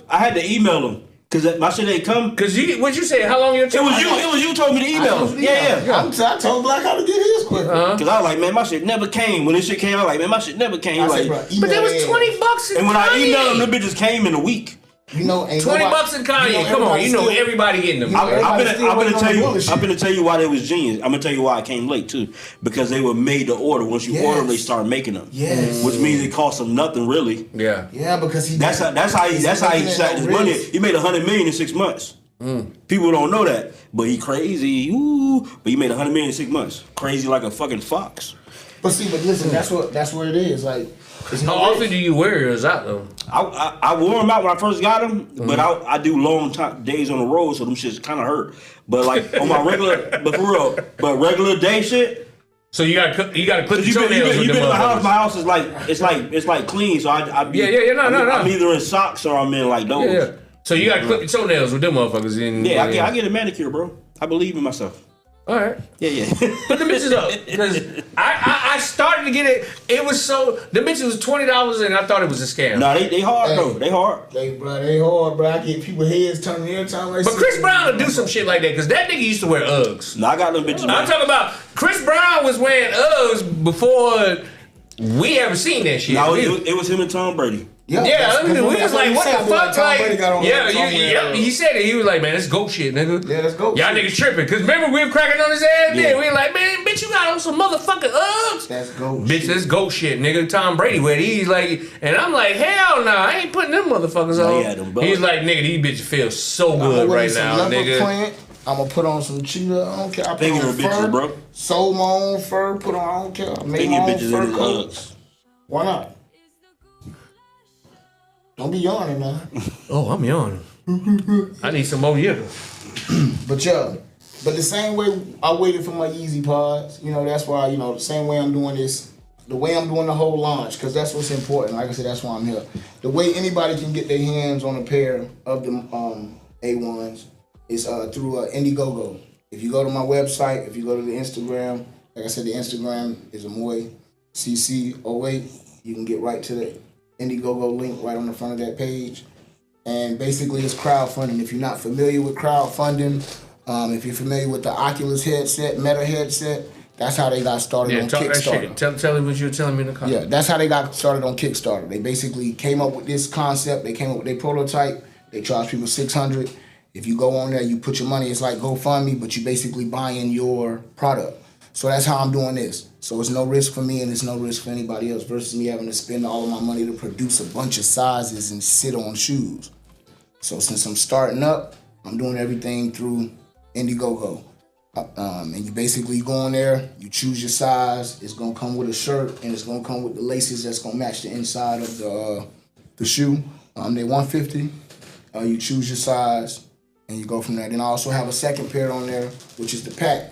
had to email them. Cause my shit ain't come. Cause what you say? How long yours took? It was you told me to email them. Yeah. I told Black how to get his quick. Cause I was like, man, my shit never came. When this shit came, I was like, man, my shit never came. But there was $20 in and when I Kanye. emailed them, the bitches came in a week. You know, $20 in Kanye. Come on, you know everybody getting them. I'm gonna tell you why they was genius. I'm gonna tell you why I came late too. Because they were made to order. Once you order them, they start making them. Yes. Which means it cost them nothing really. Yeah. Yeah, because That's how he shot his money. He made $100 million in 6 months. People don't know that, but he crazy. Ooh, but he made $100 million in 6 months. Crazy like a fucking fox. But listen, that's what it is. Like, how often do you wear yours out though? I wore them out when I first got them, but I do long days on the road, so them shits kind of hurt. But like on my regular day shit. So you gotta clip your toenails. You been in my house. My house is like it's like clean. So I'm either in socks or I'm in like those. Yeah. So you gotta clip your toenails with them motherfuckers. I get a manicure, bro. I believe in myself. All right. Yeah. Put the bitches up because I started to get it. It was the bitches was $20 and I thought it was a scam. No, they hard though. They hard. They hard, bro. I get people heads turning every time. But Chris Brown will do some shit like that because that nigga used to wear Uggs. No, I got them bitches. I'm talking about Chris Brown was wearing Uggs before we ever seen that shit. No, it was him and Tom Brady. We was like, what the fuck? He said it. He was like, man, that's GOAT shit, nigga. Yeah, that's GOAT Y'all niggas tripping. Because remember, we were cracking on his ass then. We were like, man, bitch, you got on some motherfucking Uggs. That's GOAT bitch, that's GOAT shit, nigga. Tom Brady with it. He's like, and I'm like, hell no, I ain't putting them motherfuckers on. He's like, nigga, these bitches feel so good right now, nigga. I'm gonna put on some cheetah. I don't care. I put on fur, bitches, bro. Sold my own fur. Put on. I don't care. I made my own fur coat. Why not? Don't be yawning, man. Oh, I'm yawning. I need some more liquor. But the same way I waited for my Yeezy pods, that's why, the same way I'm doing this, the way I'm doing the whole launch, because that's what's important. Like I said, that's why I'm here. The way anybody can get their hands on a pair of the A1s is through Indiegogo. If you go to my website, if you go to the Instagram, like I said, the Instagram is Amoy CC08. You can get right to the Indiegogo link right on the front of that page. And basically it's crowdfunding. If you're not familiar with crowdfunding, if you're familiar with the Oculus headset, Meta headset, that's how they got started on Kickstarter. Tell me what you were telling me in the comments. Yeah, that's how they got started on Kickstarter. They basically came up with this concept. They came up with their prototype. They charge people $600. If you go on there, you put your money. It's like GoFundMe, but you basically buying your product. So that's how I'm doing this. So it's no risk for me and it's no risk for anybody else versus me having to spend all of my money to produce a bunch of sizes and sit on shoes. So since I'm starting up, I'm doing everything through Indiegogo. And you basically go on there, you choose your size. It's gonna come with a shirt and it's gonna come with the laces that's gonna match the inside of the shoe. They're $150. You choose your size and you go from there. Then I also have a second pair on there, which is the pack.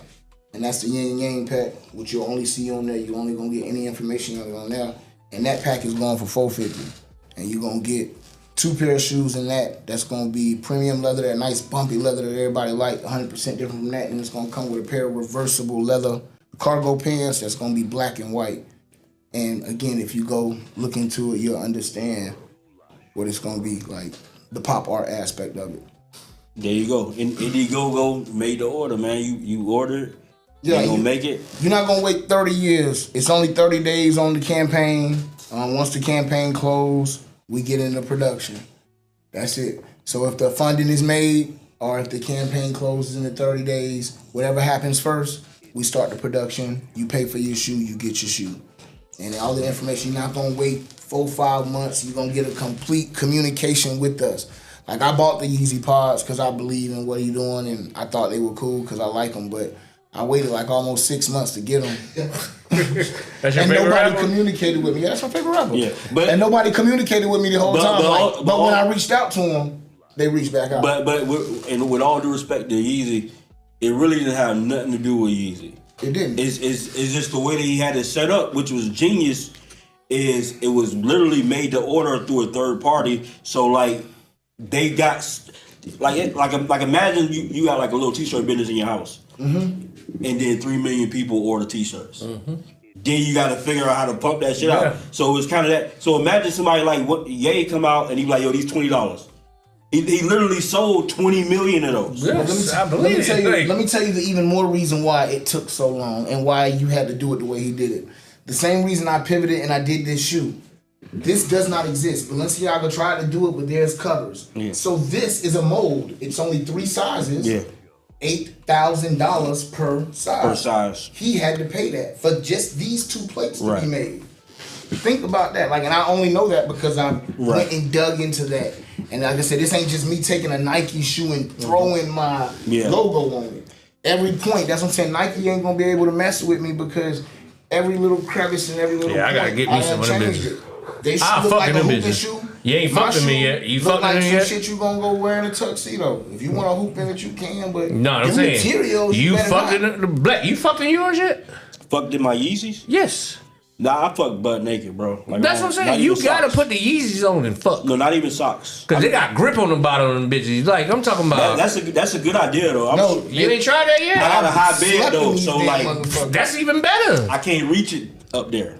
And that's the yin yang pack, which you'll only see on there. You're only gonna get any information on there. And that pack is going for $450. And you're gonna get 2 pair of shoes in that. That's gonna be premium leather, that nice bumpy leather that everybody like, 100% different from that. And it's gonna come with a pair of reversible leather cargo pants that's gonna be black and white. And again, if you go look into it, you'll understand what it's gonna be like, the pop art aspect of it. There you go. Indiegogo made the order, man. You ordered. Yeah, you gonna make it. You're not gonna wait 30 years. It's only 30 days on the campaign. Once the campaign closes, we get into production. That's it. So if the funding is made, or if the campaign closes in the 30 days, whatever happens first, we start the production. You pay for your shoe, you get your shoe. And all the information, you're not gonna wait 4-5 months. You're gonna get a complete communication with us. Like I bought the Yeezy Pods because I believe in what he's doing and I thought they were cool because I like them, but I waited like almost 6 months to get them. That's your and favorite nobody rapper? Communicated with me. Yeah, that's my favorite rapper. Yeah, and nobody communicated with me the whole time. But when I reached out to them, they reached back out. But with all due respect to Yeezy, it really didn't have nothing to do with Yeezy. It didn't. It's just the way that he had it set up, which was genius. Is it was literally made to order through a third party. So like they got like imagine you got like a little t-shirt business in your house. Mm-hmm. And then 3 million people order t-shirts. Mm-hmm. Then you got to figure out how to pump that shit out. So it's kind of that. So imagine somebody like Ye come out and he be like, yo, these $20. He literally sold 20 million of those. Yes, let me tell you the even more reason why it took so long and why you had to do it the way he did it. The same reason I pivoted and I did this shoe. This does not exist. Balenciaga tried to do it, but there's covers. Yeah. So this is a mold. It's only 3 sizes. Yeah. $8,000 per size. Per size. He had to pay that for just these 2 plates to be made. Think about that. Like, and I only know that because I went and dug into that. And like I said, this ain't just me taking a Nike shoe and throwing my logo on it. Every point, that's what I'm saying. Nike ain't gonna be able to mess with me because every little crevice and every little point, I gotta get me some of them bitches. They should look like a hooping shoe. You ain't fucked with me yet. You fucked with me yet? Shit you gonna go wear in a tuxedo. If you want to hoop in it, you can. But no, I'm saying materials, you fucked in the black. You fucked in yours yet? Fucked in my Yeezys? Yes. Nah, I fuck butt naked, bro. Like, that's what I'm saying. You gotta put the Yeezys on and fuck. No, not even socks. Cause they got grip on the bottom of them bitches. Like I'm talking about. That's a good idea though. No, you ain't tried that yet. I got a high bed though, so like that's even better. I can't reach it up there.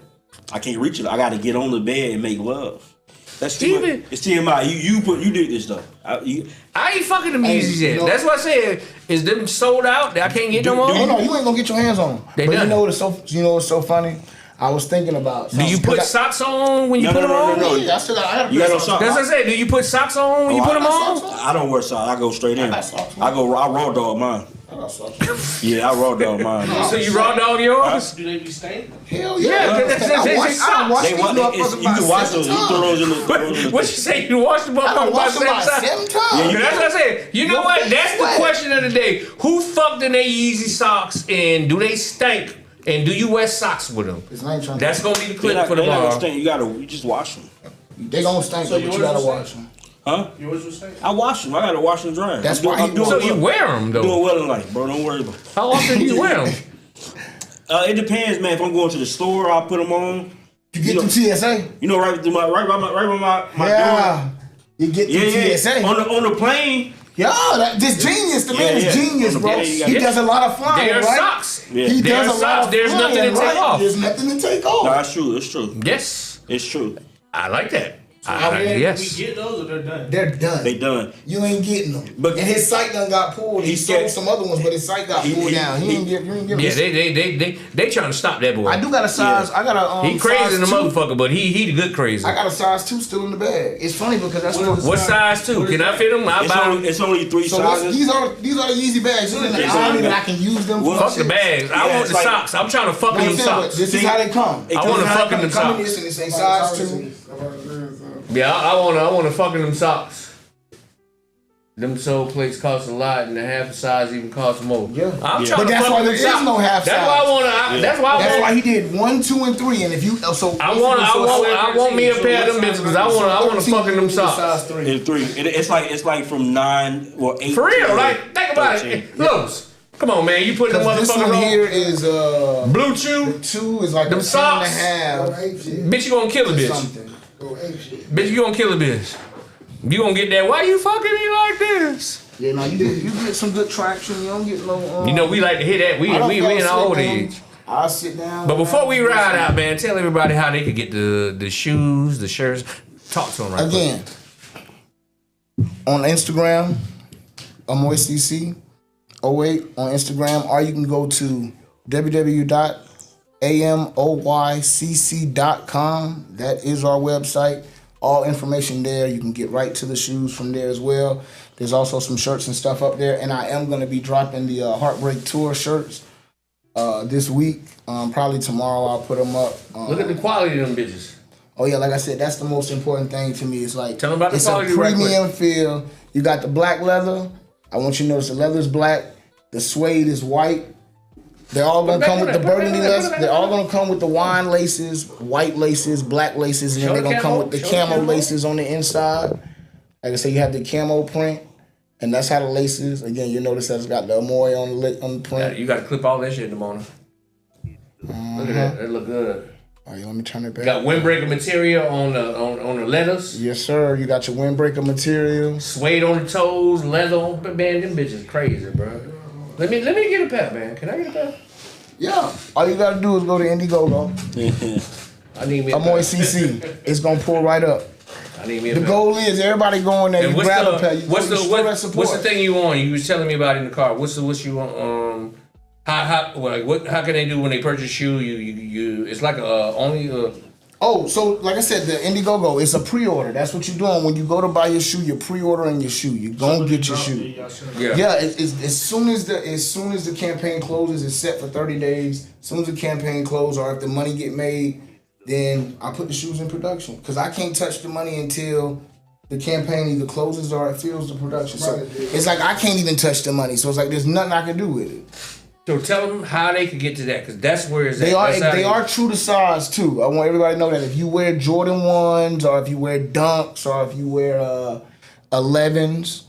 I can't reach it. I gotta get on the bed and make love. That's even. It's TMI. You did this though. I ain't fucking them Yeezys yet. That's what I said. Is them sold out? I can't get no more. No, you ain't gonna get your hands on them. They but done. You know what's so funny? I was thinking about. Do you put socks on when you put them on? No. I got no socks. That's what I said. Do you put socks on when you put them on? I don't wear socks. I go straight in. I raw dog mine. Yeah, I raw dog mine. So you raw dog yours? Do they be stained? Hell yeah. You can wash those. You throw those in the. What you say? You wash the motherfucker by 7 times? Yeah, that's what I said. You know what? That's the question of the day. Who fucked in their Yeezy socks and do they stink? And do you wear socks with them? That's gonna be the clip for tomorrow. You just wash them. They gonna stink, but you gotta wash them. Huh? Yours was stink? I wash them. I gotta wash them dry. That's why I'm doing. So you wear them though? Doing well in life, bro. Don't worry about it. How often do you wear them? It depends, man. If I'm going to the store, I'll put them on. You get through TSA? You know, right by my door. You get through TSA on the plane. Yeah, this genius. The man is genius, bro. He does a lot of flying, There's right? socks. Yeah. He does a lot of There's flying, nothing to take off. There's nothing to take off. No, that's true. It's true. Yes. It's true. I like that. Yes. We get those or they're done? They're done. They done. You ain't getting them. But and his site done got pulled. He sold some other ones, but his site got pulled down. You ain't get them. Yeah, they trying to stop that boy. I do got a size. I got a he crazy in the motherfucker, but he the good crazy. I got a size 2 still in the bag. It's funny because that's what size 2? Can I fit them? I buy them. It's only 3 sizes. These are the Yeezy bags. I can use them. Fuck the bags. I want the socks. I'm trying to fuck them socks. This is how they come. I want to fuck them socks. It's a size 2. Yeah, I want to fucking them socks. Them sole plates cost a lot, and the half the size even costs more. Yeah, I'm trying but to that's fuck why them there is socks. no half size. That's why I want to. That's why he did 1, 2, and 3. And if you I want me a pair of them bitches because I want to fucking them socks. It's 3. It's like from 9 or 8. For real, like think about it. Look, come on, man. You put them motherfuckers this one on. Here is Blue Chew. The 2 is like them a socks. 10.5. Bitch, you gonna kill a bitch. Bitch, you gonna kill a bitch. You gonna get that? Why you fucking me like this? Yeah, no, you get some good traction. You don't get no. You know we like to hear that. We in our old age. I'll sit down. But before we ride out, man, tell everybody how they could get the shoes, the shirts. Talk to them right again. On Instagram, AmoyCC08 on Instagram, or you can go to www.amoycc.com. That is our website. All information there. You can get right to the shoes from there as well. There's also some shirts and stuff up there. And I am going to be dropping the Heartbreak Tour shirts this week. Probably tomorrow I'll put them up. Look at the quality of them bitches. Oh yeah, like I said, that's the most important thing to me. It's like, tell them about the quality. It's a premium feel. You got the black leather. I want you to notice the leather is black. The suede is white. They're all gonna come with the burgundy laces. They're all gonna come with the wine laces, white laces, black laces, and then they're gonna come with the camo laces on the inside. Like I said, you have the camo print, and that's how the laces. Again, you notice that it's got the Amoy on the print. Yeah, you got to clip all that shit in the morning. Look at that. It look good. All right, let me turn it back. Got windbreaker material on the leathers. Yes, sir. You got your windbreaker material. Suede on the toes, leather on. Man, them bitches crazy, bro. Let me get a pair, man. Can I get a pair? Yeah. All you gotta do is go to Indiegogo. I need me a Amoy CC. It's gonna pull right up. I need me a The pair. goal is everybody going there. You grab a pair. What's the thing you want? You was telling me about in the car. What's you want? How can they do when they purchase shoe? You it's like only. Oh, so like I said, the Indiegogo, it's a pre-order. That's what you're doing. When you go to buy your shoe, you're pre-ordering your shoe. You're gonna get your shoe. Yeah. As soon as the campaign closes, it's set for 30 days. As soon as the campaign closes, or if the money get made, then I put the shoes in production because I can't touch the money until the campaign either closes or it fills the production. So it's like I can't even touch the money. So it's like there's nothing I can do with it. So tell them how they can get to that, because that's where it's They at. they are true to size too. I want everybody to know that if you wear Jordan 1s or if you wear Dunks or if you wear 11s,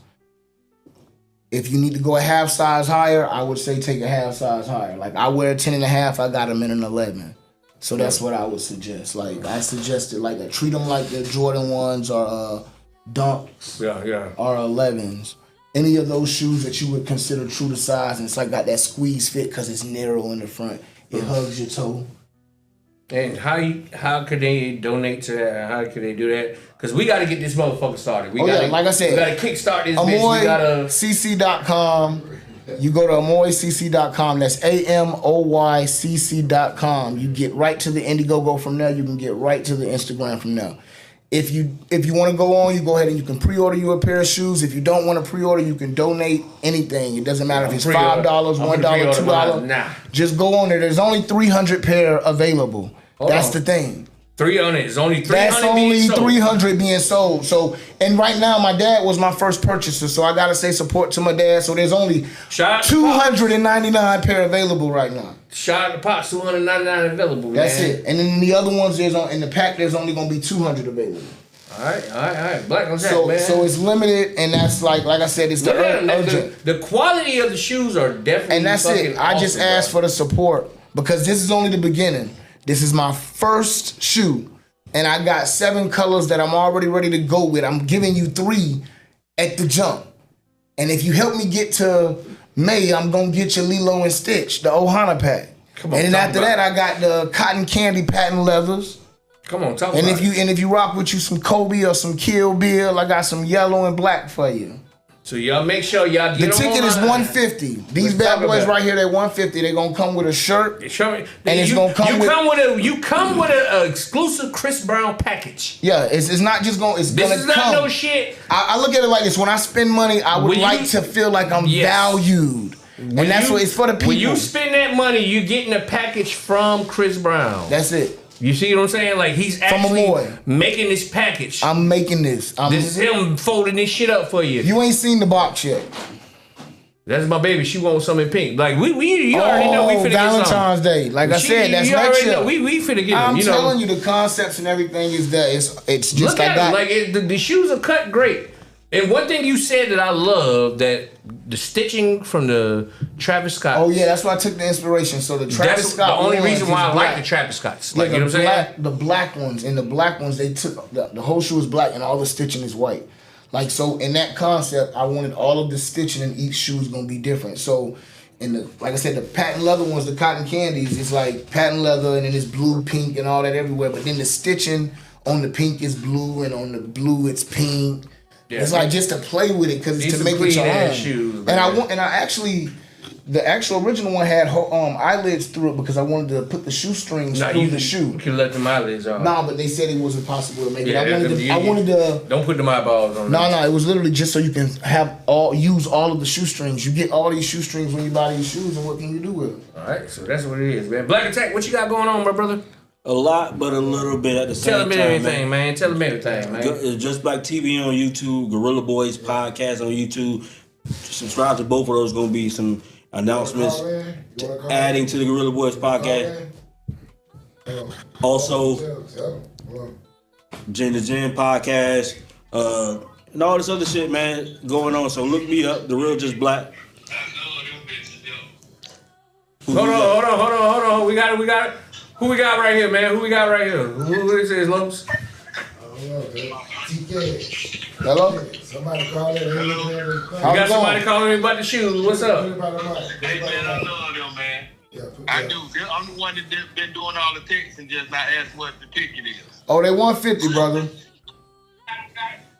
if you need to go a half size higher, I would say take a half size higher. Like I wear a 10 and a half, I got them in an 11. So that's what I would suggest. Like I suggested, like treat them like the Jordan 1s or Dunks or 11s. Any of those shoes that you would consider true to size, and it's like got that squeeze fit because it's narrow in the front. It hugs your toe. And how could they donate to that? How could they do that? Because we got to get this motherfucker started. We gotta, like I said, we got to kickstart this bitch. We gotta AmoyCC.com. You go to AmoyCC.com. That's AMOYCC.com. You get right to the Indiegogo from there. You can get right to the Instagram from there. If you want to go on, you go ahead and you can pre-order you a pair of shoes. If you don't want to pre-order, you can donate anything. It doesn't matter if it's $5, $1, $2. Nah. Just go on there. There's only 300 pair available. That's the thing. 300. It's only 300. That's only 300 being sold. So, and right now, my dad was my first purchaser, so I gotta say support to my dad. So there's only 299 pair available right now. Shout out to Pops, 299 available. That's man. it. And then the other ones, in the pack, there's only gonna be 200 available. All right. Black on Jack, So, man. so it's limited, and that's like I said, it's the urgent. The quality of the shoes are definitely. And that's it. I just asked for the support because this is only the beginning. This is my first shoe, and I got 7 colors that I'm already ready to go with. I'm giving you 3 at the jump. And if you help me get to May, I'm going to get you Lilo and Stitch, the Ohana pack. Come on, and then after that, I got the cotton candy patent leathers. Come on, talk and about it. And if you rock with you some Kobe or some Kill Bill, I got some yellow and black for you. So y'all make sure y'all get the ticket is $150. These bad boys right here, they're $150. They're gonna come with a shirt, and it's gonna come you come with an exclusive Chris Brown package. Yeah, it's not just gonna. It's this gonna is come. not no shit. I look at it like this: when I spend money, I would like to feel like I'm valued, and that's what it's for the people. When you spend that money, you're getting a package from Chris Brown. That's it. You see what I'm saying? Like he's actually making this package. I'm making this. This is him folding this shit up for you. You ain't seen the box yet. That's my baby. She wants something pink. Like you already know we finna Valentine's get Day. Like I said, that's next year. We finna get them. I'm telling you, the concepts and everything is there. It's just look like at that. Like the shoes are cut great. And one thing you said that I love, that the stitching from the Travis Scott. Oh yeah, that's why I took the inspiration. So the Travis Scott. The only reason why I like the Travis Scotts. Like, you know what I'm saying? The black ones, and the black ones, they took the whole shoe is black and all the stitching is white. Like, so in that concept, I wanted all of the stitching in each shoe is gonna be different. So like I said, the patent leather ones, the cotton candies, it's like patent leather and then it's blue, pink, and all that everywhere. But then the stitching on the pink is blue, and on the blue it's pink. Yeah, it's like just to play with it because it's to make it your own. Shoes, the actual original one had eyelids through it because I wanted to put the shoestrings through the shoe. You can let them eyelids off. Nah, but they said it wasn't possible to make it. I wanted to. Don't put them eyeballs on. No, it was literally just so you can use all of the shoestrings. You get all these shoestrings when you buy these shoes, and what can you do with them? All right, so that's what it is, man. Black Attack, what you got going on, my brother? A lot, but a little bit at the same time. Tell them everything, man. Tell them everything, man. Just Black TV on YouTube, Gorilla Boys podcast on YouTube. Subscribe to both of those. Going to be some announcements adding to the Gorilla Boys podcast. Also, Jen to Jen podcast, and all this other shit, man, going on. So look me up, The Real Just Black. Hold on. We got it. Who we got right here, man? Who is this, Lopes? TK. Hello? Somebody calling. You got somebody calling me about the shoes. What's up? Hey, man, I love them, man. I do. I'm the one that been doing all the texts and just not asked what the ticket is. Oh, they 150, brother.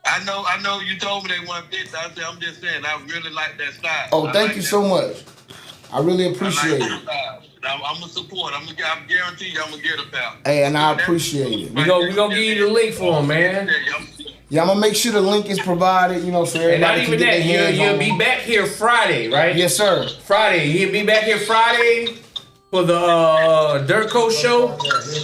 I know you told me they 150. I'm just saying, I really like that style. Oh, thank you so much. I really appreciate it. I'm gonna support. I guarantee you, I'm gonna get a pal. Hey, and I appreciate it. We gonna give you the link for him, man. Yeah, I'm gonna make sure the link is provided. So everybody and not even can get that, their you'll be back here Friday, right? Yes, sir. Friday. He'll be back here Friday For the Dirt Coast show. Yeah, that's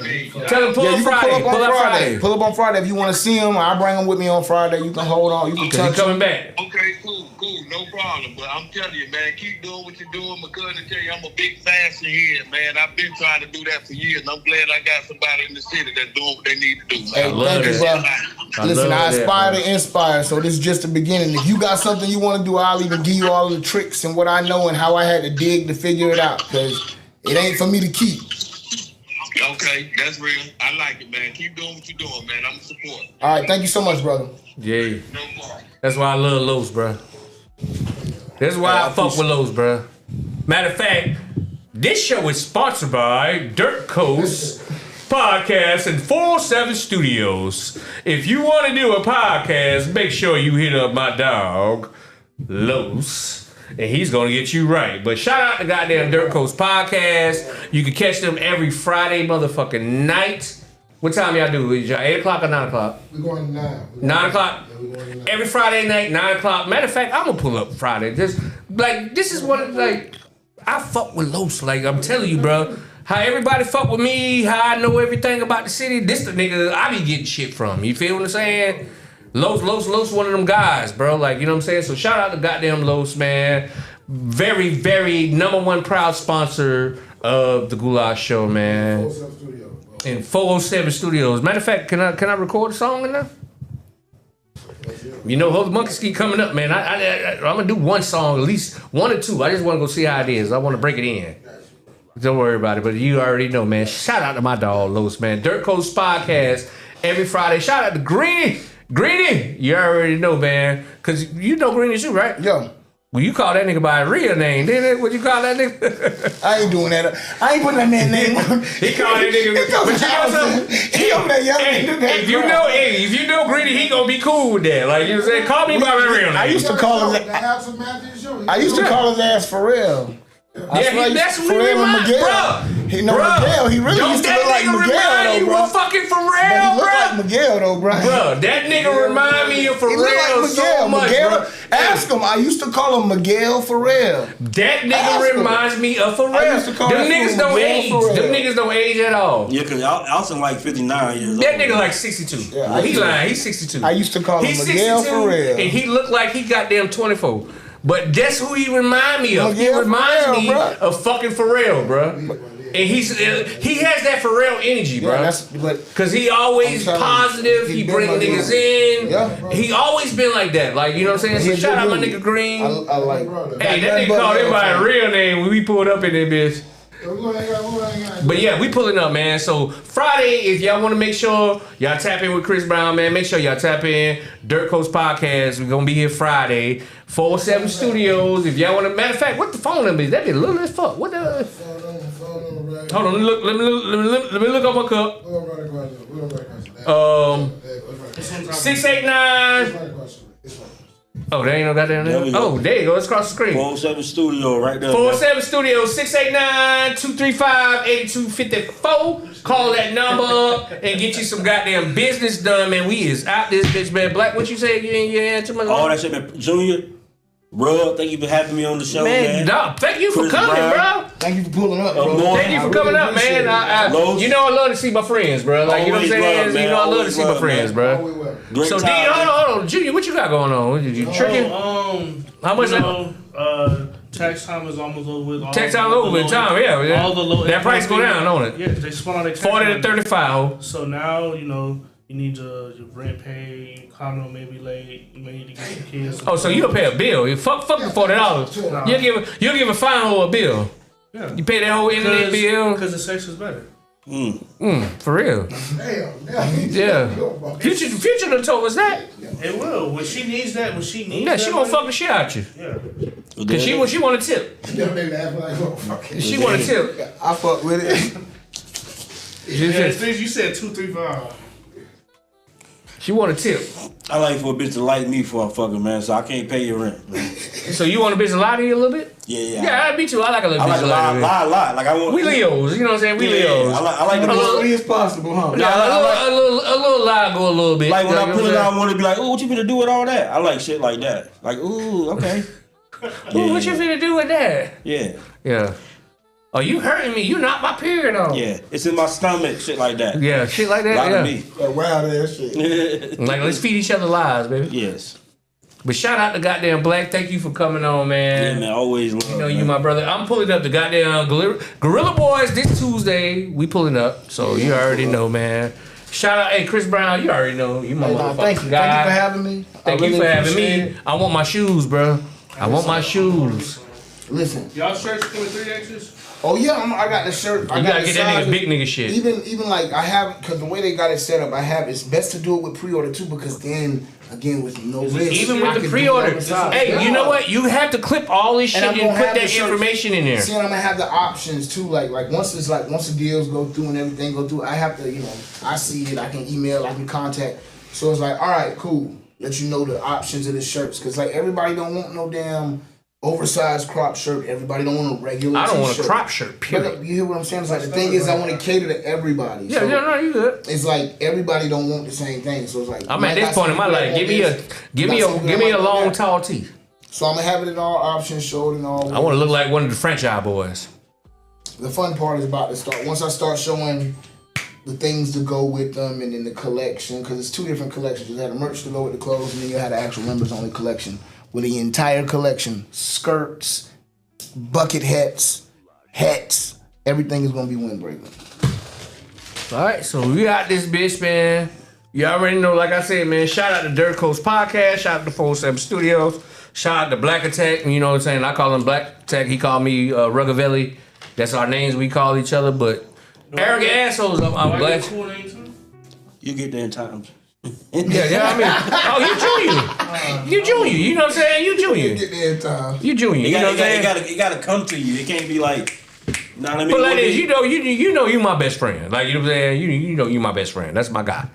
me. Tell him pull up you can Friday. pull up on Friday. Pull up on Friday if you want to see him. I'll bring him with me on Friday. You can hold on. You can touch coming him. back. Okay, cool, no problem. But I'm telling you, man, keep doing what you're doing. My cousin tell you, I'm a big fashion head, man. I've been trying to do that for years, and I'm glad I got somebody in the city that's doing what they need to do, man. Hey, thank you, bro. Listen, I aspire to inspire, so this is just the beginning. If you got something you want to do, I'll even give you all the tricks and what I know and how I had to dig to figure it out, because it ain't for me to keep. Okay, that's real. I like it, man. Keep doing what you're doing, man. I'm support. All right, thank you so much, brother. Yeah. No more. That's why I love Los, bro. That's why I fuck with Los, bro. Matter of fact, this show is sponsored by Dirt Coast Podcast and 407 Studios. If you want to do a podcast, make sure you hit up my dog, Los. And he's gonna get you right. But shout out to goddamn Dirt Coast Podcast. You can catch them every Friday motherfucking night. What time y'all do? Is y'all 8 o'clock or 9 o'clock? We're going 9. 9 o'clock? Every Friday night, 9 o'clock. Matter of fact, I'm gonna pull up Friday. Just like this is what like I fuck with Los. Like I'm telling you, bro. How everybody fuck with me, how I know everything about the city. This the nigga I be getting shit from. You feel what I'm saying? Los, one of them guys, bro. Like, you know what I'm saying? So shout out to goddamn Los, man. Very, very #1 proud sponsor of the Goulash Show, man. In 407 Studios. Matter of fact, can I record a song in there? You know, Hold the Monkeys keep coming up, man. I'm gonna do one song, at least 1 or 2. I just wanna go see how it is. I wanna break it in. Don't worry about it, but you already know, man. Shout out to my dog, Los, man. Dirt Coast Podcast every Friday. Shout out to Greeny. Greeny, you already know, man. Cause you know Greeny too, right? Yo. Well, you call that nigga by a real name, didn't it? What you call that nigga? I ain't doing that. I ain't putting that man name on. He called that nigga. But you know something? He over there yelling. If you know Greeny, he gonna be cool with that. Like you said, call me by my real name. I used to call his ass for real. Yeah, that's what he remind, bro. Miguel, he really used to look like Miguel, though, bro. Fucking Pharrell, but he look bro. like Miguel, though, bro. Bro, that nigga remind me of Pharrell so much, bro. Ask him. I used to call him Miguel Pharrell. That nigga reminds me of Pharrell. I used to call them niggas don't age. Them niggas don't age at all. Yeah, because Alson like 59 years old. That nigga like 62. Yeah, He lying. He's 62. I used to call him Miguel Pharrell. And he looked like he goddamn 24. But that's who he remind me of. He reminds me of fucking Pharrell, bro. And he has that Pharrell energy, bro. Cause he always positive. He bring niggas in. Yeah. He always been like that. Like, you know what I'm saying? So shout out my nigga Green. I like. Hey, that nigga called him by a real name when we pulled up in that bitch. But yeah, we pulling up, man. So Friday, if y'all want to make sure y'all tap in with Chris Brown, man, make sure y'all tap in Dirt Coast Podcast. We're gonna be here Friday, 407 Studios. If y'all want to, matter of fact, what the phone number is? That be little as fuck. What the? Hold on, let me look up my cup. 689. Oh, there ain't no goddamn name? Oh, there you go. It's across the screen. 407 Studio right there. 407 Studio, 689-235-8254. Call that number up and get you some goddamn business done, man. We is out this bitch, man. Black, what you say? You ain't answer my all that shit, man. Junior, bro, thank you for having me on the show, man. Dog, thank you for coming, bro. Thank you for pulling up, bro. Thank you for coming up, man. You know I love to see my friends, bro. Like, you know what I'm saying? You know I love to see my friends, bro. So, D, hold on. Junior, what you got going on? You tricking? How much? Tax time is almost over with. Tax time over with. Time, yeah. All the low that price go down, don't it? Yeah, they spun out their 40 to 35. So now, you know, you need your rent paid, condo may be late, you may need to get some kids. Oh, so you'll pay a bill. You fuck the $40. You'll give a fine or a bill. Yeah. You pay that whole internet bill. Because the sex is better. For real. Yeah. Future done told us that. It will. When she needs that, yeah, she gonna fuck the shit out you. Yeah. Cause she want a tip. She want a tip. I fuck with it. Yeah, you said 235. She want a tip. I like for a bitch to like me for a fucking man, so I can't pay your rent, man. So you want a bitch to lie to you a little bit? Yeah. Yeah, me too. I like a little bitch to lie. Lie. Like I want. We Leos, you know what I'm saying? We Leos. I like the as free as possible, huh? Yeah, a little lie go a little bit. Like when I pull it out, I want to be like, ooh, what you finna do with all that? I like shit like that. Like, ooh, okay. Ooh, what you finna do with that? Yeah. Yeah. Oh, you hurting me? You not my period on. Yeah, it's in my stomach, shit like that. Yeah, shit like that. A lot Yeah. of me. That wild ass shit. Like, let's feed each other lives, baby. Yes. But shout out to goddamn Black. Thank you for coming on, man. Yeah, man. Always love. You know, you my brother. I'm pulling up the goddamn Gorilla Boys this Tuesday. We pulling up, so you already know, man. Shout out, hey Chris Brown. You already know. You my motherfucking Thank you. guy. Thank you for having me. Thank I you really for having appreciate me. it. I want my shoes, bro. I want my shoes. Listen. Y'all shirts come in 3X's? Oh yeah, I got the shirt. I You got gotta the get that nigga sizes. big nigga shit. Even like I have, because the way they got it set up, it's best to do it with pre-order too, because then again with no risk. Even I with can the do pre-order. other size. Hey, Yeah. you know what? You have to clip all this shit And I'm and gonna put have that the shirt- information in there. See, and I'm gonna have the options too. Like once the deals go through and everything go through, I have to, I see it. I can email. I can contact. So it's like, all right, cool. Let you know the options of the shirts, because like everybody don't want no damn oversized crop shirt. Everybody don't want a regular. I don't want a t-shirt. crop shirt, period. But you hear what I'm saying? It's like the thing is, I want to cater to everybody. Yeah, So yeah, no, you good. it's like everybody don't want the same thing. So it's like I'm at this point in my life. Give me a long, tall tee. So I'm gonna have it in all options, show it in all. I want to look like one of the franchise boys. The fun part is about to start. Once I start showing the things to go with them, and then the collection, because it's two different collections. You had the merch to go with the clothes, and then you had the actual members only collection with the entire collection: skirts, bucket hats, everything is gonna be windbreaker. All right, so we got this bitch, man. You already know, like I said, man, shout out to Dirt Coast Podcast, shout out to 47 Studios, shout out to Black Attack, you know what I'm saying? I call him Black Attack, he called me Rugavelli. That's our names we call each other, but arrogant assholes, I'm glad. You get there in time. Yeah, I mean, oh, you junior, you know what I'm saying? You junior. Get there in time. You junior, you know what I'm saying? It gotta come to you. It can't be like, nah, let me. But like this, you know you my best friend. Like, you know what I'm saying? You know you my best friend. That's my guy.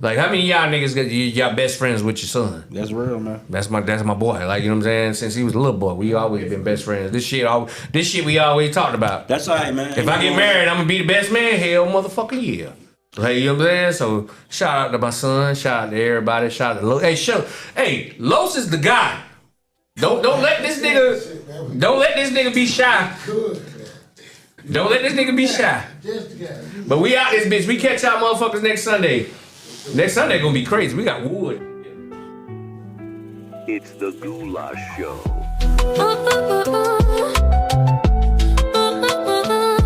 Like, how many of y'all niggas got y'all best friends with your son? That's real, man. That's my boy. Like, you know what I'm saying? Since he was a little boy, we always been best friends. This shit we always talked about. That's all right, man. If I get married, I'm gonna be the best man. Hell, motherfucking yeah. Like, you know what I'm saying? So shout out to my son. Shout out to everybody. Shout out to Los. Hey, Los is the guy. Don't let this nigga be shy. Don't let this nigga be shy. But we out this bitch. We catch y'all motherfuckers next Sunday. Next Sunday gonna be crazy. We got wood. It's the Goulash Show. Ooh, ooh, ooh, ooh.